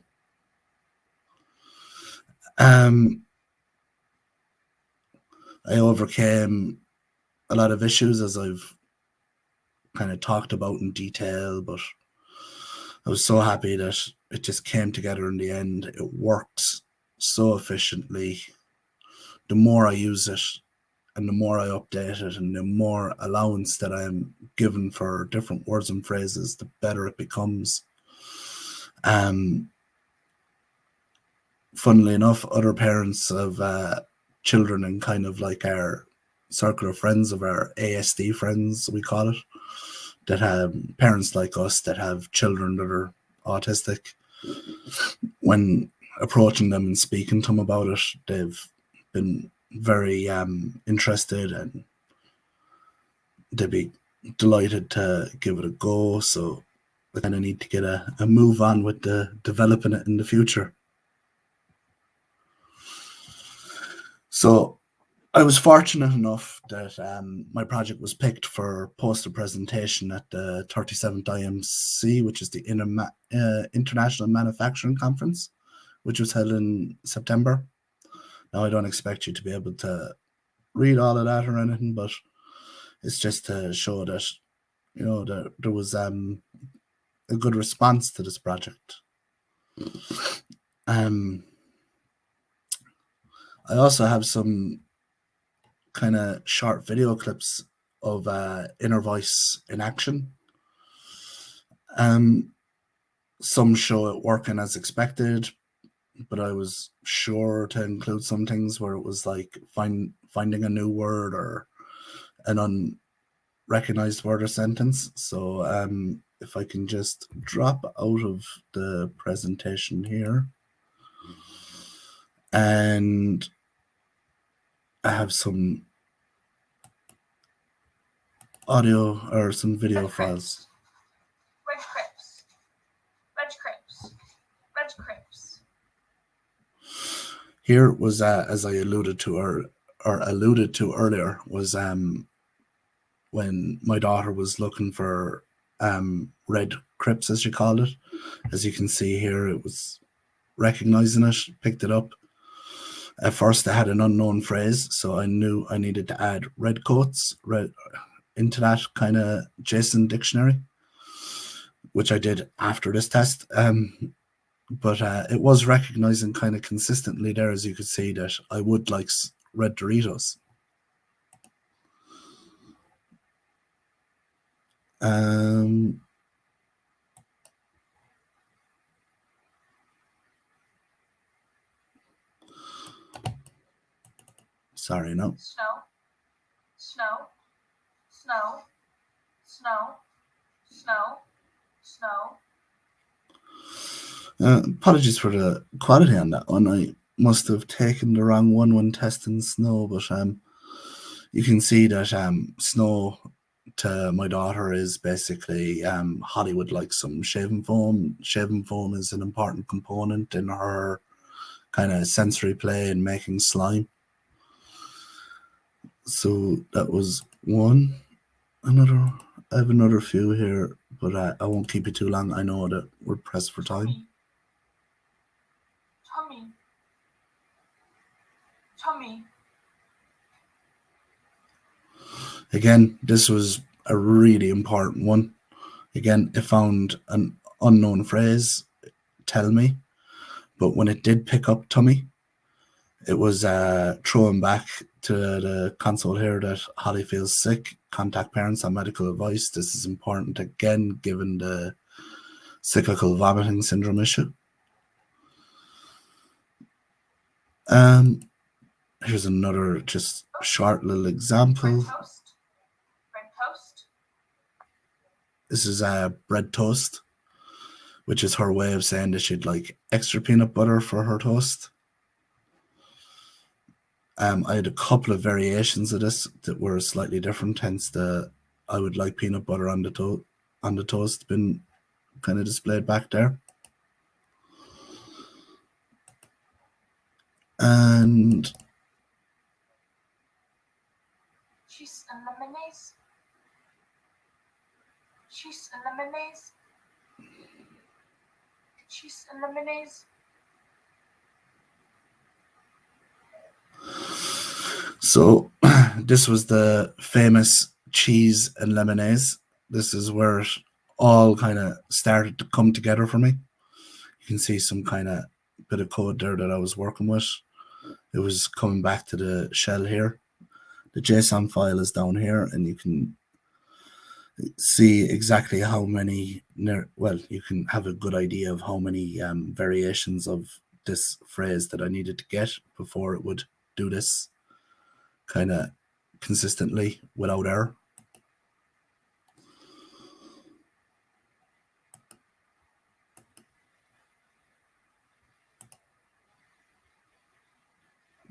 I overcame a lot of issues, as I've kind of talked about in detail, but I was so happy that it just came together in the end. It works so efficiently. The more I use it and the more I update it and the more allowance that I'm given for different words and phrases, the better it becomes. Funnily enough, other parents of children in kind of like our circle of friends, of our ASD friends, we call it, that have parents like us that have children that are autistic, when approaching them and speaking to them about it, they've been very interested, and they'd be delighted to give it a go. So I kind of need to get a move on with the developing it in the future. So I was fortunate enough that my project was picked for poster presentation at the 37th IMC, which is the International Manufacturing Conference, which was held in September. Now, I don't expect you to be able to read all of that or anything, but it's just to show that, you know, that there was a good response to this project. I also have some kind of short video clips of Inner Voice in action. Some show it working as expected, but I was sure to include some things where it was like finding a new word or an unrecognized word or sentence. So if I can just drop out of the presentation here, and I have some audio or some video files. Veg crepes. Veg crepes. Veg crepes. Here was, as I alluded to or alluded to earlier was when my daughter was looking for red crypts, as she called it. As you can see here, it was recognizing it, picked it up. At first, I had an unknown phrase, so I knew I needed to add red quotes into that kind of JSON dictionary, which I did after this test. But it was recognizing kind of consistently there, as you could see, that I would like red Doritos. Sorry, no. Snow, snow, snow, snow, snow, snow. Apologies for the quality on that one. I must have taken the wrong one when testing snow, but you can see that snow to my daughter is basically Hollywood like some shaving foam. Shaving foam is an important component in her kind of sensory play and making slime. So that was one. I have another few here, but I won't keep you too long. I know that we're pressed for time. Tummy, tummy. Again, this was a really important one. Again, it found an unknown phrase, tell me, but when it did pick up tummy, it was throwing back to the console here that Holly feels sick, contact parents on medical advice. This is important again, given the cyclical vomiting syndrome issue. Here's another just short little example. Bread toast. This is a bread toast, which is her way of saying that she'd like extra peanut butter for her toast. I had a couple of variations of this that were slightly different, hence the I would like peanut butter on the toast been kind of displayed back there. And Cheese and lemonade. Cheese and lemonade. Cheese and lemonade. so this was the famous cheese and lemonade. This is where it all kind of started to come together for me. You can see some kind of bit of code there that I was working with. It was coming back to the shell here. The JSON file is down here, and you can see exactly how many, well, you can have a good idea of how many variations of this phrase that I needed to get before it would do this kind of consistently without error.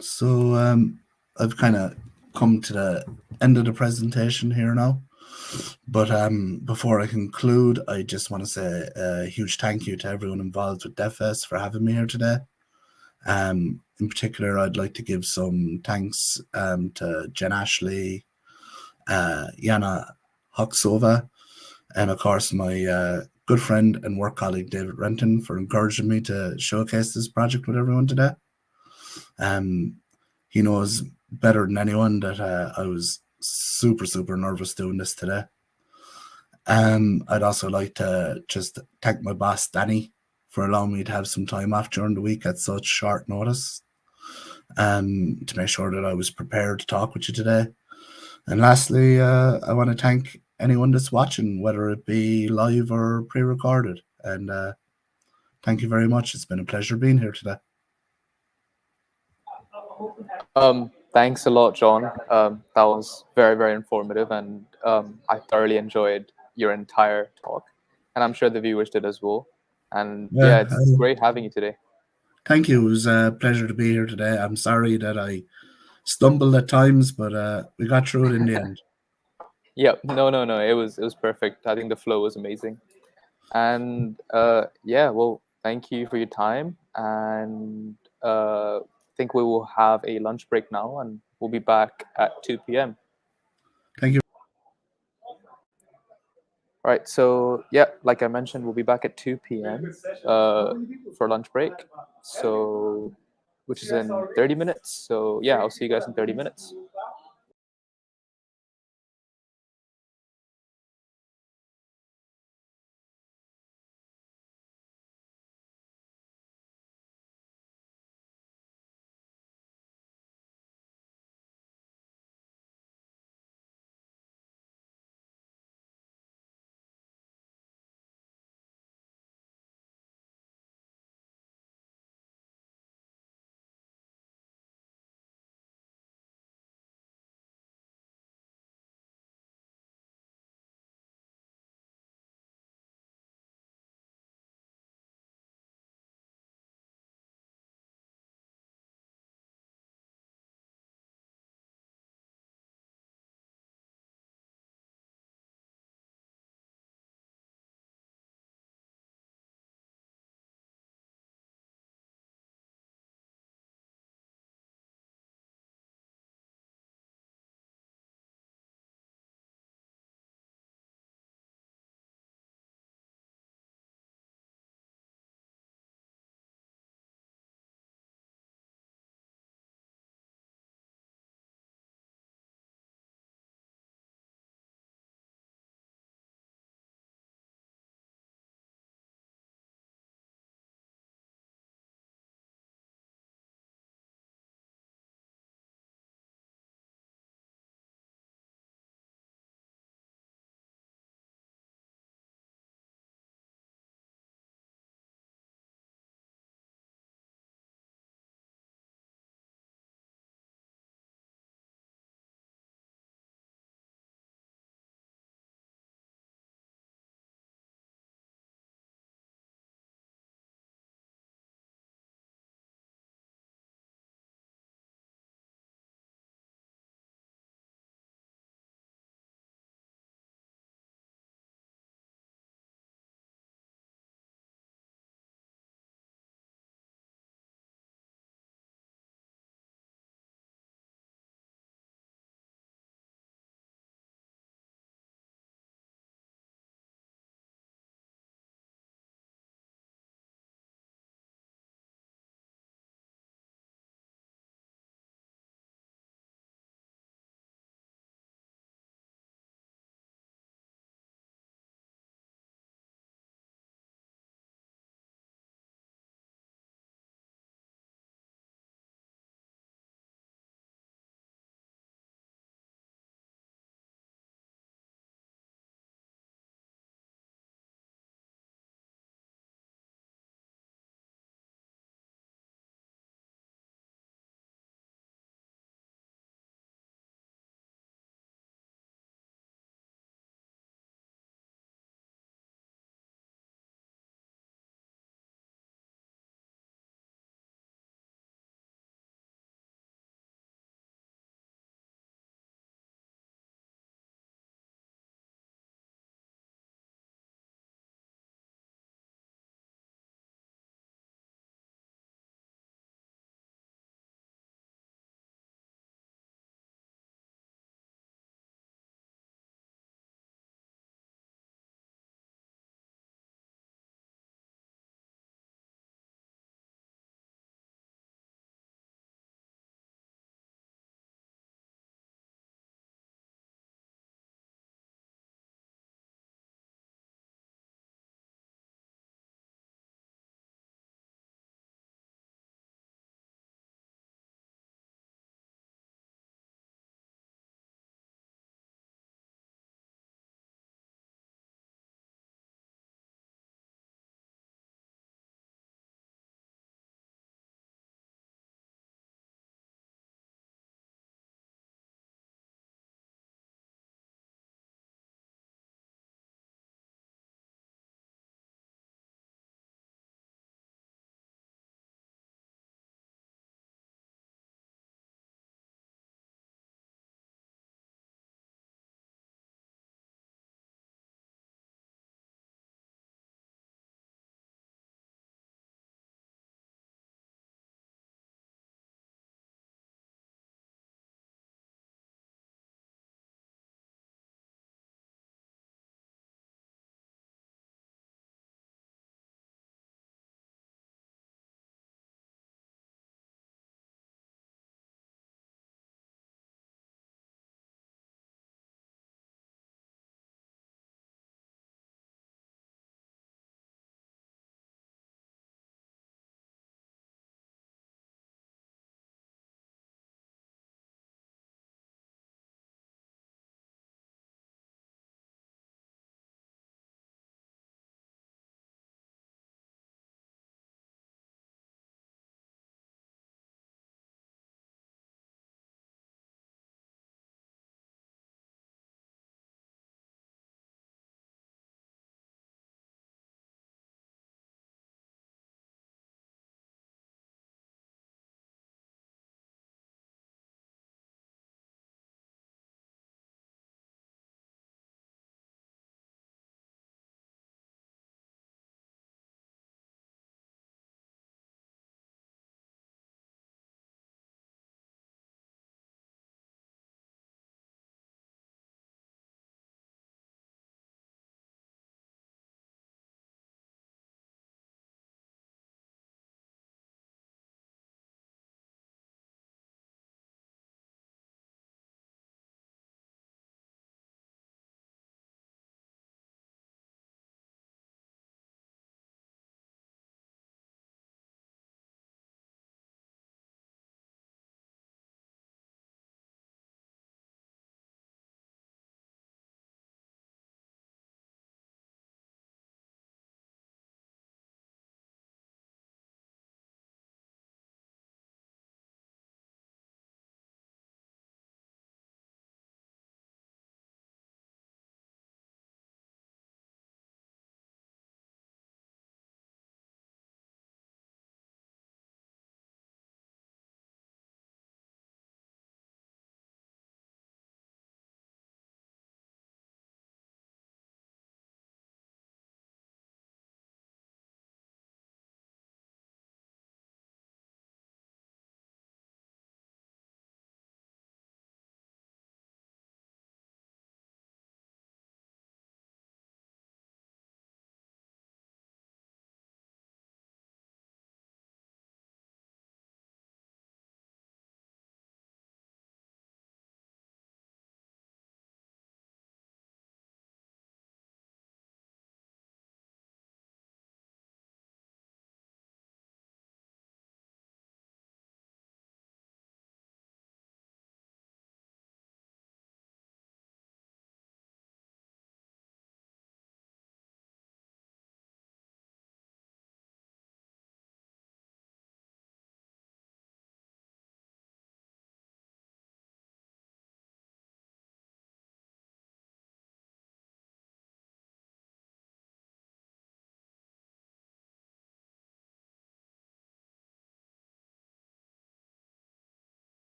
So I've kind of come to the end of the presentation here now. But before I conclude, I just want to say a huge thank you to everyone involved with DevFest for having me here today. In particular, I'd like to give some thanks to Jen Ashley, Yana Hoksova, and of course my good friend and work colleague David Renton for encouraging me to showcase this project with everyone today. He knows better than anyone that I was super nervous doing this today. I'd also like to just thank my boss Danny for allowing me to have some time off during the week at such short notice, to make sure that I was prepared to talk with you today. And lastly, I want to thank anyone that's watching, whether it be live or pre-recorded. And thank you very much. It's been a pleasure being here today. Thanks a lot, John. That was very informative, and I thoroughly enjoyed your entire talk, and I'm sure the viewers did as well. And yeah, it's great having you today. Thank you. It was a pleasure to be here today. I'm sorry that I stumbled at times, but we got through it in the end. Yep. No. It was perfect. I think the flow was amazing. And yeah, well, thank you for your time. And I think we will have a lunch break now, and we'll be back at 2 p.m. Thank you. All right, so yeah, like I mentioned, we'll be back at 2 p.m. For lunch break. So, which is in 30 minutes. So yeah, I'll see you guys in 30 minutes.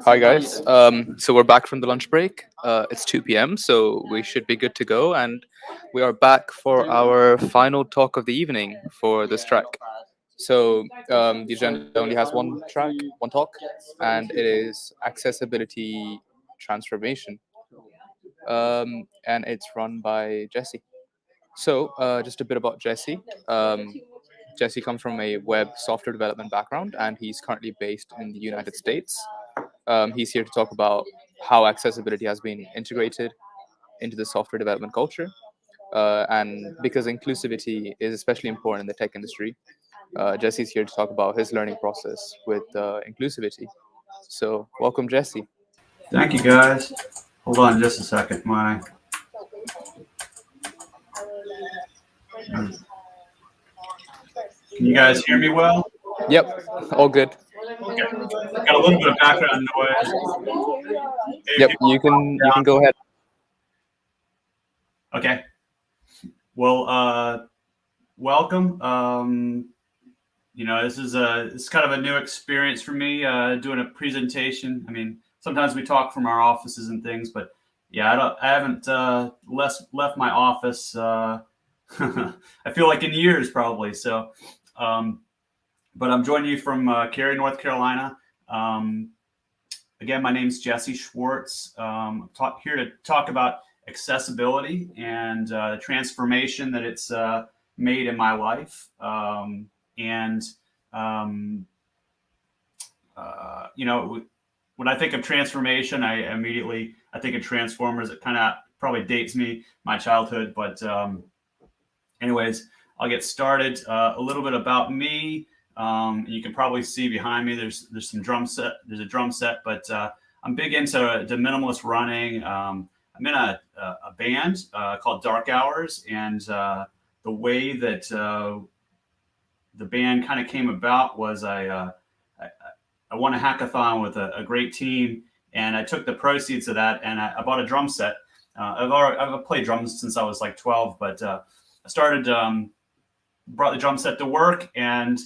Hi guys. So we're back from the lunch break. It's 2 p.m., so we should be good to go. And we are back for our final talk of the evening for this track. So the agenda only has one track, one talk, and it is accessibility transformation. And it's run by Jesse. So just a bit about Jesse. Jesse comes from a web software development background, and he's currently based in the United States. He's here to talk about how accessibility has been integrated into the software development culture. And because inclusivity is especially important in the tech industry, Jesse's here to talk about his learning process with inclusivity. So, welcome, Jesse. Thank you, guys. Hold on just a second. Can you guys hear me well? Yep, all good. Okay. Got a little bit of background noise. Yep, you can go ahead. Okay. Well, welcome. This is it's kind of a new experience for me, doing a presentation. I mean, sometimes we talk from our offices and things, but yeah, I haven't left my office. I feel like in years probably. So, but I'm joining you from Cary, North Carolina. Again, my name's Jesse Schwartz. Here to talk about accessibility and the transformation that it's made in my life. When I think of transformation, I think of Transformers. It kind of probably dates me, my childhood. But anyways, I'll get started. A little bit about me. You can probably see behind me. There's some drum set. There's a drum set, but I'm big into minimalist running. I'm in a band called Dark Hours, and the way that the band kind of came about was I won a hackathon with a great team, and I took the proceeds of that and I bought a drum set. I've played drums since I was like 12, but I started brought the drum set to work, and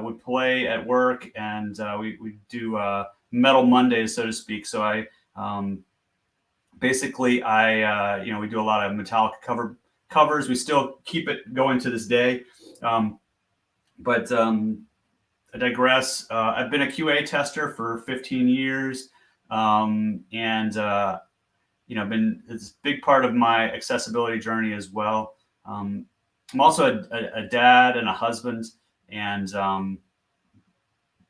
we play at work, and we do Metal Mondays, so to speak. So I basically we do a lot of Metallica covers. We still keep it going to this day. But I digress. I've been a QA tester for 15 years, and it's a big part of my accessibility journey as well. I'm also a dad and a husband, and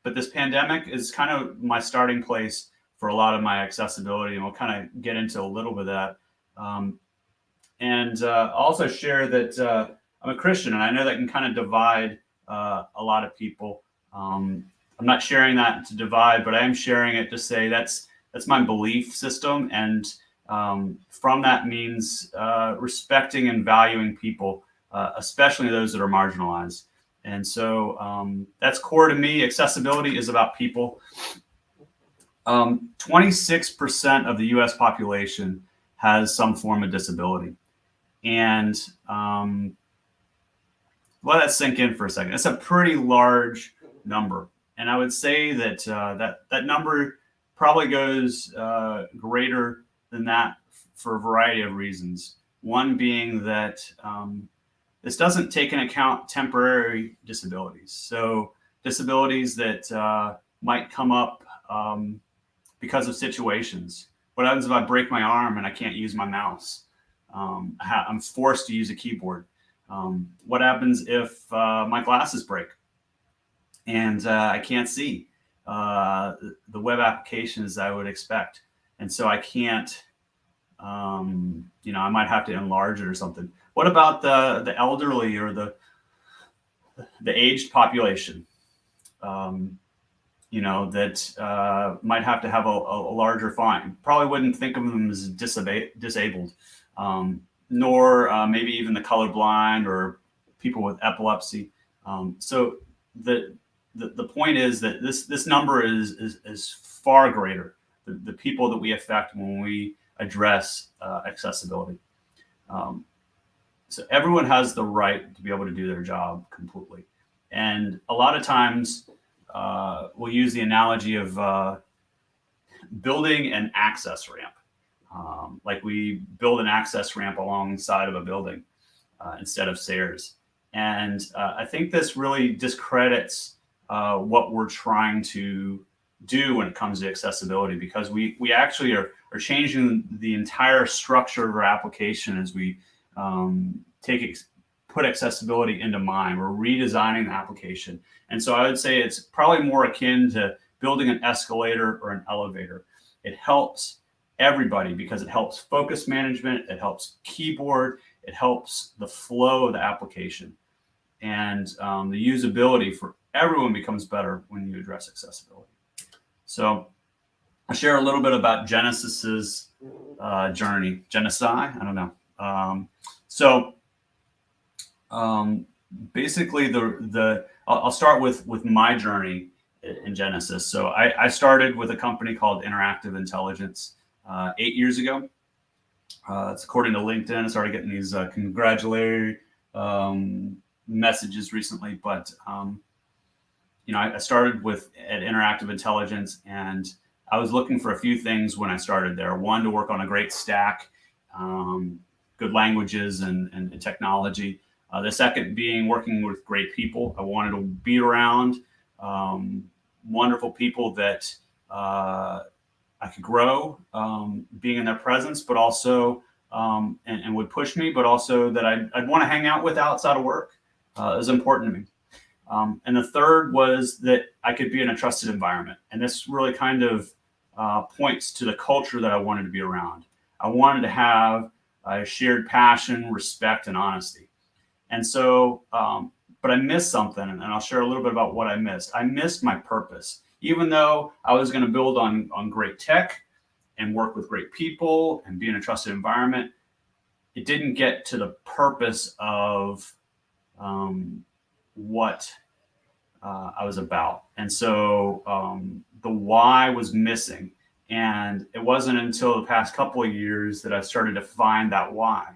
but this pandemic is kind of my starting place for a lot of my accessibility, and we'll kind of get into a little bit of that. And also share that I'm a Christian, and I know that can kind of divide a lot of people. I'm not sharing that to divide, but I am sharing it to say that's my belief system, and from that means respecting and valuing people, especially those that are marginalized. And so that's core to me. Accessibility is about people. 26% of the U.S. population has some form of disability, and let that sink in for a second. It's a pretty large number, and I would say that that number probably goes greater than that for a variety of reasons. One being that this doesn't take into account temporary disabilities. So disabilities that might come up because of situations. What happens if I break my arm and I can't use my mouse? I'm forced to use a keyboard. What happens if my glasses break and I can't see the web applications I would expect? And so I can't, I might have to enlarge it or something. What about the elderly or the aged population? That might have to have a larger fine. Probably wouldn't think of them as disabled, nor maybe even the colorblind or people with epilepsy. So the point is that this number is far greater. The people that we affect when we address accessibility. So everyone has the right to be able to do their job completely. And a lot of times we'll use the analogy of building an access ramp. Like we build an access ramp alongside of a building instead of stairs. And I think this really discredits what we're trying to do when it comes to accessibility, because we actually are changing the entire structure of our application as we put accessibility into mind. We're redesigning the application. And so I would say it's probably more akin to building an escalator or an elevator. It helps everybody because it helps focus management, it helps keyboard, it helps the flow of the application. And the usability for everyone becomes better when you address accessibility. So I'll share a little bit about Genesis's journey. Genesi, I don't know. Basically, I'll start with my journey in Genesis. So I started with a company called Interactive Intelligence 8 years ago. It's according to LinkedIn. I started getting these congratulatory messages recently, but I started at Interactive Intelligence, and I was looking for a few things when I started there. One, to work on a great stack, good languages and technology. The second being working with great people. I wanted to be around wonderful people that I could grow, being in their presence, but also and would push me, but also that I'd want to hang out with outside of work. It was important to me. And the third was that I could be in a trusted environment. And this really kind of points to the culture that I wanted to be around. I wanted to have a shared passion, respect, and honesty. And so, but I missed something, and I'll share a little bit about what I missed. I missed my purpose. Even though I was going to build on great tech and work with great people and be in a trusted environment, it didn't get to the purpose of what I was about. And so the why was missing. And it wasn't until the past couple of years that I started to find that why,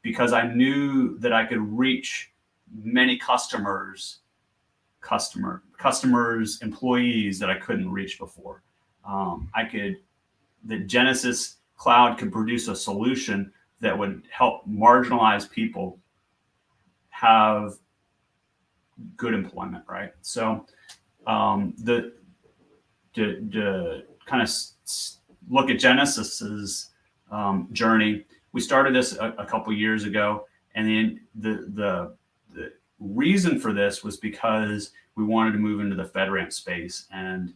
because I knew that I could reach many customers, employees that I couldn't reach before. The Genesis Cloud could produce a solution that would help marginalized people have good employment, right? So to kind of look at Genesis's journey, we started this a couple years ago, and then the reason for this was because we wanted to move into the FedRAMP space, and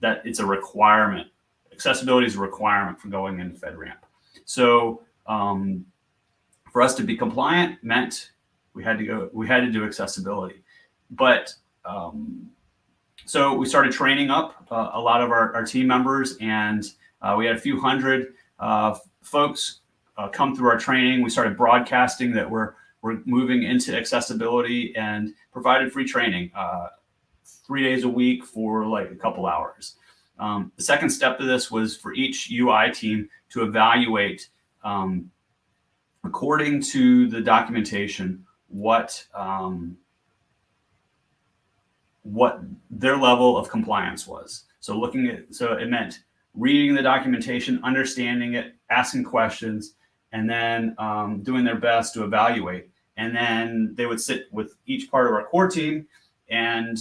that it's a requirement. Accessibility is a requirement for going into FedRAMP. So for us to be compliant meant we had to do accessibility. But so we started training up a lot of our team members, and we had a few hundred folks come through our training. We started broadcasting that we're moving into accessibility, and provided free training 3 days a week for like a couple hours. The second step to this was for each UI team to evaluate, according to the documentation, what their level of compliance was. So it meant reading the documentation, understanding it, asking questions, and then doing their best to evaluate. And then they would sit with each part of our core team and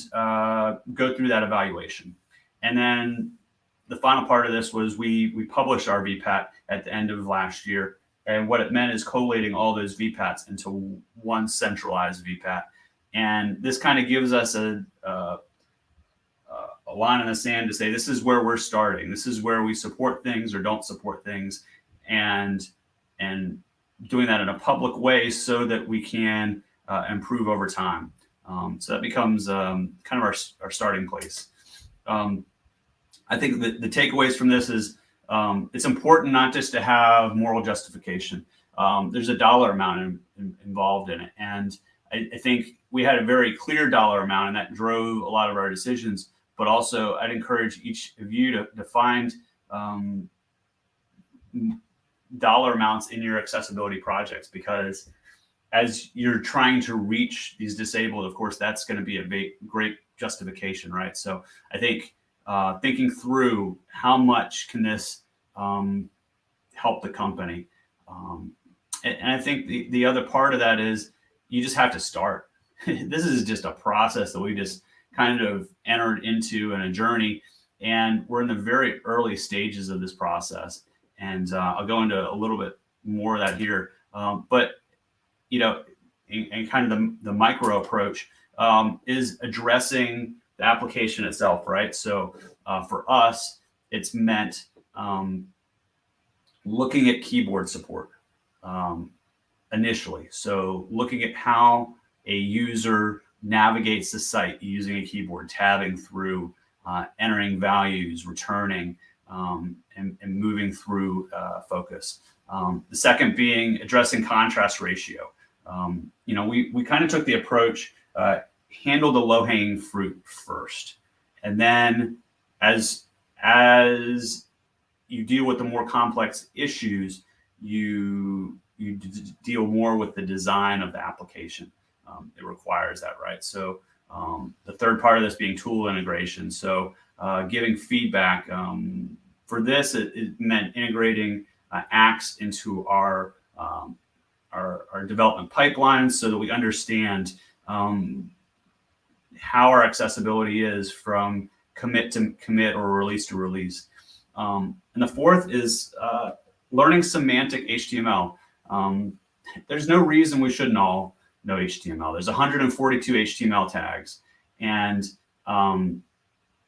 go through that evaluation. And then the final part of this was we published our VPAT at the end of last year. And what it meant is collating all those VPATs into one centralized VPAT. And this kind of gives us a line in the sand to say, this is where we're starting. This is where we support things or don't support things, and doing that in a public way so that we can improve over time. So that becomes kind of our starting place. I think the takeaways from this is it's important not just to have moral justification. There's a dollar amount involved in it. And I think we had a very clear dollar amount, and that drove a lot of our decisions. But also, I'd encourage each of you to find dollar amounts in your accessibility projects, because as you're trying to reach these disabled, of course, that's going to be a great justification, right? So I think thinking through how much can this help the company. And I think the other part of that is you just have to start. This is just a process that we just kind of entered into in a journey, and we're in the very early stages of this process. And I'll go into a little bit more of that here. But, you know, in kind of the micro approach is addressing the application itself, right? So for us, it's meant looking at keyboard support initially. So looking at how a user navigates the site using a keyboard, tabbing through, entering values, returning, and moving through focus. The second being addressing contrast ratio. You know, we kind of took the approach, handle the low-hanging fruit first. And then as you deal with the more complex issues, you deal more with the design of the application. It requires that, right? So the third part of this being tool integration. So giving feedback. For this, it meant integrating Axe into our development pipeline so that we understand how our accessibility is from commit to commit or release to release. And the fourth is learning semantic HTML. There's no reason we shouldn't all know HTML. There's 142 HTML tags. And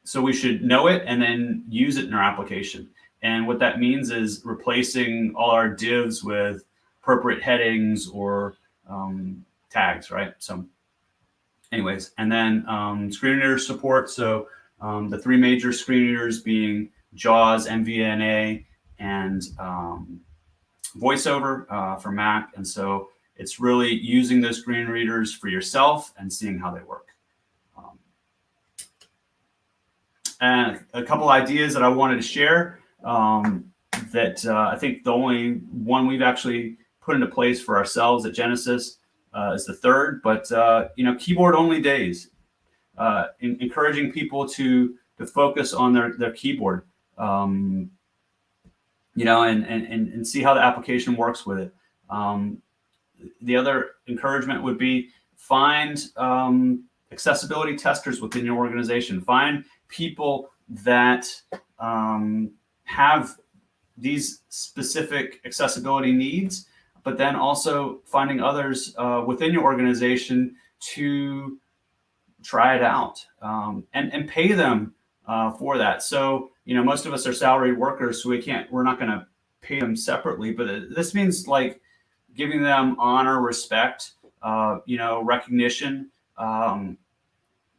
so we should know it and then use it in our application. And what that means is replacing all our divs with appropriate headings or tags, right? So anyways, and then screen reader support. So the three major screen readers being JAWS, MVNA, and VoiceOver for Mac. And so it's really using those screen readers for yourself and seeing how they work. And a couple ideas that I wanted to share that I think the only one we've actually put into place for ourselves at Genesis is the third, but you know, keyboard only days, encouraging people to focus on their keyboard, you know, and see how the application works with it. The other encouragement would be find accessibility testers within your organization. Find people that have these specific accessibility needs, but then also finding others within your organization to try it out and pay them for that. So, you know, most of us are salaried workers, so we're not going to pay them separately, but this means like giving them honor, respect, you know, recognition,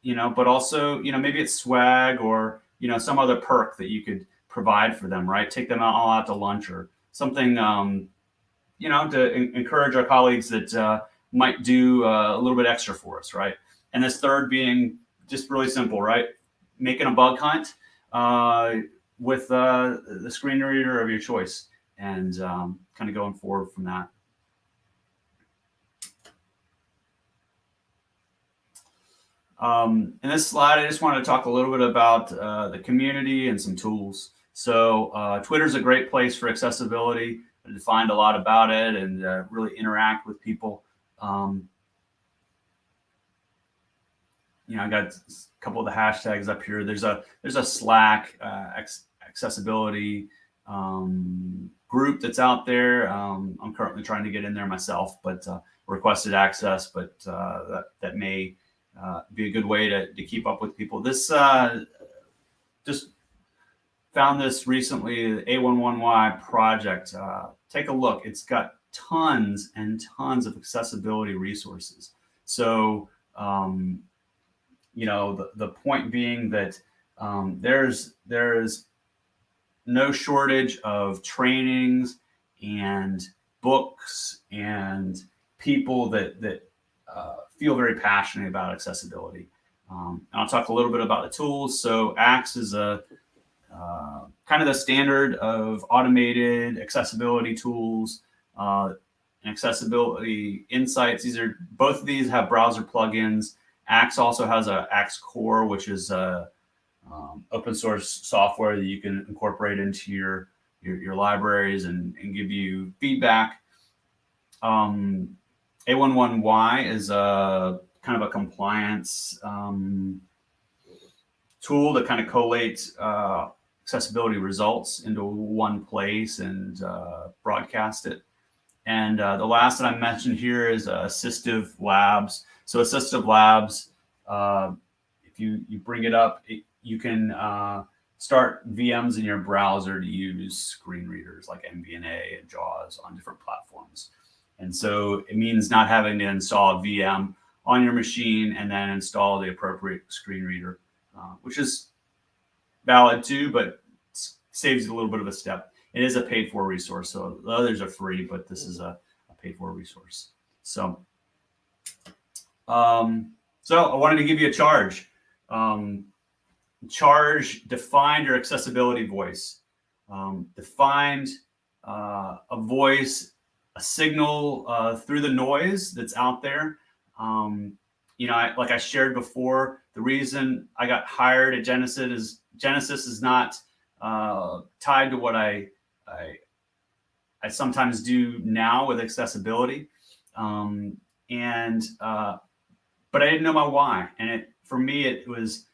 you know, but also, you know, maybe it's swag or, you know, some other perk that you could provide for them, right? Take them all out to lunch or something, you know, to encourage our colleagues that might do a little bit extra for us, right? And this third being just really simple, right? Making a bug hunt with the screen reader of your choice and kind of going forward from that. In this slide, I just wanted to talk a little bit about the community and some tools. So Twitter's a great place for accessibility. I find a lot about it and really interact with people. You know, I got a couple of the hashtags up here. There's a Slack accessibility group that's out there. I'm currently trying to get in there myself, but requested access, but that may be a good way to keep up with people. This just found this recently, the A11Y project. Take a look. It's got tons and tons of accessibility resources. So, you know, the point being that there's no shortage of trainings and books and people that feel very passionate about accessibility. And I'll talk a little bit about the tools. So Axe is a kind of the standard of automated accessibility tools and accessibility insights. Both of these have browser plugins Axe also has a Axe Core, which is open source software that you can incorporate into your libraries and give you feedback. A11Y is a kind of a compliance tool that kind of collates accessibility results into one place and broadcast it. And the last that I mentioned here is Assistive Labs. So Assistive Labs, if you bring it up, you can start VMs in your browser to use screen readers like MVNA and JAWS on different platforms. And so it means not having to install a VM on your machine and then install the appropriate screen reader, which is valid too, but saves you a little bit of a step. It is a paid for resource. So the others are free, but this is a paid for resource. So, so I wanted to give you a charge. Charge defined your accessibility voice. Defined a voice, a signal through the noise that's out there. You know, like I shared before, the reason I got hired at Genesis is not tied to what I sometimes do now with accessibility, but I didn't know my why, and for me it was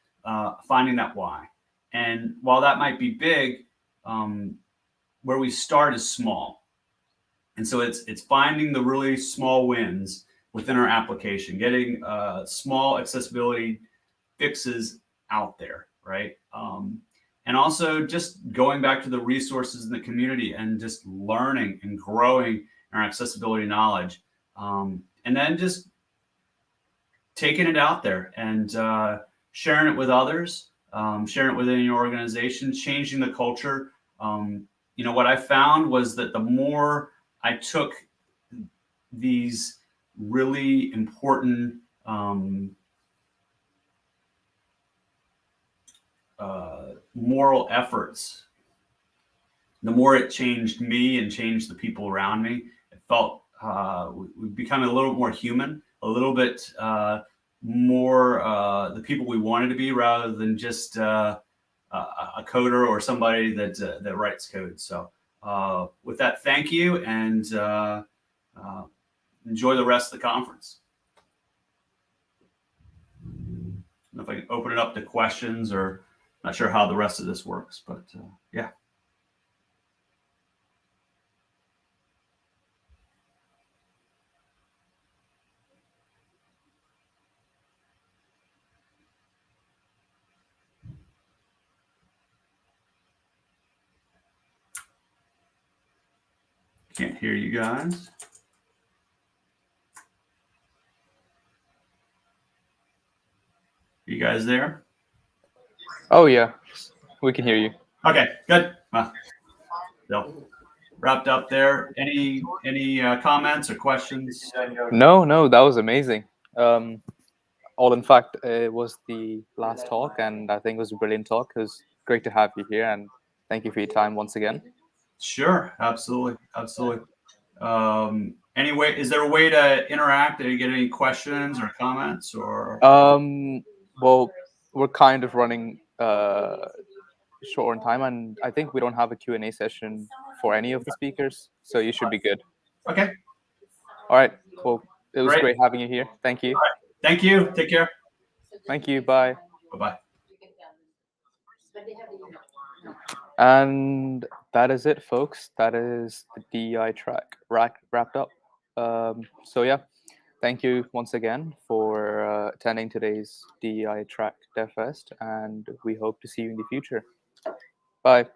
finding that why. And while that might be big, where we start is small, and so it's finding the really small wins within our application, getting small accessibility fixes out there, right? And also just going back to the resources in the community and just learning and growing our accessibility knowledge. And then just taking it out there and sharing it with others, sharing it within your organization, changing the culture. You know, what I found was that the more I took these really important moral efforts, the more it changed me and changed the people around me. It felt we've become a little more human, a little bit more the people we wanted to be, rather than just a coder or somebody that writes code. So with that, thank you, and enjoy the rest of the conference. I don't know if I can open it up to questions, or not sure how the rest of this works, but yeah. Can't hear you guys. You guys there? Oh yeah, we can hear you. Okay, good. So wrapped up there. Any comments or questions? No, that was amazing. In fact, it was the last talk, and I think it was a brilliant talk. It was great to have you here, and thank you for your time once again. Sure, absolutely. Anyway, is there a way to interact? Did you get any questions or comments, or? Well, we're kind of running short on time, and I think we don't have a Q&A session for any of the speakers, so you should be good. Okay. All right. Well, it was Great having you here. Thank you. All right. Thank you. Take care. Thank you. Bye. Bye-bye. And that is it, folks. That is the DEI track wrapped up. So yeah, thank you once again for attending today's DEI track DevFest, and we hope to see you in the future. Bye.